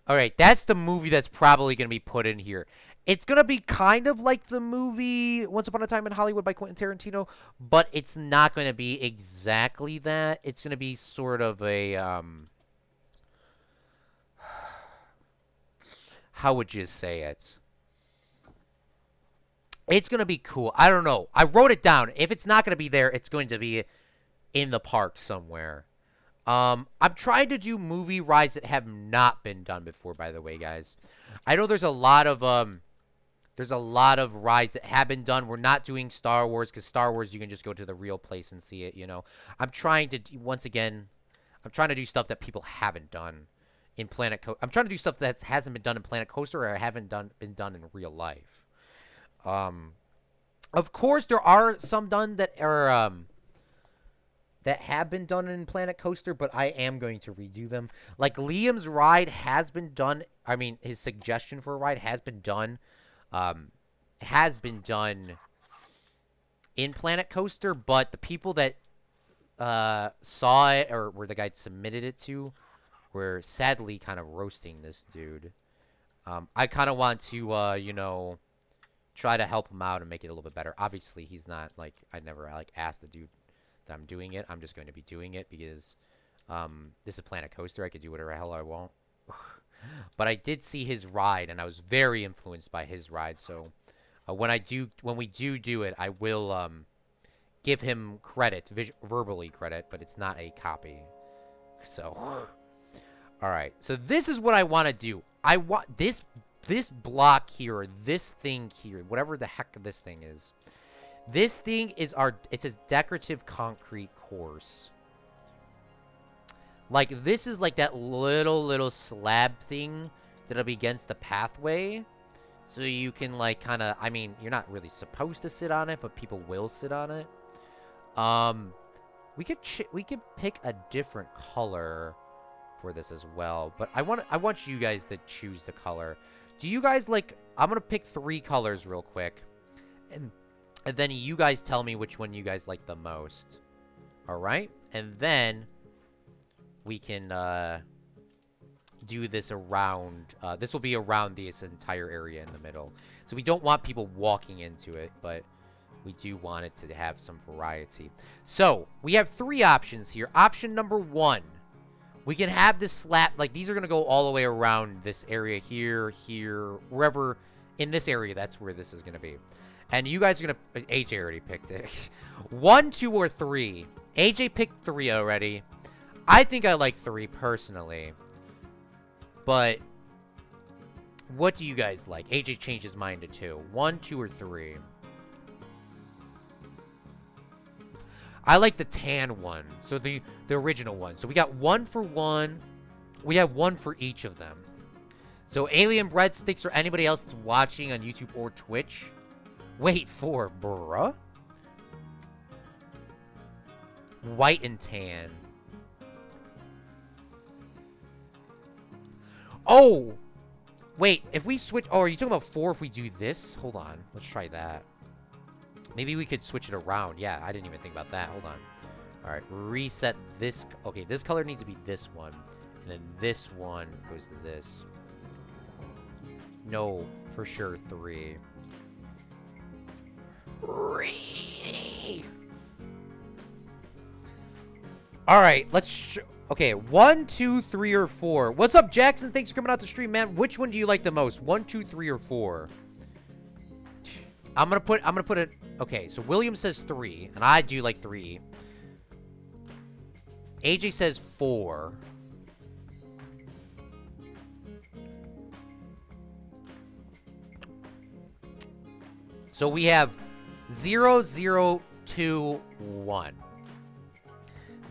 All right, that's the movie that's probably going to be put in here. It's going to be kind of like the movie Once Upon a Time in Hollywood by Quentin Tarantino, but it's not going to be exactly that. It's going to be sort of a, how would you say it? It's going to be cool. I don't know. I wrote it down. If it's not going to be there, it's going to be in the park somewhere. I'm trying to do movie rides that have not been done before, by the way, guys. I know there's a lot of rides that have been done. We're not doing Star Wars because Star Wars you can just go to the real place and see it, you know. I'm trying to do stuff that people haven't done in Planet Coaster. I'm trying to do stuff that hasn't been done in Planet Coaster or been done in real life. Of course there are some done that are that have been done in Planet Coaster, but I am going to redo them. Like, Liam's ride has been done. I mean, his suggestion for a ride has been done. In Planet Coaster, but the people that saw it or where the guy submitted it to were sadly kind of roasting this dude. I kind of want to, you know, try to help him out and make it a little bit better. Obviously, he's not, like, I never, like, asked the dude that I'm doing it. I'm just going to be doing it because this is a Planet Coaster. I could do whatever the hell I want. But I did see his ride, and I was very influenced by his ride. So when we do it, I will give him credit, verbally credit, but it's not a copy. So, all right. So this is what I want to do. I want this block here, or this thing here, whatever the heck this thing is. This thing is it's a decorative concrete course. Like, this is like that little slab thing that'll be against the pathway. So you can, like, kind of, I mean, you're not really supposed to sit on it, but people will sit on it. We could pick a different color for this as well. But I want you guys to choose the color. Do you guys like, I'm going to pick 3 colors real quick. And then you guys tell me which one you guys like the most. All right? And then we can do this around. This will be around this entire area in the middle. So we don't want people walking into it, but we do want it to have some variety. So we have 3 options here. Option number 1. We can have this slab. Like, these are going to go all the way around this area here, wherever. In this area, that's where this is going to be. And you guys are going to... AJ already picked it. 1, 2, or 3. AJ picked 3 already. I think I like 3 personally. But what do you guys like? AJ changed his mind to 2. 1, 2, or 3. I like the tan one. So the original one. So we got 1 for 1. We have 1 for each of them. So alien breadsticks or anybody else that's watching on YouTube or Twitch. Wait for, bruh. White and tan. Oh! Wait, if we switch... Oh, are you talking about 4 if we do this? Hold on. Let's try that. Maybe we could switch it around. Yeah, I didn't even think about that. Hold on. Alright, reset this... Okay, this color needs to be this one. And then this one goes to this. No, for sure, 3. Alright, let's... Okay, 1, 2, 3, or 4. What's up, Jackson? Thanks for coming out to stream, man. Which one do you like the most? 1, 2, 3, or 4? I'm gonna put it... Okay, so William says 3, and I do like 3. AJ says 4. So we have 0, 0, 2, 1.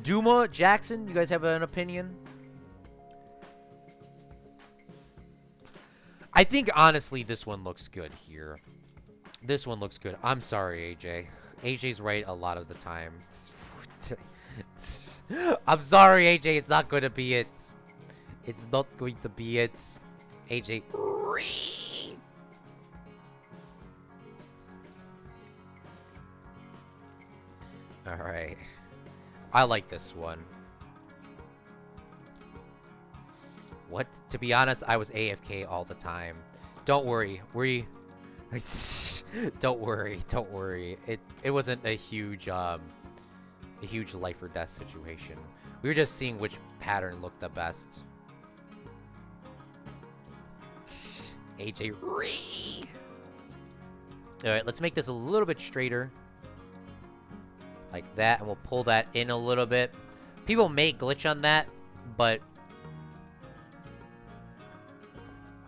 Duma, Jackson, you guys have an opinion? I think, honestly, this one looks good here. This one looks good. I'm sorry, AJ. AJ's right a lot of the time. I'm sorry, AJ. It's not going to be it. It's not going to be it. AJ. Alright. I like this one. What? To be honest, I was AFK all the time. Don't worry. Don't worry. Don't worry. It wasn't a huge life or death situation. We were just seeing which pattern looked the best. AJ. Alright, let's make this a little bit straighter. Like that, and we'll pull that in a little bit. People may glitch on that, but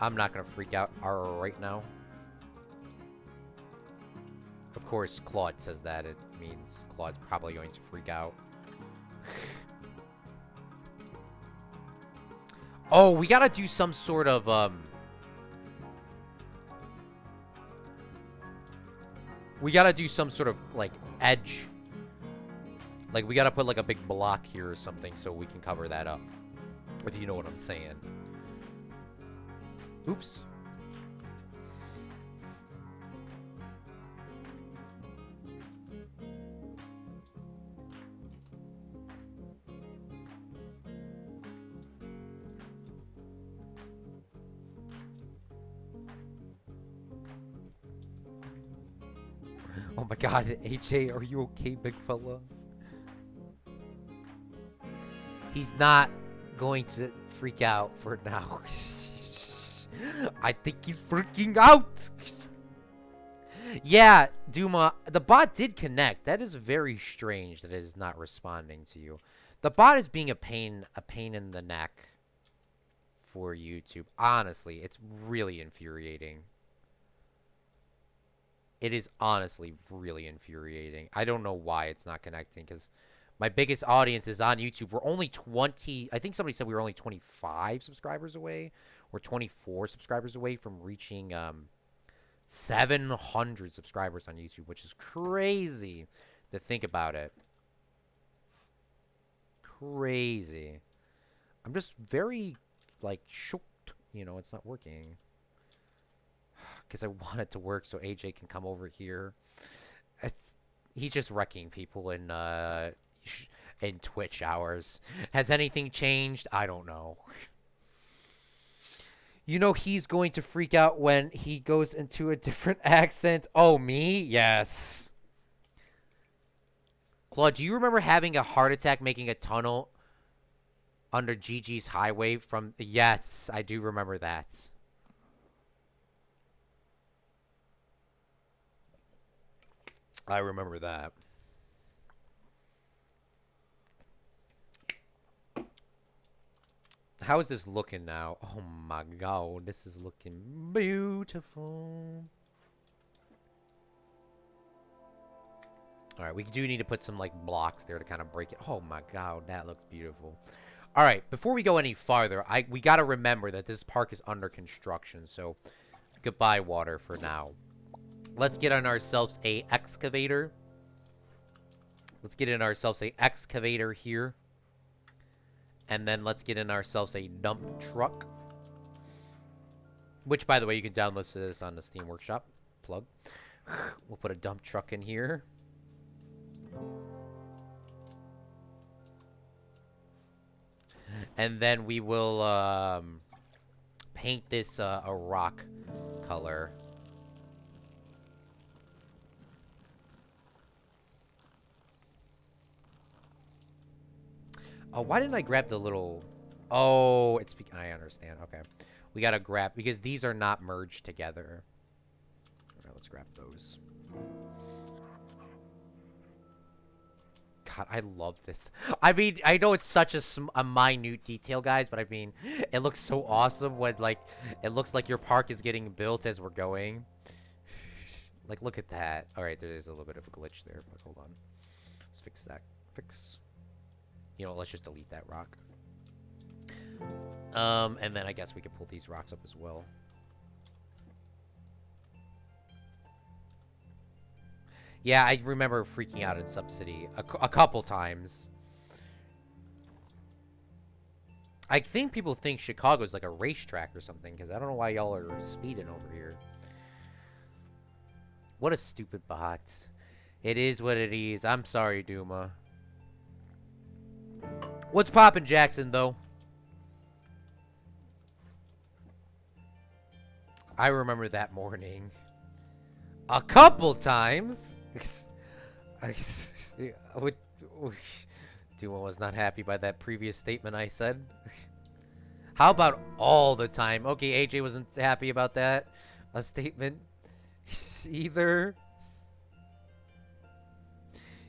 I'm not gonna freak out right now. Of course, Claude says that. It means Claude's probably going to freak out. Oh, we gotta do some sort of, we gotta do some sort of, like, edge. Like, we gotta put, like, a big block here or something so we can cover that up. If you know what I'm saying. Oops. Oh my god, AJ, are you okay, big fella? He's not going to freak out for now. I think he's freaking out. Yeah, Duma, the bot did connect. That is very strange that it is not responding to you. The bot is being a pain in the neck for YouTube. Honestly, it's really infuriating. It is honestly really infuriating. I don't know why it's not connecting, because my biggest audience is on YouTube. We're only 20... I think somebody said we were only 25 subscribers away. We're 24 subscribers away from reaching 700 subscribers on YouTube, which is crazy to think about it. Crazy. I'm just very, like, shocked. You know, it's not working. Because I want it to work so AJ can come over here. He's just wrecking people in Twitch hours. Has anything changed? I don't know. You know he's going to freak out when he goes into a different accent. Oh, me? Yes. Claude, do you remember having a heart attack making a tunnel under Gigi's highway from... Yes, I do remember that. I remember that. How is this looking now? Oh my god, this is looking beautiful. All right, we do need to put some like blocks there to kind of break it. Oh my god, that looks beautiful. All right, before we go any farther, we got to remember that this park is under construction, so goodbye water for now. Let's get on ourselves a excavator. Let's get in ourselves a excavator here. And then let's get in ourselves a dump truck. Which, by the way, you can download this on the Steam Workshop. Plug. We'll put a dump truck in here. And then we will paint this a rock color. Oh, why didn't I grab the little... Oh, it's... I understand. Okay. We gotta grab... Because these are not merged together. Alright, let's grab those. God, I love this. I mean, I know it's such a minute detail, guys, but I mean, it looks so awesome when, like, it looks like your park is getting built as we're going. Like, look at that. Alright, there's a little bit of a glitch there, but hold on. Let's fix that. Fix... You know, let's just delete that rock. And then I guess we could pull these rocks up as well. Yeah, I remember freaking out in Subcity a couple times. I think people think Chicago's like a racetrack or something, because I don't know why y'all are speeding over here. What a stupid bot. It is what it is. I'm sorry, Duma. What's poppin', Jackson, though? I remember that morning. A couple times. Duma was not happy by that previous statement I said. How about all the time? Okay, AJ wasn't happy about that. A statement. Either.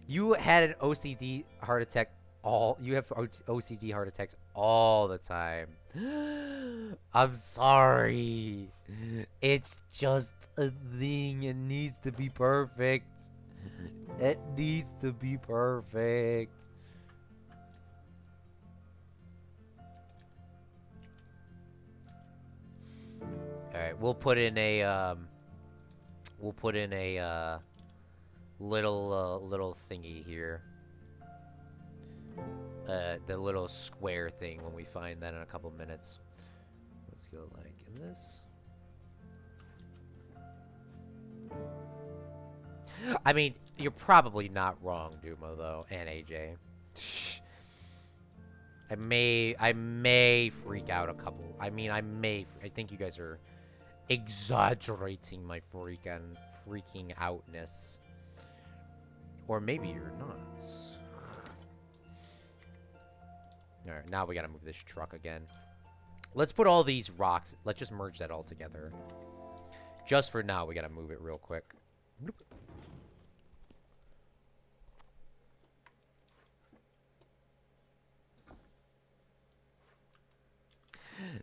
You had an OCD heart attack. You have OCD heart attacks all the time. I'm sorry. It's just a thing. It needs to be perfect. It needs to be perfect. Alright, we'll put in a little thingy here. The little square thing when we find that in a couple minutes. Let's go like in this. I mean, you're probably not wrong, Duma, though, and AJ. I may freak out a couple. I mean, I think you guys are exaggerating my freaking outness. Or maybe you're not. Alright, now we gotta move this truck again. Let's put all these rocks. Let's just merge that all together. Just for now, we gotta move it real quick. Bloop.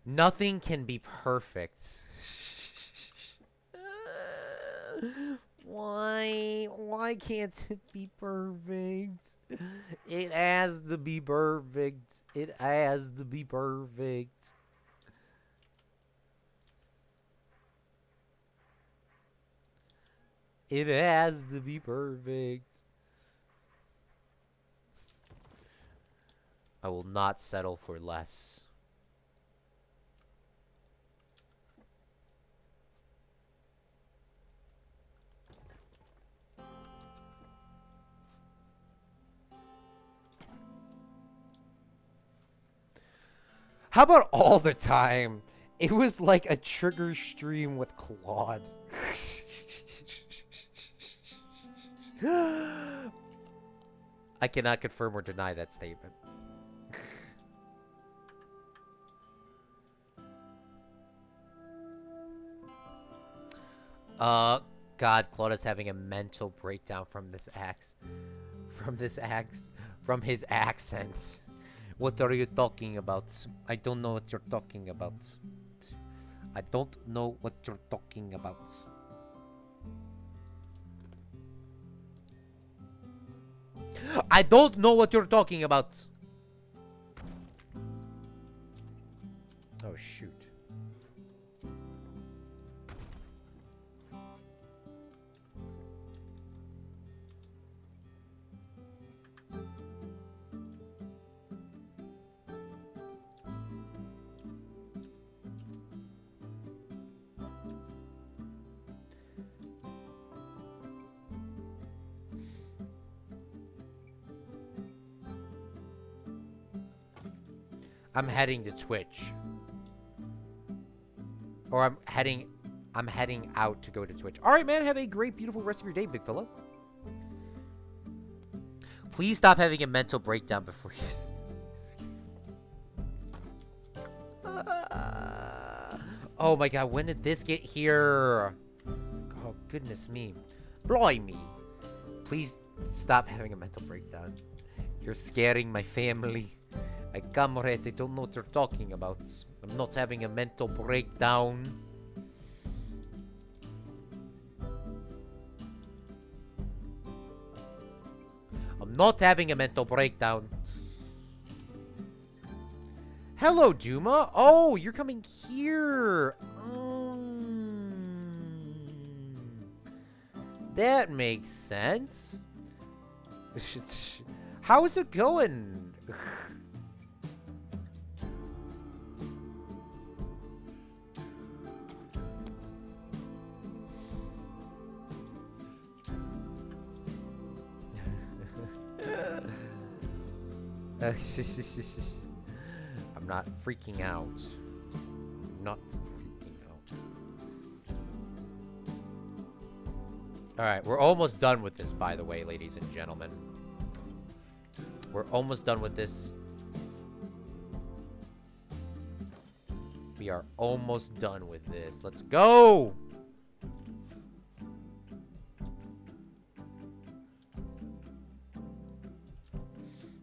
Nothing can be perfect. Why can't it be perfect? It has to be perfect. It has to be perfect. It has to be perfect. I will not settle for less. How about all the time? It was like a trigger stream with Claude. I cannot confirm or deny that statement. God, Claude is having a mental breakdown from this axe. From his accent. What are you talking about? I don't know what you're talking about. I don't know what you're talking about. I don't know what you're talking about. Oh, shoot. I'm heading to Twitch. Or I'm heading out to go to Twitch. All right, man. Have a great, beautiful rest of your day, big fella. Please stop having a mental breakdown before you... Oh, my God. When did this get here? Oh, goodness me. Blimey. Please stop having a mental breakdown. You're scaring my family. My comrades, I don't know what you're talking about. I'm not having a mental breakdown. I'm not having a mental breakdown. Hello, Duma. Oh, you're coming here. That makes sense. How's it going? I'm not freaking out. I'm not freaking out. Alright, we're almost done with this, by the way, ladies and gentlemen. We're almost done with this. We are almost done with this. Let's go!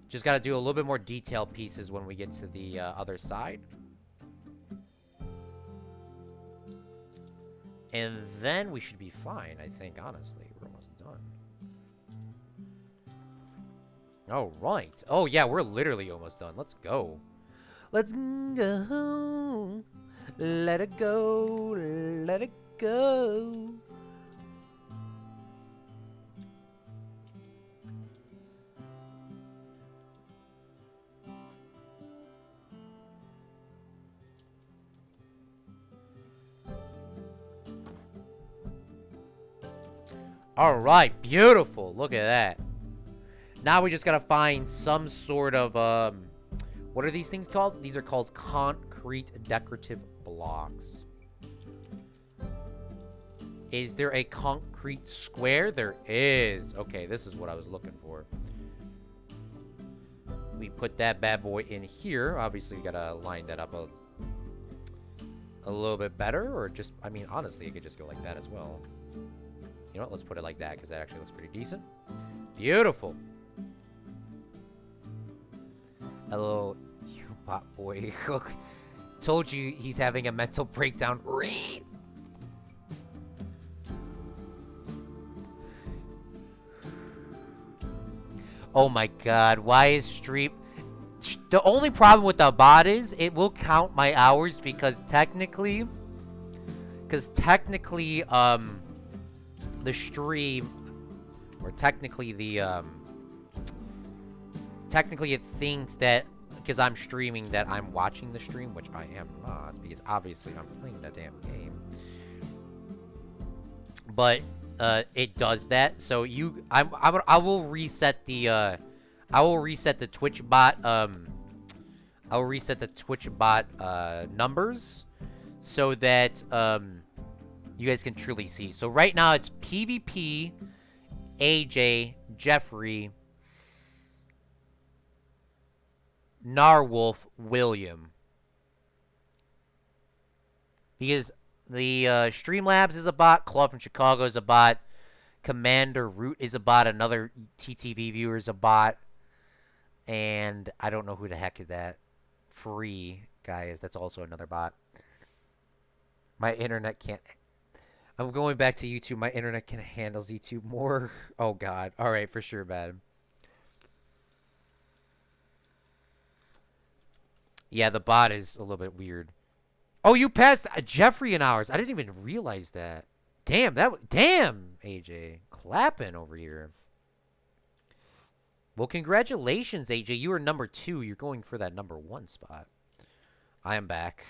Just got to do a little bit more detailed pieces when we get to the other side. And then we should be fine, I think, honestly. We're almost done. All right. Oh, yeah, we're literally almost done. Let's go. Let's go. Let it go. Let it go. All right, beautiful. Look at that. Now we just gotta find some sort of, what are these things called? These are called concrete decorative blocks. Is there a concrete square? There is. Okay, this is what I was looking for. We put that bad boy in here. Obviously, we gotta line that up a little bit better, or just, I mean, honestly, it could just go like that as well. You know what? Let's put it like that, because that actually looks pretty decent. Beautiful. Hello, you bot boy. Told you he's having a mental breakdown. Read. Oh my God. Why is stream... The only problem with the bot is it will count my hours because technically... the stream, or technically it thinks that because I'm streaming that I'm watching the stream, which I am not, because obviously I'm playing the damn game. But it does that, so I will reset the Twitch bot I will reset the Twitch bot numbers so that you guys can truly see. So right now it's PvP, AJ, Jeffrey, Narwolf, William. Because the Streamlabs is a bot, Claude from Chicago is a bot, Commander Root is a bot, another TTV viewer is a bot, and I don't know who the heck is that. Free guy is. That's also another bot. My internet can't... I'm going back to YouTube. My internet can handle YouTube more. Oh, God. All right, for sure, bad. Yeah, the bot is a little bit weird. Oh, you passed Jeffrey in ours. I didn't even realize that. Damn, damn, AJ. Clapping over here. Well, congratulations, AJ. You are number 2. You're going for that number 1 spot. I am back.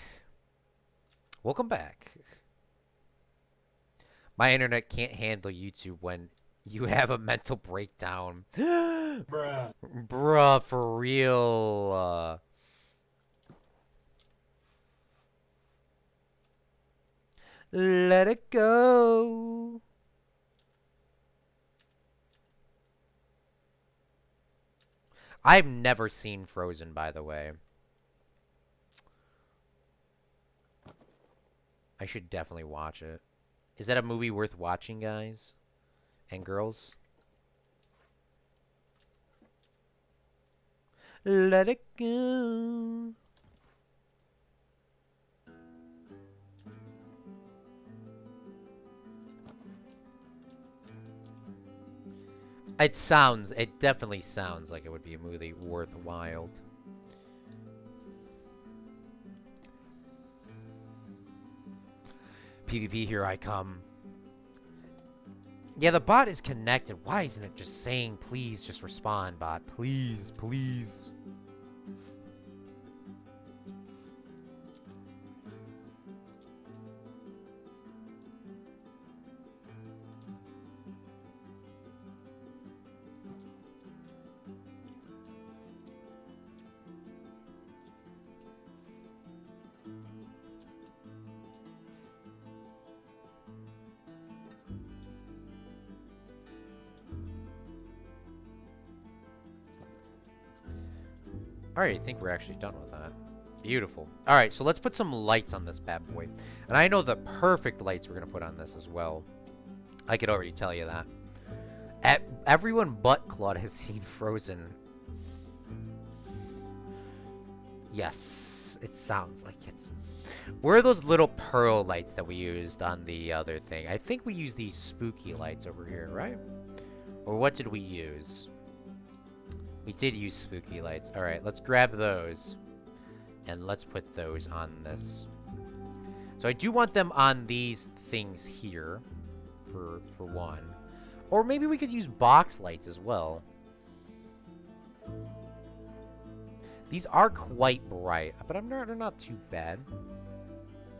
Welcome back. My internet can't handle YouTube when you have a mental breakdown. Bruh. Bruh, for real. Let it go. I've never seen Frozen, by the way. I should definitely watch it. Is that a movie worth watching, guys and girls? Let it go. It definitely sounds like it would be a movie worthwhile. PvP, here I come. Yeah, the bot is connected. Why isn't it just saying, please just respond, bot? Please, please. Alright, I think we're actually done with that. Beautiful. Alright, so let's put some lights on this bad boy. And I know the perfect lights we're going to put on this as well. I could already tell you that. Everyone but Claude has seen Frozen. Yes, it sounds like it's... Where are those little pearl lights that we used on the other thing? I think we used these spooky lights over here, right? Or what did we use? We did use spooky lights. Alright, let's grab those. And let's put those on this. So I do want them on these things here. For one. Or maybe we could use box lights as well. These are quite bright. But they're not too bad.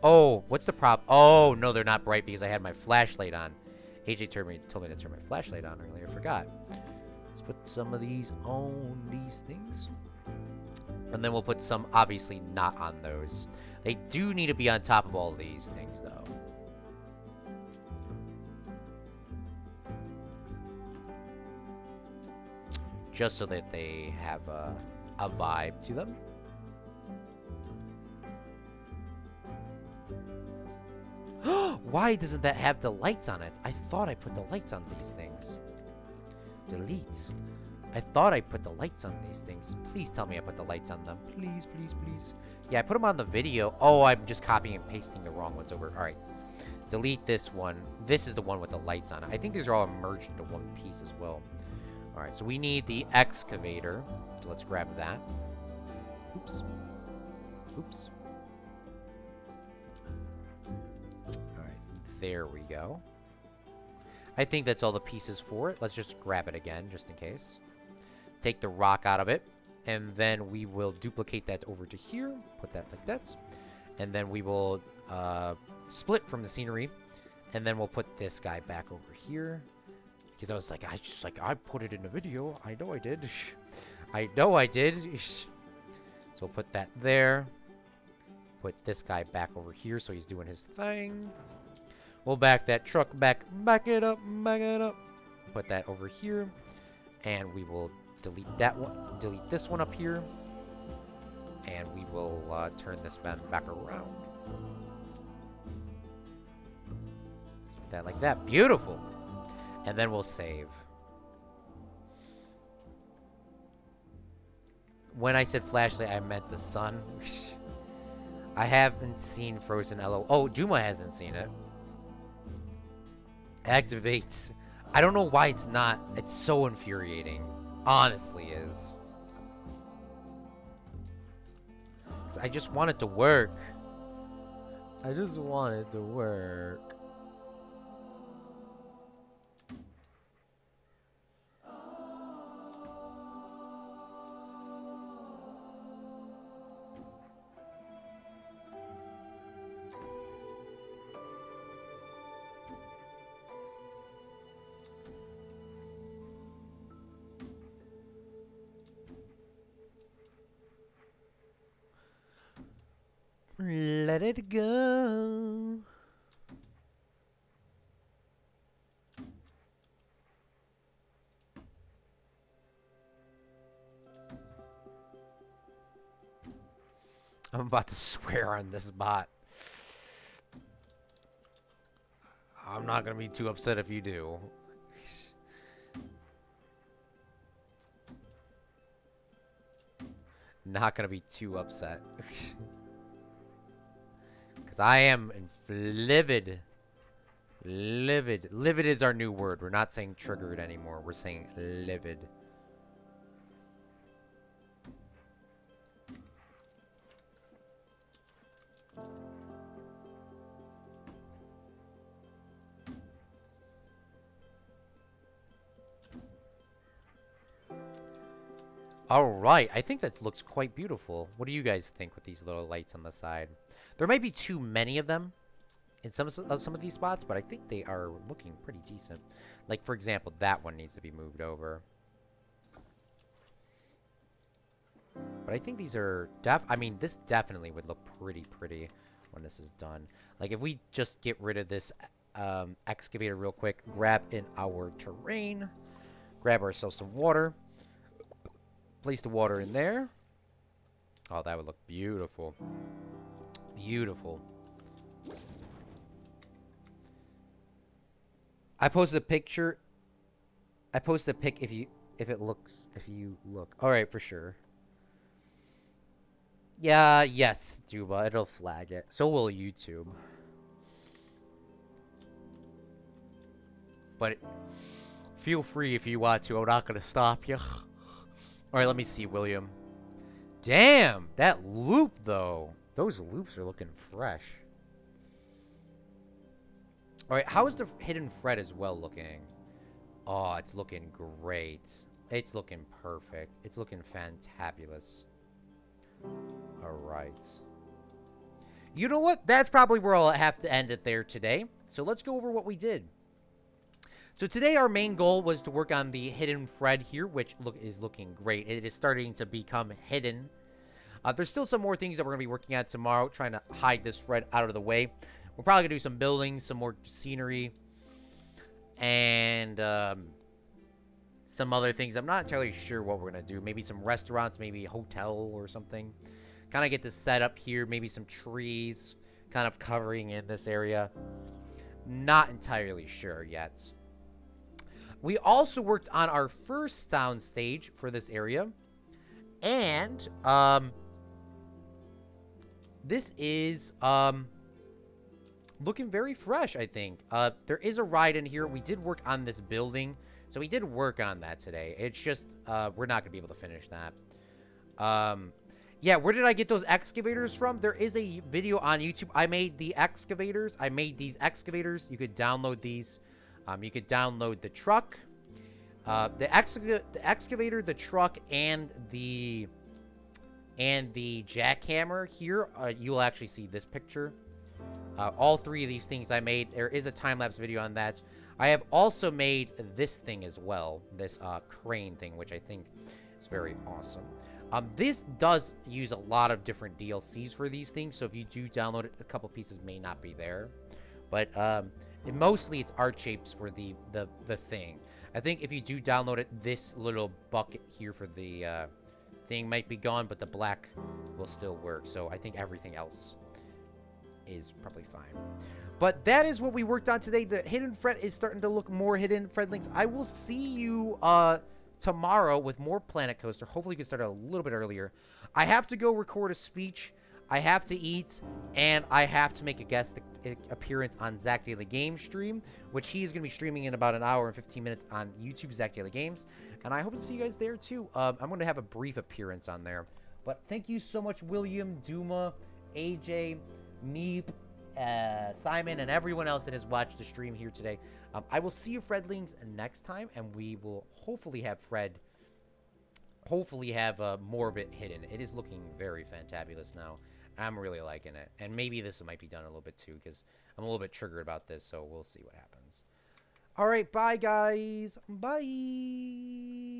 Oh, what's the problem? Oh, no, they're not bright because I had my flashlight on. AJ told me to turn my flashlight on earlier. I forgot. Let's put some of these on these things. And then we'll put some, obviously, not on those. They do need to be on top of all these things, though. Just so that they have a vibe to them. Why doesn't that have the lights on it? I thought I put the lights on these things. Delete. I thought I put the lights on these things. Please tell me I put the lights on them. Please, please, please. Yeah, I put them on the video. Oh, I'm just copying and pasting the wrong ones over. All right. Delete this one. This is the one with the lights on it. I think these are all merged into one piece as well. All right, so we need the excavator. So let's grab that. Oops. Oops. All right, there we go. I think that's all the pieces for it. Let's just grab it again, just in case. Take the rock out of it. And then we will duplicate that over to here. Put that like that. And then we will split from the scenery. And then we'll put this guy back over here. Because I was like, I put it in the video. I know I did. I know I did. So we'll put that there. Put this guy back over here so he's doing his thing. We'll back that truck back. Back it up. Back it up. Put that over here. And we will delete that one. Delete this one up here. And we will turn this man back around. That like that. Beautiful. And then we'll save. When I said flashlight, I meant the sun. I haven't seen Frozen LO. Oh, Duma hasn't seen it. Activates. I don't know why it's not. It's so infuriating. Honestly is. I just want it to work. I just want it to work. Let it go. I'm about to swear on this bot. I'm not gonna be too upset if you do. Not gonna be too upset. Because I am livid. Livid. Livid is our new word. We're not saying triggered anymore. We're saying livid. Alright, I think that looks quite beautiful. What do you guys think with these little lights on the side? There might be too many of them in some of these spots, but I think they are looking pretty decent. Like, for example, that one needs to be moved over. But I think these are... I mean, this definitely would look pretty when this is done. Like, if we just get rid of this excavator real quick, grab in our terrain, grab ourselves some water, place the water in there. Oh, that would look beautiful. Beautiful. I posted a picture. I posted a pic if you look. All right, for sure. Yeah, yes, Duba, it'll flag it. So will YouTube. But feel free if you want to. I'm not gonna stop you. All right, let me see, William. Damn, that loop though. Those loops are looking fresh. All right, how is the hidden thread as well looking? Oh, it's looking great. It's looking perfect. It's looking fantabulous. All right. You know what? That's probably where I'll have to end it there today. So let's go over what we did. So today our main goal was to work on the hidden thread here, which is looking great. It is starting to become hidden. There's still some more things that we're going to be working on tomorrow, trying to hide this thread out of the way. We're probably going to do some buildings, some more scenery, and some other things. I'm not entirely sure what we're going to do. Maybe some restaurants, maybe a hotel or something. Kind of get this set up here. Maybe some trees kind of covering in this area. Not entirely sure yet. We also worked on our first sound stage for this area. And this is looking very fresh, I think. There is a ride in here. We did work on this building. So we did work on that today. It's just, we're not going to be able to finish that. Yeah, where did I get those excavators from? There is a video on YouTube. I made the excavators. I made these excavators. You could download these. You could download the truck. The excavator, the truck, and the jackhammer here. You will actually see this picture. All three of these things I made. There is a time-lapse video on that. I have also made this thing as well. This crane thing, which I think is very awesome. This does use a lot of different DLCs for these things. So if you do download it, a couple pieces may not be there. But mostly it's art shapes for the thing. I think if you do download it, this little bucket here for the thing might be gone, but the black will still work. So I think everything else is probably fine. But that is what we worked on today. The hidden thread is starting to look more hidden. Threadlinks, I will see you tomorrow with more Planet Coaster. Hopefully you can start a little bit earlier. I have to go record a speech. I have to eat, and I have to make a guest appearance on Zach Daily Games stream, which he is going to be streaming in about an hour and 15 minutes on YouTube, Zach Daily Games. And I hope to see you guys there, too. I'm going to have a brief appearance on there. But thank you so much, William, Duma, AJ, Meep, Simon, and everyone else that has watched the stream here today. I will see you, Fredlings, next time, and we will hopefully have Fred. Hopefully, have more of it hidden. It is looking very fantabulous now. I'm really liking it, and maybe this might be done a little bit too, because I'm a little bit triggered about this. So we'll see what happens. All right, bye guys. Bye.